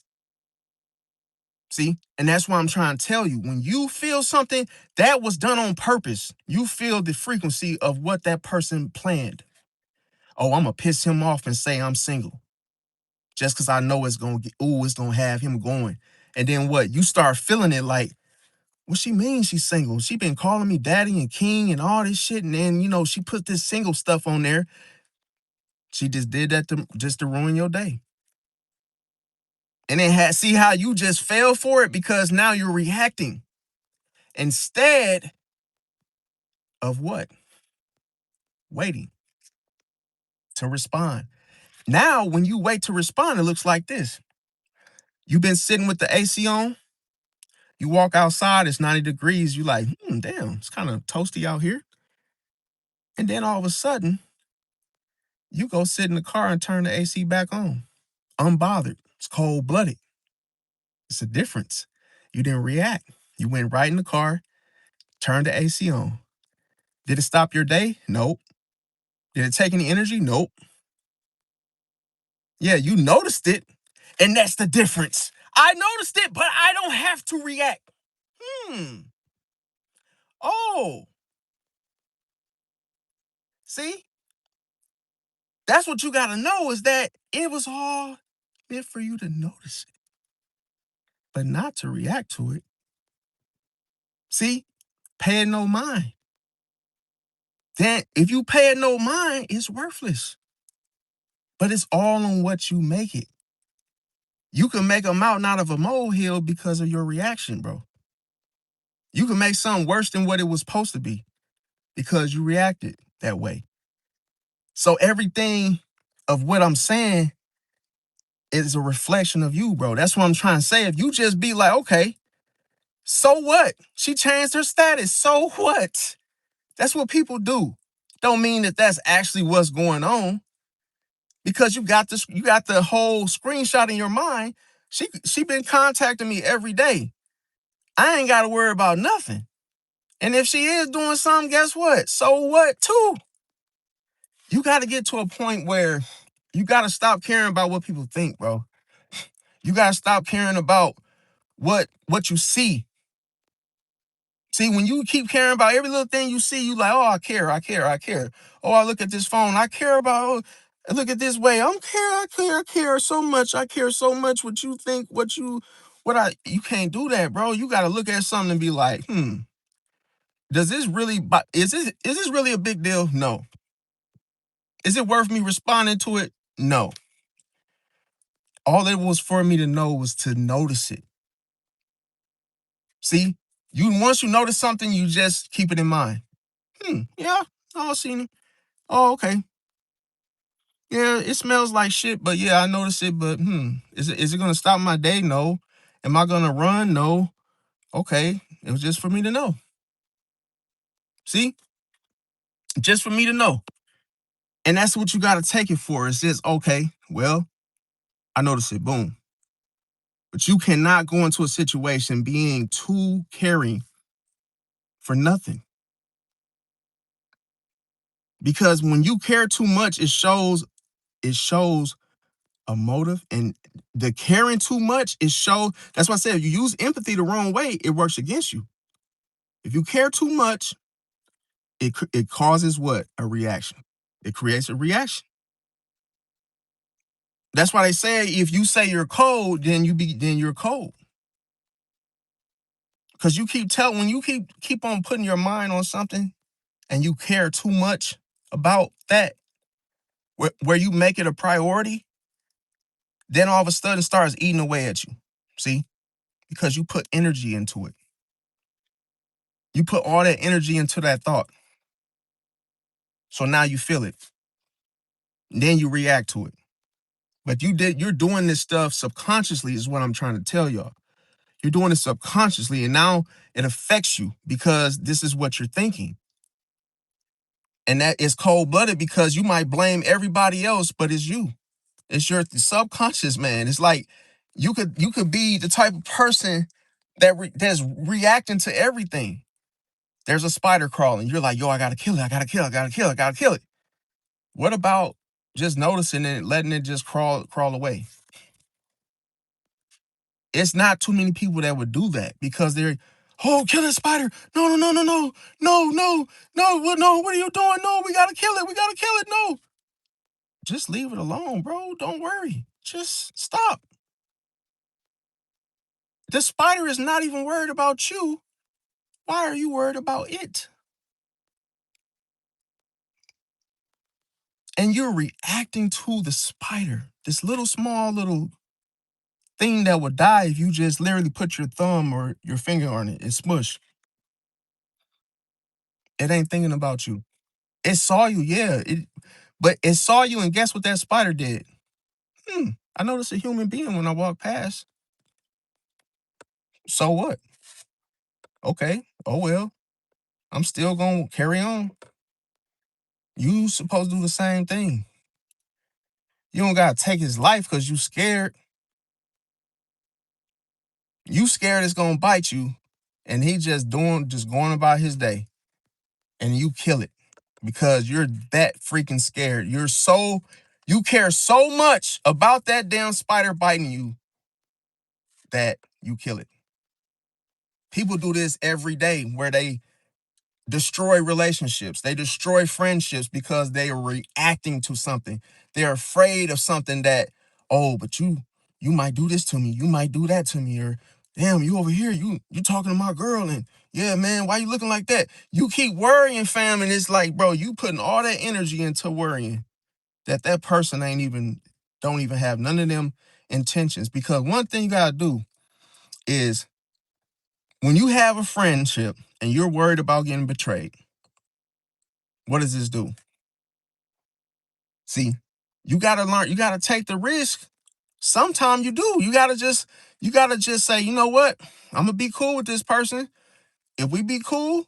See? And that's why I'm trying to tell you, when you feel something that was done on purpose, you feel the frequency of what that person planned. Oh, I'm going to piss him off and say I'm single. Just because I know it's going to get, it's going to have him going. And then what? You start feeling it like, what she mean she's single? She been calling me daddy and king and all this shit. And then, she put this single stuff on there. She just did that to ruin your day. And then see how you just fell for it because now you're reacting instead of what? Waiting to respond. Now, when you wait to respond, it looks like this. You've been sitting with the AC on. You walk outside, it's 90 degrees. You like, damn, it's kind of toasty out here. And then all of a sudden, you go sit in the car and turn the AC back on. Unbothered. It's cold-blooded. It's a difference. You didn't react. You went right in the car, turned the AC on. Did it stop your day? Nope. Did it take any energy? Nope. Yeah, you noticed it, and that's the difference. I noticed it, but I don't have to react. Oh, see? That's what you got to know, is that it was all meant for you to notice it, but not to react to it. See? Pay it no mind. Then if you pay it no mind, it's worthless. But it's all on what you make it. You can make a mountain out of a molehill because of your reaction, bro. You can make something worse than what it was supposed to be because you reacted that way. So everything of what I'm saying is a reflection of you, bro. That's what I'm trying to say. If you just be like, okay, so what? She changed her status. So what? That's what people do. Don't mean that that's actually what's going on, because you got the whole screenshot in your mind. She been contacting me every day. I ain't got to worry about nothing. And if she is doing something, guess what? So what, too? You got to get to a point where you got to stop caring about what people think, bro. You got to stop caring about what you see. See, when you keep caring about every little thing you see, you like, oh, I care. Oh, I look at this phone. I care about, I look at this way. I care so much. I care so much what you think, you can't do that, bro. You got to look at something and be like, does this really, is this really a big deal? No. Is it worth me responding to it? No. All it was for me to know was to notice it. See, once you notice something, you just keep it in mind. Yeah, I seen it. Oh, okay. Yeah, it smells like shit, but yeah, I noticed it. But is it gonna stop my day? No. Am I gonna run? No. Okay, it was just for me to know. See, just for me to know, and that's what you gotta take it for. It's just okay. Well, I noticed it. Boom. But you cannot go into a situation being too caring for nothing. Because when you care too much, it shows a motive, and the caring too much, that's why I said if you use empathy the wrong way, it works against you. If you care too much, it causes what? A reaction. It creates a reaction. That's why they say if you say you're cold, then you're cold. Because when you keep on putting your mind on something and you care too much about that, where you make it a priority, then all of a sudden it starts eating away at you. See? Because you put energy into it. You put all that energy into that thought. So now you feel it. Then you react to it. But you're doing this stuff subconsciously, is what I'm trying to tell y'all. You're doing it subconsciously, and now it affects you because this is what you're thinking. And that is cold-blooded because you might blame everybody else, but it's you. It's your subconscious, man. It's like you could be the type of person that's reacting to everything. There's a spider crawling. You're like, yo, I gotta kill it. I gotta kill it. I gotta kill it. I gotta kill it. What about just noticing it, letting it just crawl away? It's not too many people that would do that because they're, oh, kill that spider. No, no, no, no, no, no, no, no, no, what are you doing? No, we gotta kill it. We gotta kill it. No. Just leave it alone, bro. Don't worry. Just stop. The spider is not even worried about you. Why are you worried about it? And you're reacting to the spider, this little small little thing that would die if you just literally put your thumb or your finger on it and smush. It ain't thinking about you. It saw you, yeah. But it saw you, and guess what that spider did? I noticed a human being when I walked past. So what? Okay. Oh well. I'm still gonna carry on. You supposed to do the same thing. You don't gotta take his life because you scared. You scared it's gonna bite you, and he just going about his day, and you kill it because you're that freaking scared. You care so much about that damn spider biting you that you kill it. People do this every day where they destroy relationships. They destroy friendships because they are reacting to something. They're afraid of something that, oh, but you might do this to me. You might do that to me. Or damn, you over here, you talking to my girl, and yeah, man, why you looking like that? You keep worrying, fam, and it's like, bro, you putting all that energy into worrying that person don't even have none of them intentions. Because one thing you gotta do is when you have a friendship and you're worried about getting betrayed, what does this do? See, you gotta learn, you gotta take the risk. Sometimes you do. You gotta just say, you know what? I'm gonna be cool with this person. If we be cool,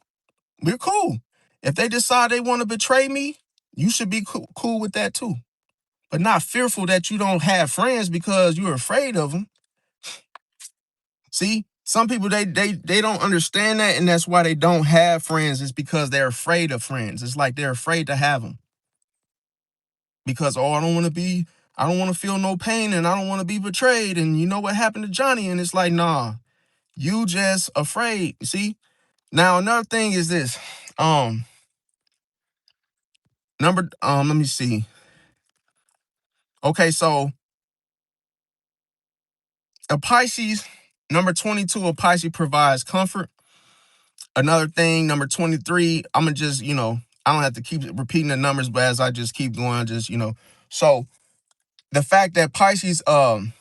we're cool. If they decide they want to betray me, you should be cool with that too. But not fearful that you don't have friends because you're afraid of them. See, some people they don't understand that, and that's why they don't have friends. It's because they're afraid of friends. It's like they're afraid to have them because I don't want to feel no pain, and I don't want to be betrayed. And you know what happened to Johnny? And it's like, nah, you just afraid. See. Now another thing is this. Um, let me see. Okay, so a Pisces, number 22, a Pisces provides comfort. Another thing, number 23, I'm gonna just, I don't have to keep repeating the numbers, but as I just keep going, so the fact that Pisces, like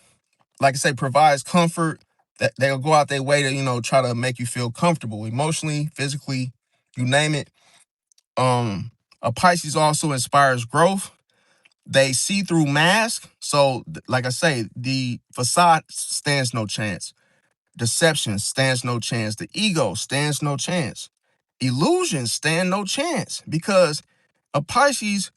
I say, provides comfort, that they'll go out their way to, try to make you feel comfortable emotionally, physically, you name it. A Pisces also inspires growth. They see through mask. So, like I say, the facade stands no chance. Deception stands no chance. The ego stands no chance. Illusions stand no chance because a Pisces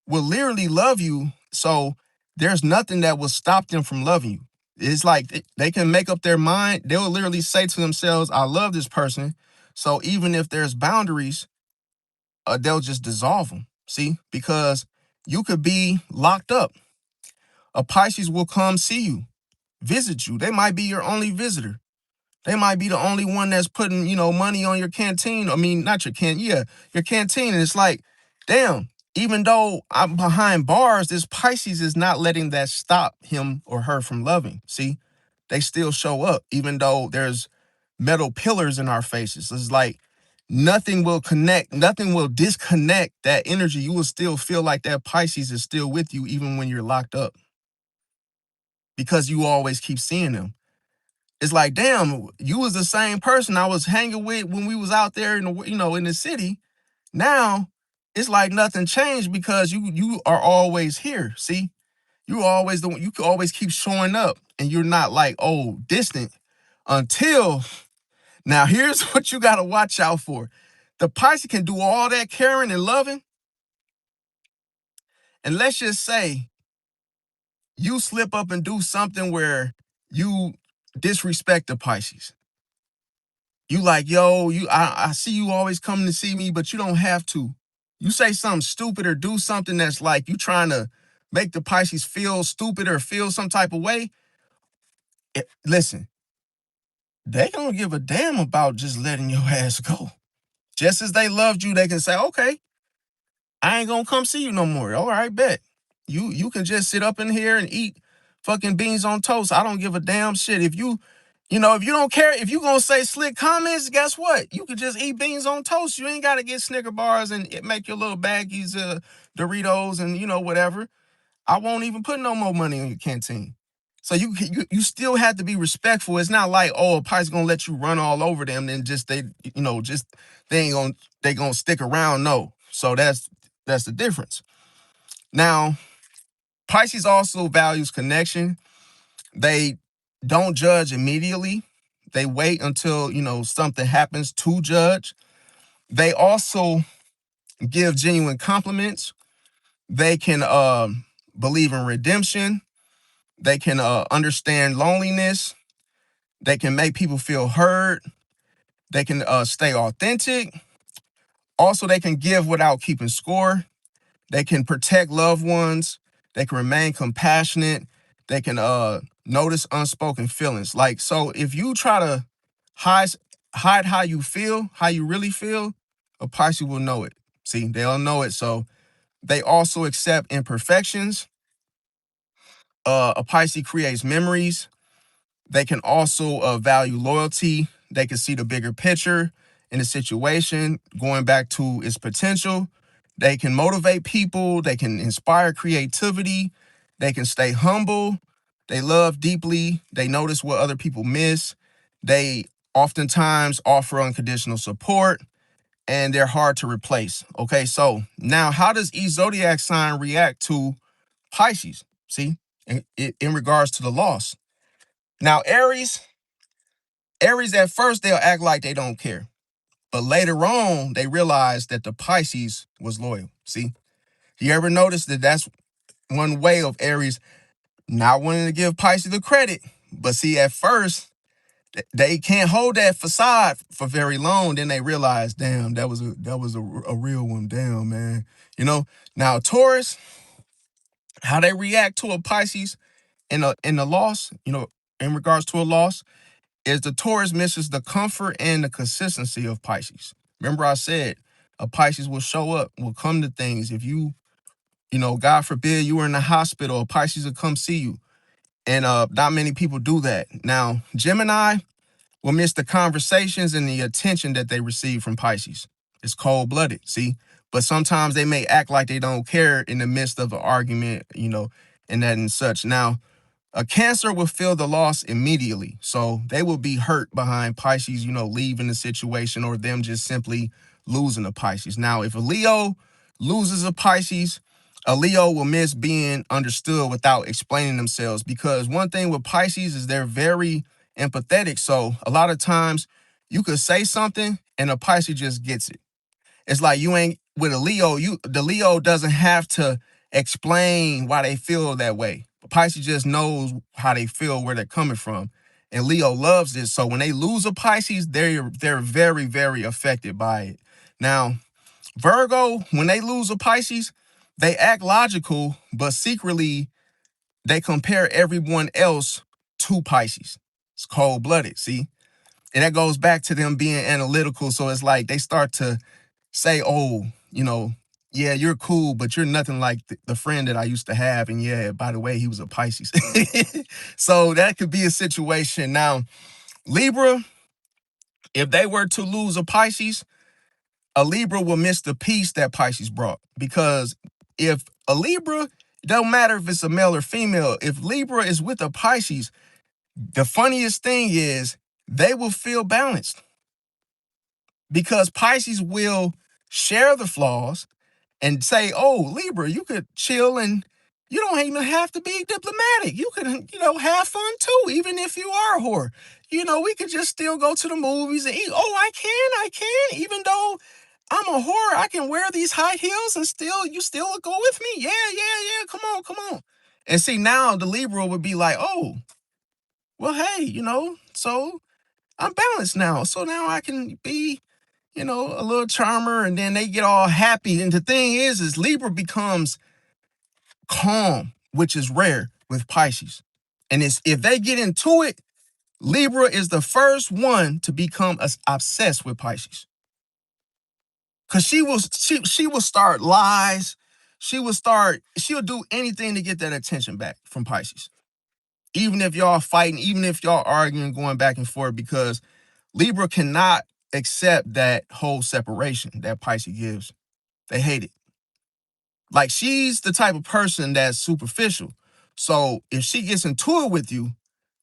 will literally love you. So there's nothing that will stop them from loving you. It's like they can make up their mind. They'll literally say to themselves, I love this person. So even if there's boundaries, they'll just dissolve them. See, because you could be locked up. A Pisces will come see you, visit you. They might be your only visitor. They might be the only one that's putting, money on your canteen. I mean, not your your canteen. And it's like, damn, even though I'm behind bars, this Pisces is not letting that stop him or her from loving. See, they still show up, even though there's metal pillars in our faces. It's like nothing will connect, nothing will disconnect that energy. You will still feel like that Pisces is still with you, even when you're locked up, because you always keep seeing them. It's like, damn, you was the same person I was hanging with when we was out there in the, in the city. Now it's like nothing changed because you are always here. See, you always the one, you can always keep showing up, and you're not like, oh, distant until now. Here's what you got to watch out for. The Pisces can do all that caring and loving, and let's just say you slip up and do something where you disrespect the Pisces. You like, yo, I see you always coming to see me, but you don't have to. You say something stupid or do something that's like you trying to make the Pisces feel stupid or feel some type of way. Listen, they don't give a damn about just letting your ass go. Just as they loved you, they can say, okay, I ain't gonna come see you no more. All right, bet. You can just sit up in here and eat fucking beans on toast. I don't give a damn shit. If you don't care, if you gonna say slick comments, guess what? You could just eat beans on toast. You ain't gotta get Snicker bars and make your little baggies Doritos and whatever. I won't even put no more money on your canteen. So you still have to be respectful. It's not like, oh, a Pisces gonna let you run all over them and just they ain't gonna they gonna stick around. No. So that's the difference. Now, Pisces also values connection. They don't judge immediately. They wait until, something happens to judge. They also give genuine compliments. They can believe in redemption. They can understand loneliness. They can make people feel heard. They can stay authentic. Also, they can give without keeping score. They can protect loved ones. They can remain compassionate. They can notice unspoken feelings. Like, so if you try to hide hide how you feel, how you really feel, a Pisces will know it. See, they'll know it. So they also accept imperfections. A Pisces creates memories. They can also value loyalty. They can see the bigger picture in the situation, going back to its potential. They can motivate people. They can inspire creativity. They can stay humble. They love deeply. They notice what other people miss. They oftentimes offer unconditional support, and they're hard to replace. Okay, so now how does each zodiac sign react to Pisces? See, in regards to the loss. Now, Aries at first they'll act like they don't care, but later on they realize that the Pisces was loyal. See, you ever notice that that's one way of Aries not wanting to give Pisces the credit? But see, at first they can't hold that facade for very long. Then they realize, damn, that was a real one. Damn, man. Now Taurus, how they react to a Pisces in a loss, in regards to a loss, is the Taurus misses the comfort and the consistency of Pisces. Remember I said a Pisces will show up, will come to things. If God forbid you were in the hospital, a Pisces will come see you. And not many people do that. Now, Gemini will miss the conversations and the attention that they receive from Pisces. It's cold-blooded, see? But sometimes they may act like they don't care in the midst of an argument, and that and such. Now, a Cancer will feel the loss immediately. So they will be hurt behind Pisces, leaving the situation or them just simply losing a Pisces. Now, if a Leo loses a Pisces, a Leo will miss being understood without explaining themselves, because one thing with Pisces is they're very empathetic. So a lot of times you could say something and a Pisces just gets it. It's like you ain't with a Leo, the Leo doesn't have to explain why they feel that way. Pisces just knows how they feel, where they're coming from. And Leo loves this. So when they lose a Pisces, they're very, very affected by it. Now, Virgo, when they lose a Pisces, they act logical, but secretly they compare everyone else to Pisces. It's cold-blooded, see? And that goes back to them being analytical. So it's like they start to say, oh, yeah, you're cool, but you're nothing like the friend that I used to have. And yeah, by the way, he was a Pisces. So that could be a situation. Now, Libra, if they were to lose a Libra will miss the peace that Pisces brought. Because if a Libra, it don't matter if it's a male or female, if Libra is with a Pisces, the funniest thing is they will feel balanced because Pisces will share the flaws and say, oh, Libra, you could chill and you don't even have to be diplomatic. You can, have fun too, even if you are a whore. We could just still go to the movies and eat. Oh, I can. Even though I'm a whore, I can wear these high heels and you still go with me. Yeah. Come on. And see, now the Libra would be like, oh, well, hey, so I'm balanced now. So now I can be, a little charmer, and then they get all happy. And the thing is Libra becomes calm, which is rare with Pisces. And if they get into it, Libra is the first one to become obsessed with Pisces. Cause she will start lies. She'll do anything to get that attention back from Pisces. Even if y'all fighting, even if y'all arguing, going back and forth, because Libra cannot accept that whole separation that Pisces gives. They hate it. Like, she's the type of person that's superficial. So if she gets into it with you,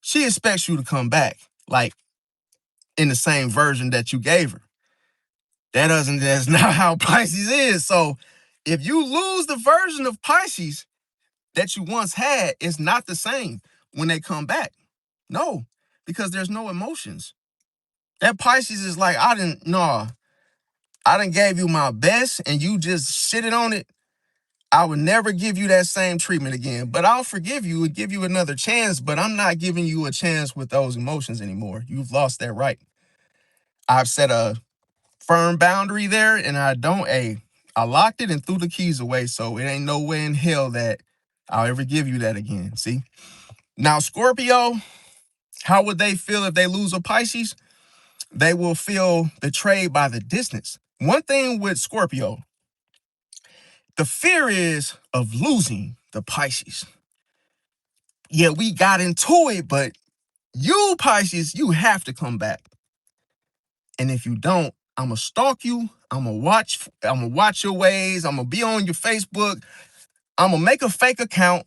she expects you to come back, like in the same version that you gave her. That's not how Pisces is. So if you lose the version of Pisces that you once had, it's not the same when they come back. No, because there's no emotions. That Pisces is like, I done gave you my best and you just shitted on it. I would never give you that same treatment again, but I'll forgive you and give you another chance, but I'm not giving you a chance with those emotions anymore. You've lost that right. I've set a firm boundary there, and I locked it and threw the keys away, so it ain't no way in hell that I'll ever give you that again, see? Now, Scorpio, how would they feel if they lose a Pisces? They will feel betrayed by the distance. One thing with Scorpio, the fear is of losing the Pisces. Yeah, we got into it, but you, Pisces, you have to come back. And if you don't, I'm gonna stalk you. I'm gonna watch your ways. I'm gonna be on your Facebook. I'm gonna make a fake account.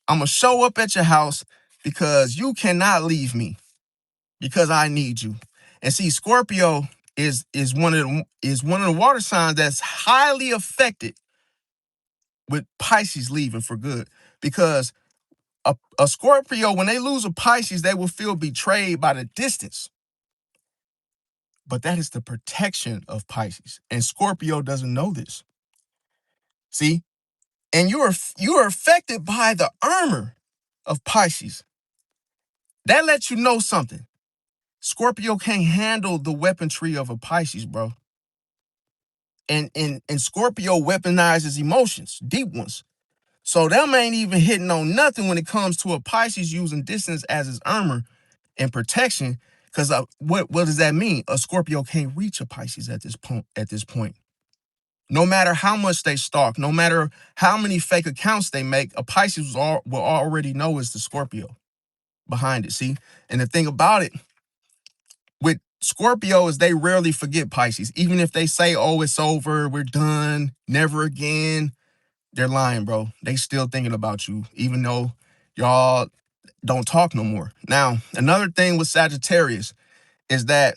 I'm gonna show up at your house because you cannot leave me because I need you. And see, Scorpio is one of the water signs that's highly affected with Pisces leaving for good, because a Scorpio, when they lose a Pisces, they will feel betrayed by the distance. But that is the protection of Pisces. And Scorpio doesn't know this. See? And you are affected by the armor of Pisces. That lets you know something. Scorpio can't handle the weaponry of a Pisces, bro. And Scorpio weaponizes emotions, deep ones. So them ain't even hitting on nothing when it comes to a Pisces using distance as his armor and protection. Because what does that mean? A Scorpio can't reach a Pisces at this point. No matter how much they stalk, no matter how many fake accounts they make, a Pisces will already know it's the Scorpio behind it. See? And the thing about it with Scorpio is they rarely forget Pisces. Even if they say, oh, it's over, we're done, never again, they're lying, bro. They still thinking about you, even though y'all don't talk no more. Now, another thing with Sagittarius is that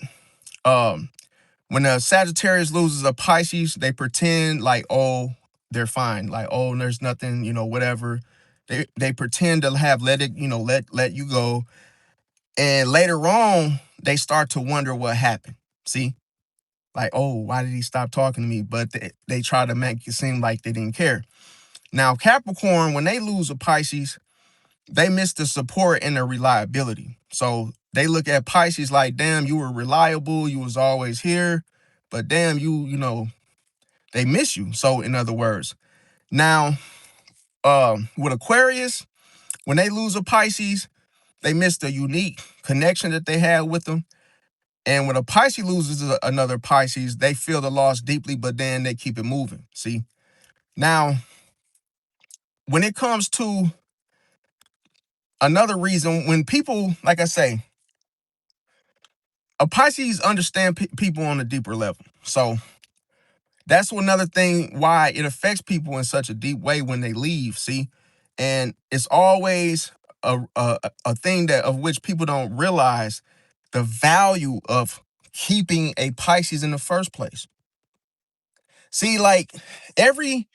when a Sagittarius loses a Pisces, they pretend like, oh, they're fine. Like, oh, there's nothing, whatever. They pretend to have let you go. And later on, they start to wonder what happened. See? Like, oh, why did he stop talking to me? But they try to make it seem like they didn't care. Now, Capricorn, when they lose a Pisces, they miss the support and the reliability. So they look at Pisces like, damn, you were reliable. You was always here. But damn, They miss you. So in other words, now with Aquarius, when they lose a Pisces, they miss the unique connection that they had with them. And when a Pisces loses another Pisces, they feel the loss deeply, but then they keep it moving. See? Now, when it comes to another reason, when people, like I say, a Pisces understand people on a deeper level. So that's another thing why it affects people in such a deep way when they leave. See, and it's always a thing that of which people don't realize the value of keeping a Pisces in the first place. See, like every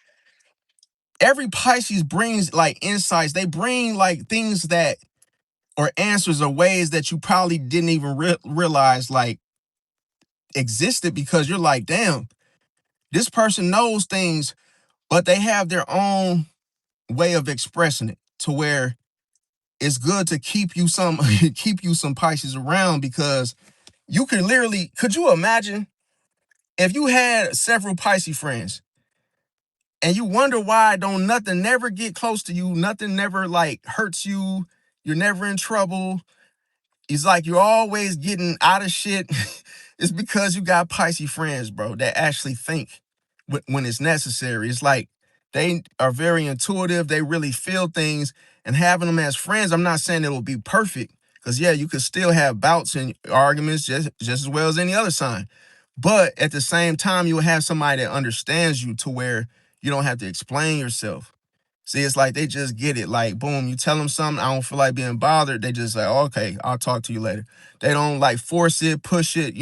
every Pisces brings like insights. They bring like things that or answers or ways that you probably didn't even realize like existed, because you're like, damn, this person knows things, but they have their own way of expressing it to where it's good to keep you some keep you some Pisces around, because you can literally, could you imagine if you had several Pisces friends and you wonder why don't nothing never get close to you, nothing never like hurts you, you're never in trouble, it's like you're always getting out of shit. It's because you got Pisces friends, bro, that actually think when it's necessary. It's like they are very intuitive. They really feel things. And having them as friends, I'm not saying it will be perfect, because, yeah, you could still have bouts and arguments just as well as any other sign. But at the same time, you'll have somebody that understands you to where you don't have to explain yourself. See, it's like they just get it. Like, boom, you tell them something, I don't feel like being bothered. They just like, okay, I'll talk to you later. They don't like force it, push it.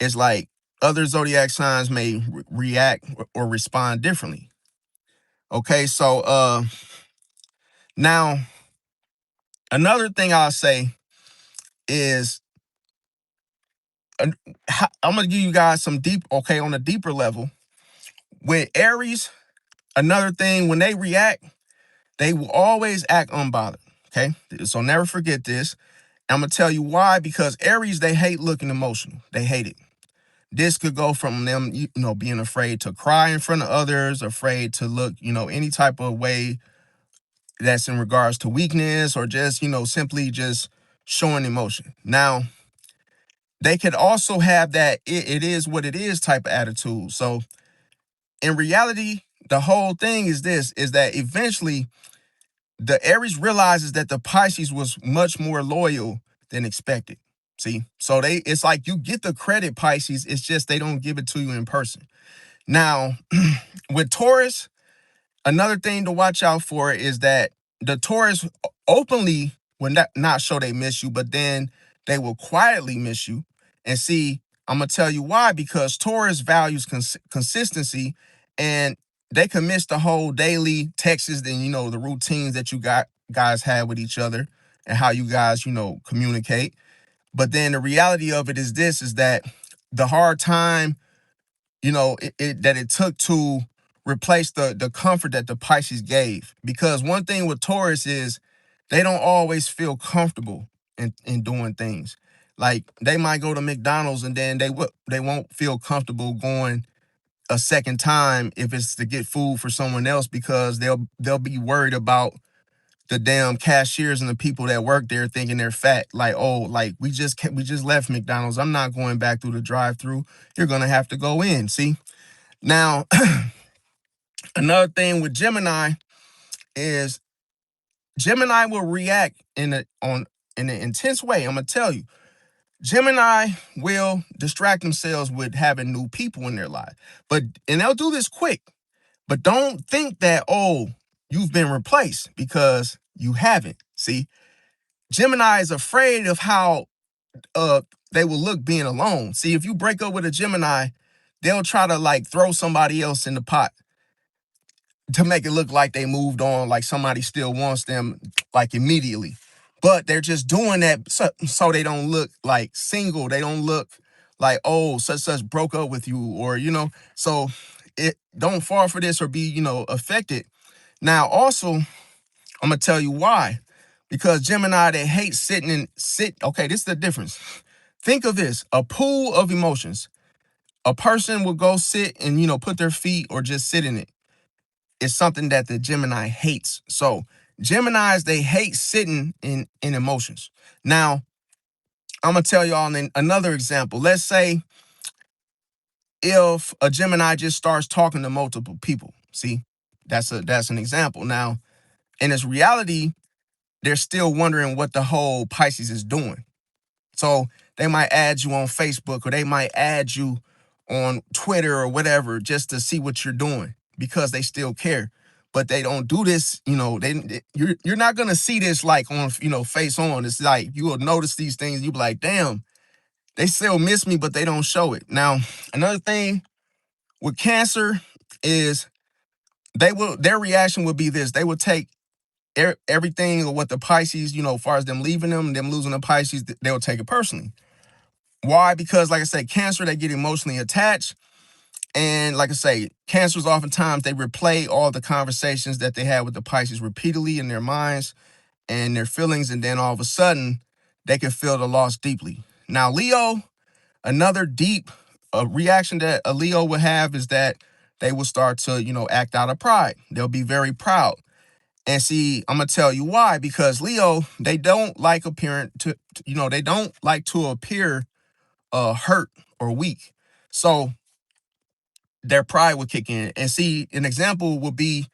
It's like other zodiac signs may react or respond differently. Okay, so now another thing I'll say is I'm gonna give you guys some deep, okay, on a deeper level. With Aries, another thing, when they react, they will always act unbothered. Okay, so never forget this. I'm gonna tell you why, because Aries, they hate looking emotional. They hate it. This could go from them, being afraid to cry in front of others, afraid to look, any type of way that's in regards to weakness, or just, simply just showing emotion. Now, they could also have that it is what it is type of attitude. So in reality, the whole thing is that eventually the Aries realizes that the Pisces was much more loyal than expected. See, so it's like you get the credit, Pisces. It's just they don't give it to you in person. Now, with Taurus, another thing to watch out for is that the Taurus openly will not show they miss you, but then they will quietly miss you. And see, I'm gonna tell you why, because Taurus values consistency, and they can miss the whole daily texts and the routines that you guys have with each other and how you guys communicate. But then the reality of it is that the hard time that it took to replace the comfort that the Pisces gave. Because one thing with Taurus is they don't always feel comfortable in doing things. Like they might go to McDonald's and then they won't feel comfortable going a second time if it's to get food for someone else, because they'll be worried about the damn cashiers and the people that work there thinking they're fat. Like, oh, like we just left McDonald's. I'm not going back through the drive-through. You're gonna have to go in. See? Now, another thing with Gemini is Gemini will react in an intense way. I'm gonna tell you, Gemini will distract themselves with having new people in their life, and they'll do this quick. But don't think that, oh, you've been replaced, because you haven't. See, Gemini is afraid of how they will look being alone. See, if you break up with a Gemini, they'll try to like throw somebody else in the pot to make it look like they moved on, like somebody still wants them like immediately. But they're just doing that so they don't look like single. They don't look like, oh, such broke up with you, or so it don't fall for this or be, affected. Now, also, I'm gonna tell you why. Because Gemini, they hate sitting and sit. Okay, this is the difference. Think of this: a pool of emotions. A person will go sit and, put their feet or just sit in it. It's something that the Gemini hates. So Geminis, they hate sitting in emotions. Now, I'm gonna tell y'all another example. Let's say if a Gemini just starts talking to multiple people. See, that's an example. Now, in its reality, they're still wondering what the whole Pisces is doing. So they might add you on Facebook or they might add you on Twitter or whatever just to see what you're doing because they still care. But they don't do this, you're not gonna see this like on face on. It's like you will notice these things, you be like, damn, they still miss me, but they don't show it. Now, another thing with Cancer is their reaction would be this. They would take everything or what the Pisces, as far as them leaving them losing the Pisces, they will take it personally. Why? Because, like I say, Cancer, they get emotionally attached. And like I say, Cancers oftentimes they replay all the conversations that they had with the Pisces repeatedly in their minds and their feelings. And then all of a sudden, they can feel the loss deeply. Now, Leo, another deep reaction that a Leo would have is that they will start to, act out of pride. They'll be very proud. And see, I'm gonna tell you why. Because Leo, they don't like they don't like to appear hurt or weak. So their pride would kick in. And see, an example would be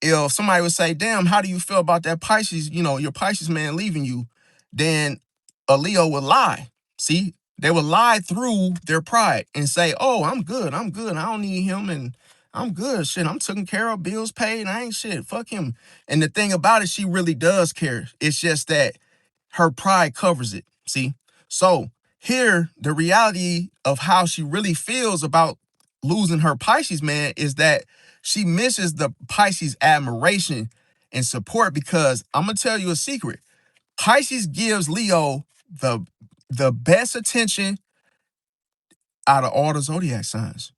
if somebody would say, damn, how do you feel about that Pisces, your Pisces man leaving you? Then a Leo would lie. See, they would lie through their pride and say, oh, I'm good. I don't need him. And I'm good. Shit, I'm taken care of, bills paid. I ain't shit. Fuck him. And the thing about it, she really does care. It's just that her pride covers it. See? So here, the reality of how she really feels about losing her Pisces man is that she misses the Pisces admiration and support because I'm gonna tell you a secret. Pisces gives Leo the best attention out of all the zodiac signs.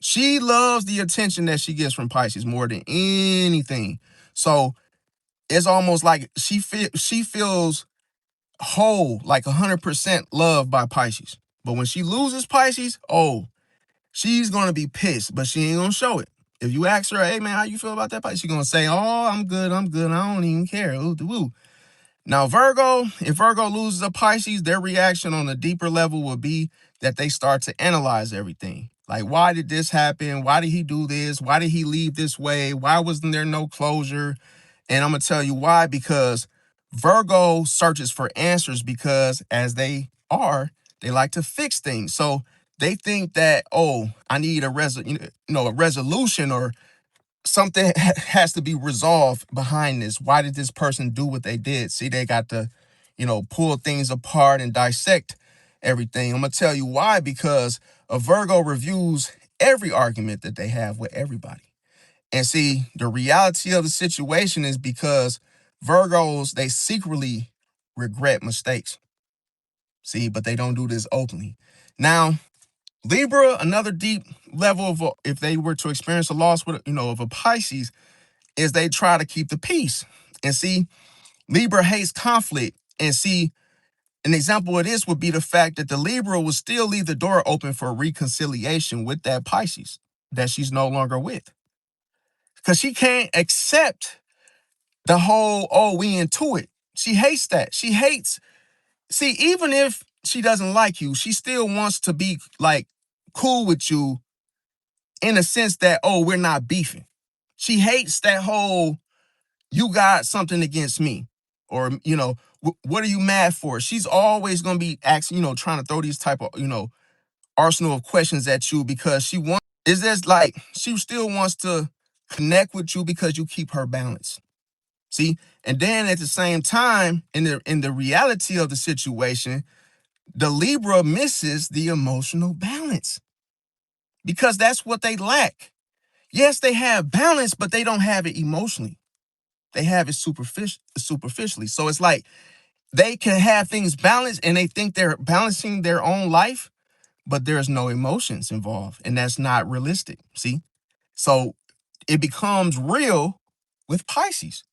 She loves the attention that she gets from Pisces more than anything. So it's almost like she feels whole, like 100% loved by Pisces. But when she loses Pisces, oh, she's gonna be pissed, but she ain't gonna show it. If you ask her, hey man, how you feel about that Pisces? She's gonna say, oh, I'm good, I don't even care. Ooh, woo. Now, Virgo, if Virgo loses a Pisces, their reaction on a deeper level will be that they start to analyze everything. Like, why did this happen? Why did he do this? Why did he leave this way? Why wasn't there no closure? And I'm going to tell you why, because Virgo searches for answers because as they like to fix things. So they think that, oh, I need a resolution or something has to be resolved behind this. Why did this person do what they did? See, they got to, pull things apart and dissect everything. I'm going to tell you why, because a Virgo reviews every argument that they have with everybody. And see, the reality of the situation is because Virgos, they secretly regret mistakes. See, but they don't do this openly. Now, Libra, another deep level of if they were to experience a loss with, of a Pisces, is they try to keep the peace. And see, Libra hates conflict. And see, an example of this would be the fact that the Libra will still leave the door open for reconciliation with that Pisces that she's no longer with. Because she can't accept the whole, oh, we into it. She hates that. She hates, see, even if she doesn't like you, she still wants to be like cool with you in a sense that, oh, we're not beefing. She hates that whole, you got something against me. Or, what are you mad for? She's always going to be asking, trying to throw these type of, arsenal of questions at you because is this like, she still wants to connect with you because you keep her balance. See, and then at the same time, in the reality of the situation, the Libra misses the emotional balance because that's what they lack. Yes, they have balance, but they don't have it emotionally. They have it superficially. So it's like they can have things balanced and they think they're balancing their own life, but there's no emotions involved, and that's not realistic. See, so it becomes real with Pisces.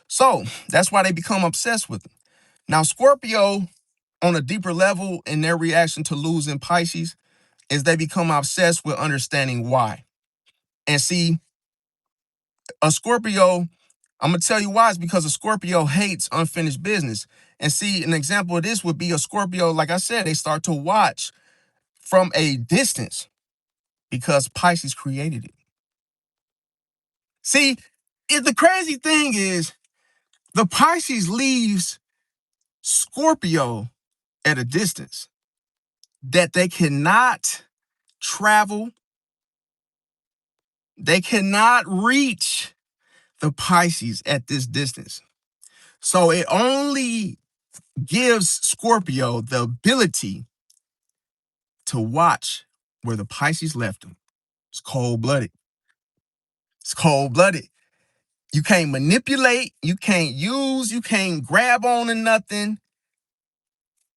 So that's why they become obsessed with them. Now, Scorpio, on a deeper level in their reaction to losing Pisces, is they become obsessed with understanding why. And see, a Scorpio, I'm going to tell you why. It's because a Scorpio hates unfinished business. And see, an example of this would be a Scorpio, like I said, they start to watch from a distance because Pisces created it. See, the crazy thing is the Pisces leaves Scorpio at a distance that they cannot travel, they cannot reach the Pisces at this distance. So it only gives Scorpio the ability to watch where the Pisces left them. It's cold-blooded. It's cold-blooded. You can't manipulate, you can't use, you can't grab on to nothing.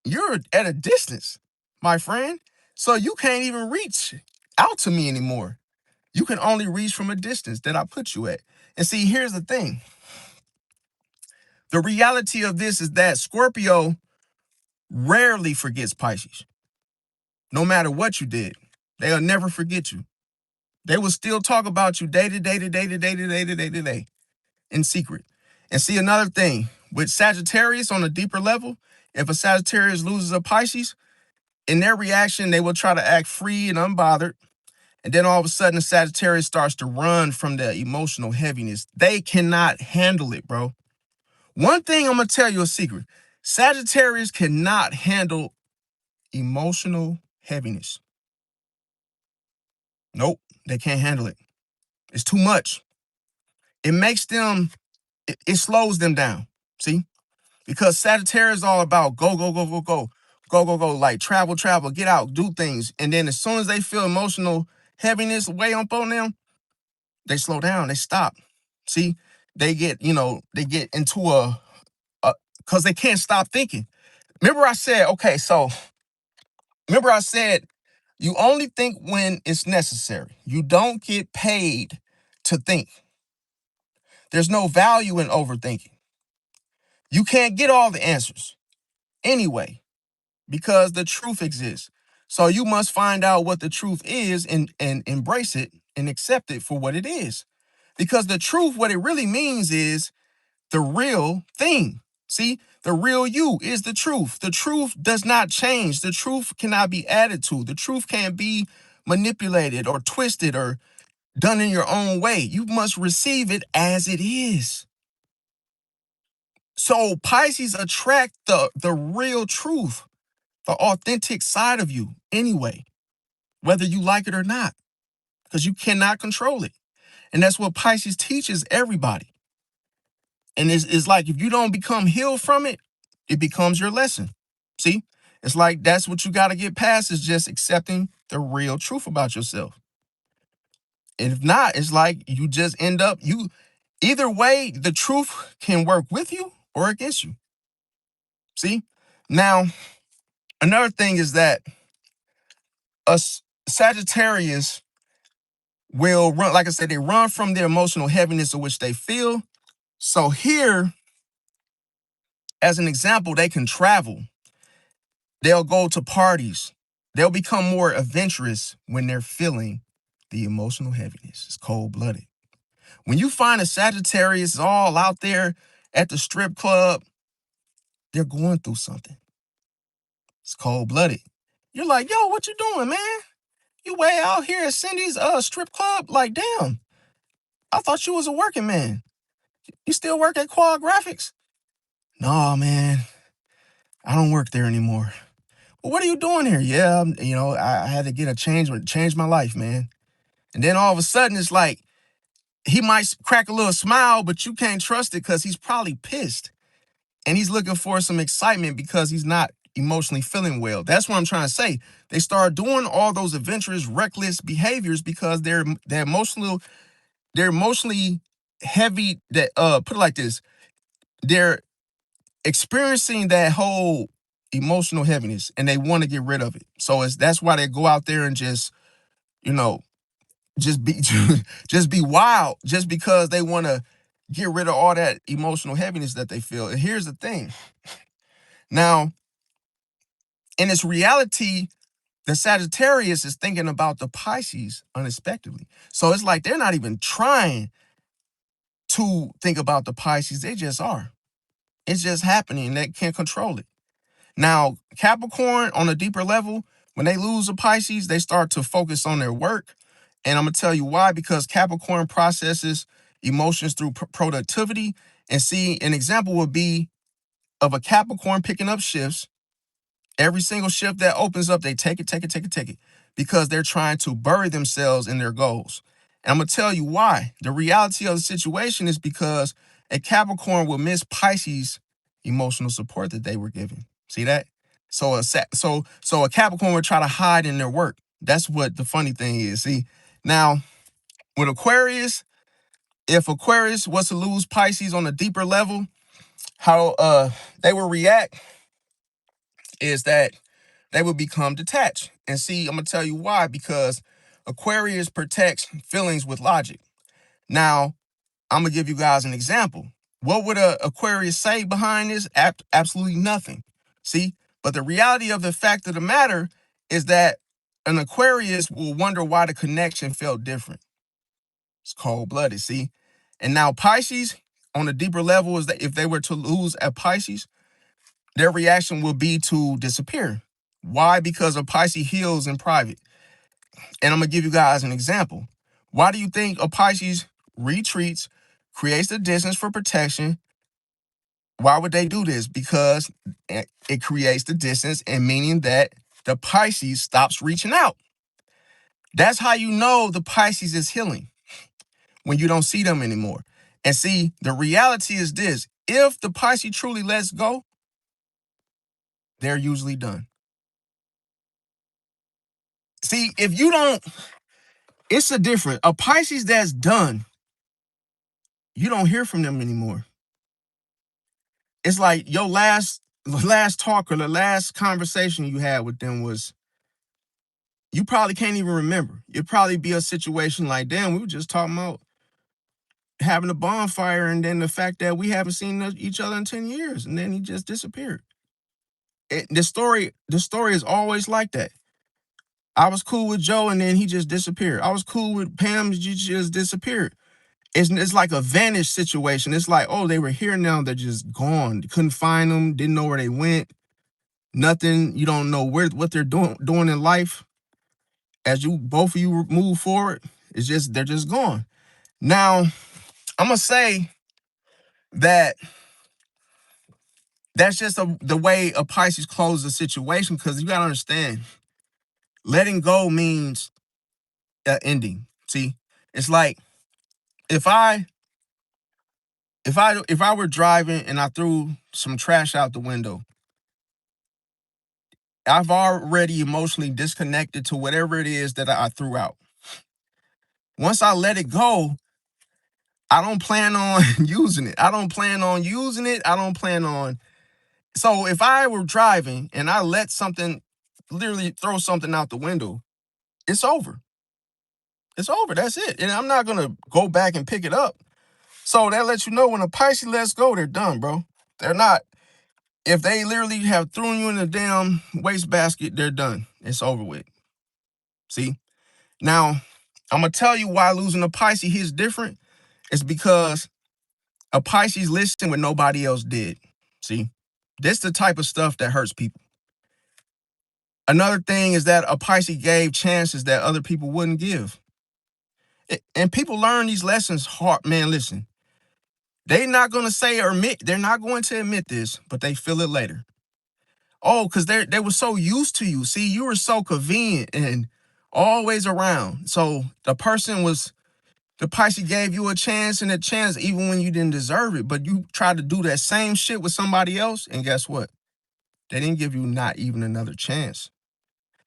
You're at a distance, my friend. So you can't even reach out to me anymore. You can only reach from a distance that I put you at. And see, here's the thing. The reality of this is that Scorpio rarely forgets Pisces. No matter what you did, they'll never forget you. They will still talk about you day to day to day to day to day to day to day in secret. And see, another thing with Sagittarius on a deeper level, if a Sagittarius loses a Pisces, in their reaction, they will try to act free and unbothered. And then all of a sudden, the Sagittarius starts to run from the emotional heaviness. They cannot handle it, bro. One thing I'm going to tell you a secret. Sagittarius cannot handle emotional heaviness. Nope, they can't handle it. It's too much. It makes them, it slows them down. See? Because Sagittarius is all about go, go, go, go, go, go, go, go, like travel, travel, get out, do things. And then as soon as they feel emotional heaviness weigh up on them, they slow down, they stop. See, they get, they get into because they can't stop thinking. Remember I said, you only think when it's necessary. You don't get paid to think. There's no value in overthinking. You can't get all the answers anyway, because the truth exists. So you must find out what the truth is and embrace it and accept it for what it is. Because the truth, what it really means is the real thing. See, the real you is the truth. The truth does not change. The truth cannot be added to. The truth can't be manipulated or twisted or done in your own way. You must receive it as it is. So Pisces attract the real truth, the authentic side of you anyway, whether you like it or not, because you cannot control it. And that's what Pisces teaches everybody. And it's like if you don't become healed from it, it becomes your lesson. See? It's like that's what you got to get past is just accepting the real truth about yourself. And if not, it's like you just end up, either way, the truth can work with you or against you. See? Now, another thing is that a Sagittarius will run, like I said, they run from the emotional heaviness of which they feel. So here, as an example, they can travel. They'll go to parties. They'll become more adventurous when they're feeling the emotional heaviness. It's cold-blooded. When you find a Sagittarius all out there at the strip club, they're going through something. It's cold-blooded. You're like, yo, what you doing, man? You way out here at Cindy's strip club? Like, damn, I thought you was a working man. You still work at Quad Graphics? No, man, I don't work there anymore. Well, what are you doing here? Yeah, I had to get a change my life, man. And then all of a sudden, it's like he might crack a little smile, but you can't trust it because he's probably pissed. And he's looking for some excitement because he's not emotionally feeling well. That's what I'm trying to say. They start doing all those adventurous, reckless behaviors because they're emotionally heavy. That put it like this, they're experiencing that whole emotional heaviness and they want to get rid of it. So that's why they go out there and just, just be just be wild just because they want to get rid of all that emotional heaviness that they feel. And here's the thing. Now, in its reality, The Sagittarius is thinking about the Pisces unexpectedly. So it's like they're not even trying to think about the Pisces. They just are. It's just happening. They can't control it. Now, Capricorn on a deeper level, when they lose a Pisces, they start to focus on their work. And I'm going to tell you why, because Capricorn processes emotions through productivity. And see, an example would be of a Capricorn picking up shifts. Every single shift that opens up, they take it, because they're trying to bury themselves in their goals. And I'm going to tell you why. The reality of the situation is because a Capricorn will miss Pisces' emotional support that they were given. See that? So a Capricorn would try to hide in their work. That's what the funny thing is. See, now with Aquarius, if Aquarius was to lose Pisces on a deeper level, how they will react is that they will become detached. And see, I'm going to tell you why, because Aquarius protects feelings with logic. Now, I'm going to give you guys an example. What would a Aquarius say behind this? Absolutely nothing. See, but the reality of the fact of the matter is that an Aquarius will wonder why the connection felt different. It's cold-blooded, see? And now Pisces, on a deeper level, is that if they were to lose at Pisces, their reaction will be to disappear. Why? Because a Pisces heals in private. And I'm going to give you guys an example. Why do you think a Pisces retreats, creates the distance for protection? Why would they do this? Because it creates the distance, and meaning that the Pisces stops reaching out. That's how you know the Pisces is healing, when you don't see them anymore. And see, the reality is this. If the Pisces truly lets go, they're usually done. See, if you don't, it's a different. A Pisces that's done, you don't hear from them anymore. It's like your last talk or the last conversation you had with them was, you probably can't even remember. It'd probably be a situation like, damn, we were just talking about having a bonfire, and then the fact that we haven't seen each other in 10 years, and then he just disappeared. The story is always like that. I was cool with Joe, and then he just disappeared. I was cool with Pam, you just disappeared. It's like a vanished situation. It's like, oh, they were here, now they're just gone. Couldn't find them, didn't know where they went. Nothing. You don't know what they're doing in life. As you both of you move forward, it's just they're just gone. Now, I'm gonna say that that's just the way a Pisces closes a situation, because you gotta understand, letting go means ending. See, it's like if I were driving and I threw some trash out the window, I've already emotionally disconnected to whatever it is that I threw out. Once I let it go, I don't plan on using it. I don't plan on using it. I don't plan on. So if I were driving and I let something, literally throw something out the window, it's over. It's over. That's it. And I'm not going to go back and pick it up. So that lets you know, when a Pisces lets go, they're done, bro. They're not. If they literally have thrown you in the damn wastebasket, they're done. It's over with. See? Now, I'm going to tell you why losing a Pisces is different. It's because a Pisces listened when nobody else did. See? This the type of stuff that hurts people. Another thing is that a Pisces gave chances that other people wouldn't give. And people learn these lessons hard. Man, listen. They're not going to say or admit, they're not going to admit this, but they feel it later. Oh, because they were so used to you. See, you were so convenient and always around. So the Pisces gave you a chance, and a chance even when you didn't deserve it, but you tried to do that same shit with somebody else, and guess what? They didn't give you not even another chance.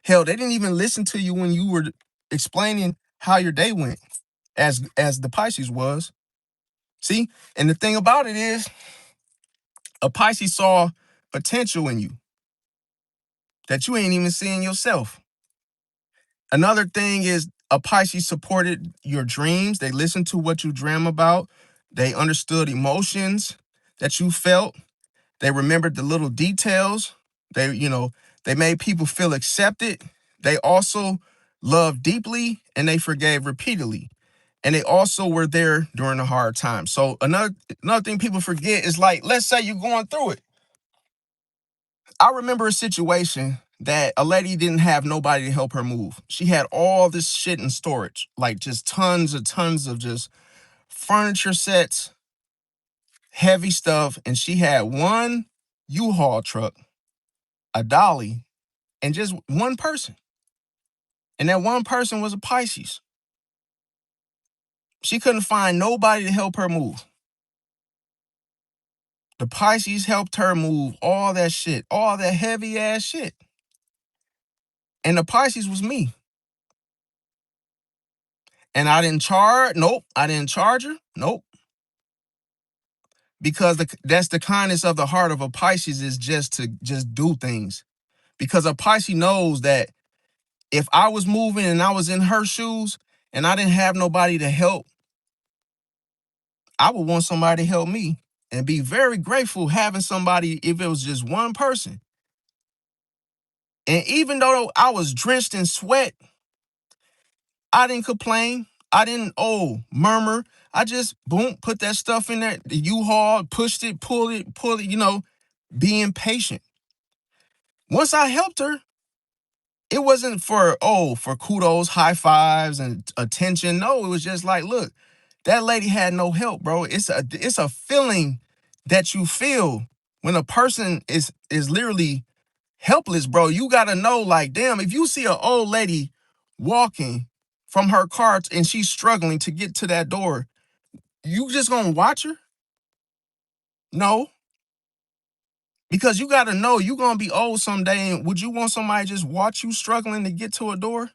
Hell, they didn't even listen to you when you were explaining how your day went, as the Pisces was. See? And the thing about it is, a Pisces saw potential in you that you ain't even seeing yourself. Another thing is, a Pisces supported your dreams. They listened to what you dream about. They understood emotions that you felt. They remembered the little details. They made people feel accepted. They also loved deeply and they forgave repeatedly. And they also were there during the hard times. So another thing people forget is, like, let's say you're going through it. I remember a situation that a lady didn't have nobody to help her move. She had all this shit in storage, like just tons of just furniture sets, heavy stuff. And she had one U-Haul truck, a dolly, and just one person. And that one person was a Pisces. She couldn't find nobody to help her move. The Pisces helped her move all that shit, all that heavy ass shit. And the Pisces was me. And I didn't charge. Nope. I didn't charge her. Nope. Because that's the kindness of the heart of a Pisces, is just to just do things. Because a Pisces knows that if I was moving and I was in her shoes and I didn't have nobody to help, I would want somebody to help me and be very grateful having somebody, if it was just one person. And even though I was drenched in sweat, I didn't complain. I didn't, murmur. I just, boom, put that stuff in there, the U-Haul, pushed it, pulled it, being patient. Once I helped her, it wasn't for kudos, high fives, and attention. No, it was just like, look, that lady had no help, bro. It's a feeling that you feel when a person is literally helpless, bro. You gotta know, like, damn, if you see an old lady walking from her car and she's struggling to get to that door, you just gonna watch her? No, because you gotta know you gonna be old someday. And would you want somebody to just watch you struggling to get to a door?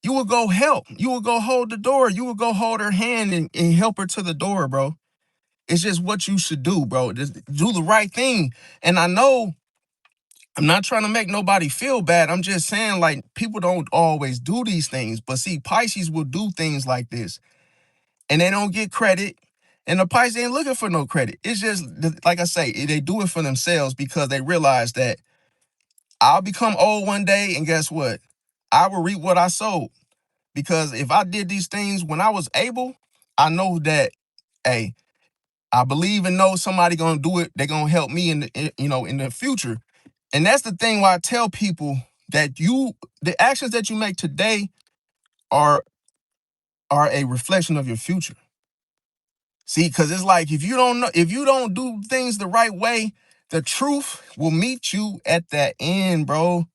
You will go help. You will go hold the door. You will go hold her hand and help her to the door, bro. It's just what you should do, bro. Just do the right thing. And I know I'm not trying to make nobody feel bad. I'm just saying, like, people don't always do these things. But see, Pisces will do things like this and they don't get credit. And the Pisces ain't looking for no credit. It's just, like I say, they do it for themselves because they realize that I'll become old one day, and guess what? I will reap what I sowed. Because if I did these things when I was able, I know that, hey, I believe and know somebody gonna do it. They're gonna help me in the future. And that's the thing why I tell people that the actions that you make today are a reflection of your future. See, because it's like, if you don't do things the right way, the truth will meet you at that end, bro.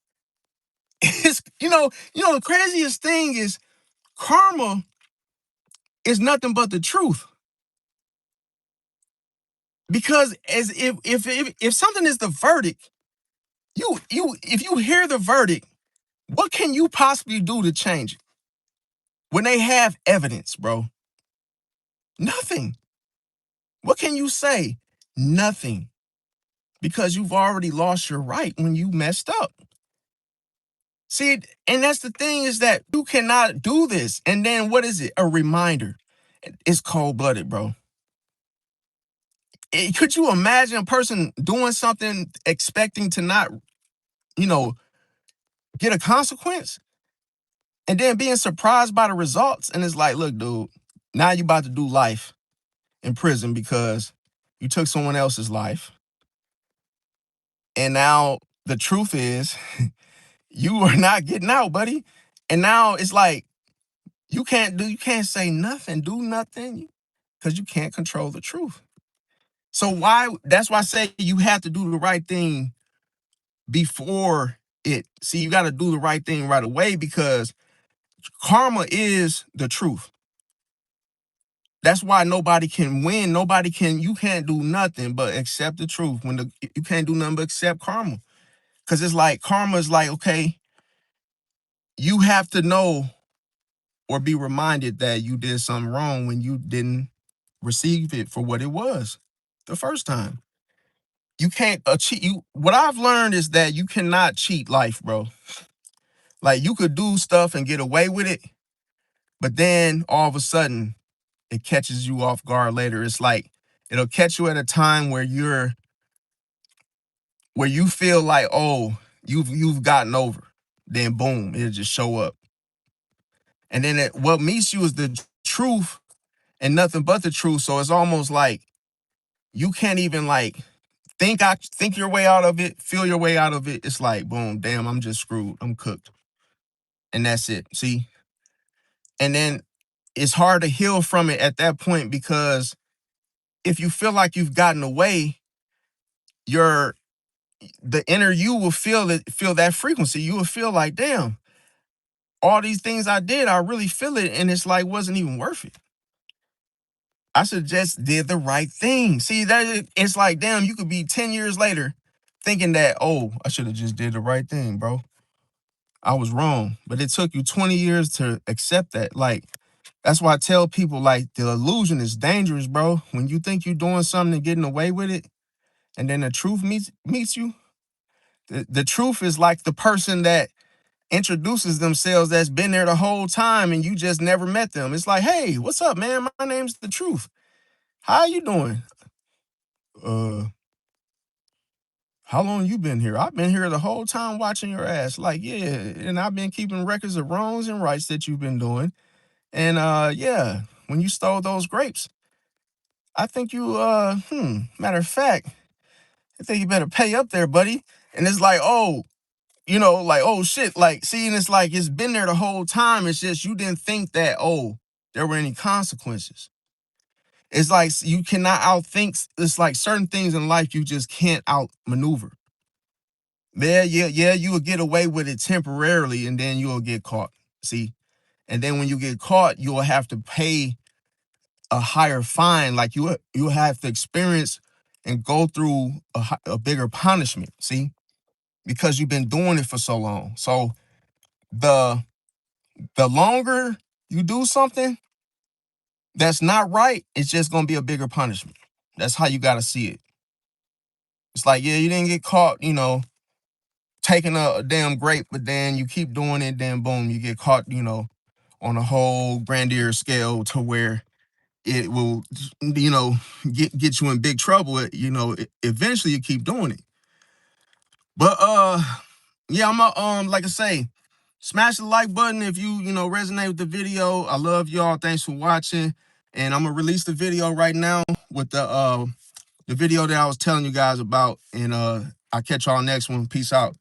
It's the craziest thing is karma is nothing but the truth. Because as if something is the verdict, if you hear the verdict, what can you possibly do to change it? When they have evidence, bro. Nothing. What can you say? Nothing. Because you've already lost your right when you messed up. See, and that's the thing, is that you cannot do this. And then what is it? A reminder. It's cold-blooded, bro. Could you imagine a person doing something expecting to not, you know, get a consequence? And then being surprised by the results. And it's like, look, dude, now you about to do life in prison because you took someone else's life. And now the truth is you are not getting out, buddy. And now it's like, you can't say nothing, do nothing, because you can't control the truth. So that's why I say you have to do the right thing before it. See, you got to do the right thing right away, because karma is the truth. That's why nobody can win. You can't do nothing but accept the truth. You can't do nothing but accept karma. Because it's like, karma is like, okay, you have to know or be reminded that you did something wrong when you didn't receive it for what it was the first time. You can't cheat. What I've learned is that you cannot cheat life, bro. Like, you could do stuff and get away with it, but then all of a sudden it catches you off guard later. It's like it'll catch you at a time where you feel like, oh, you've gotten over. then boom, it'll just show up. And then what meets you is the truth and nothing but the truth. So it's almost like you can't even like think your way out of it, feel your way out of it. It's like, boom, damn, I'm just screwed. I'm cooked. And that's it. See? And then it's hard to heal from it at that point, because if you feel like you've gotten away, your the inner you will feel that frequency. You will feel like, damn, all these things I did, I really feel it. And it's like, wasn't even worth it. I should just did the right thing. See, that it's like, damn, you could be 10 years later thinking that, oh, I should have just did the right thing, bro. I was wrong. But it took you 20 years to accept that. Like, that's why I tell people, like, the illusion is dangerous, bro. When you think you're doing something and getting away with it, and then the truth meets you, the truth is like the person that introduces themselves that's been there the whole time and you just never met them. It's like, hey, what's up, man? My name's the truth. How you doing? Uh, how long you been here? I've been here the whole time watching your ass. Like, yeah, and I've been keeping records of wrongs and rights that you've been doing. And yeah, when you stole those grapes, I think you matter of fact, I think you better pay up there, buddy. And it's like, oh, like, oh shit, like, see, and it's like it's been there the whole time. It's just you didn't think that, oh, there were any consequences. It's like you cannot outthink. It's like certain things in life you just can't outmaneuver. Yeah, you will get away with it temporarily, and then you'll get caught. See, and then when you get caught, you will have to pay a higher fine. Like you have to experience and go through a bigger punishment. See, because you've been doing it for so long. So the the longer you do something that's not right, it's just gonna be a bigger punishment. That's how you gotta see it. It's like, yeah, you didn't get caught, taking a damn grape, but then you keep doing it, then boom, you get caught, on a whole grandeur scale to where it will, you know, get you in big trouble. Eventually you keep doing it. But yeah, like I say, smash the like button if you resonate with the video. I love y'all. Thanks for watching. And I'm gonna release the video right now with the video that I was telling you guys about. And I'll catch y'all next one. Peace out.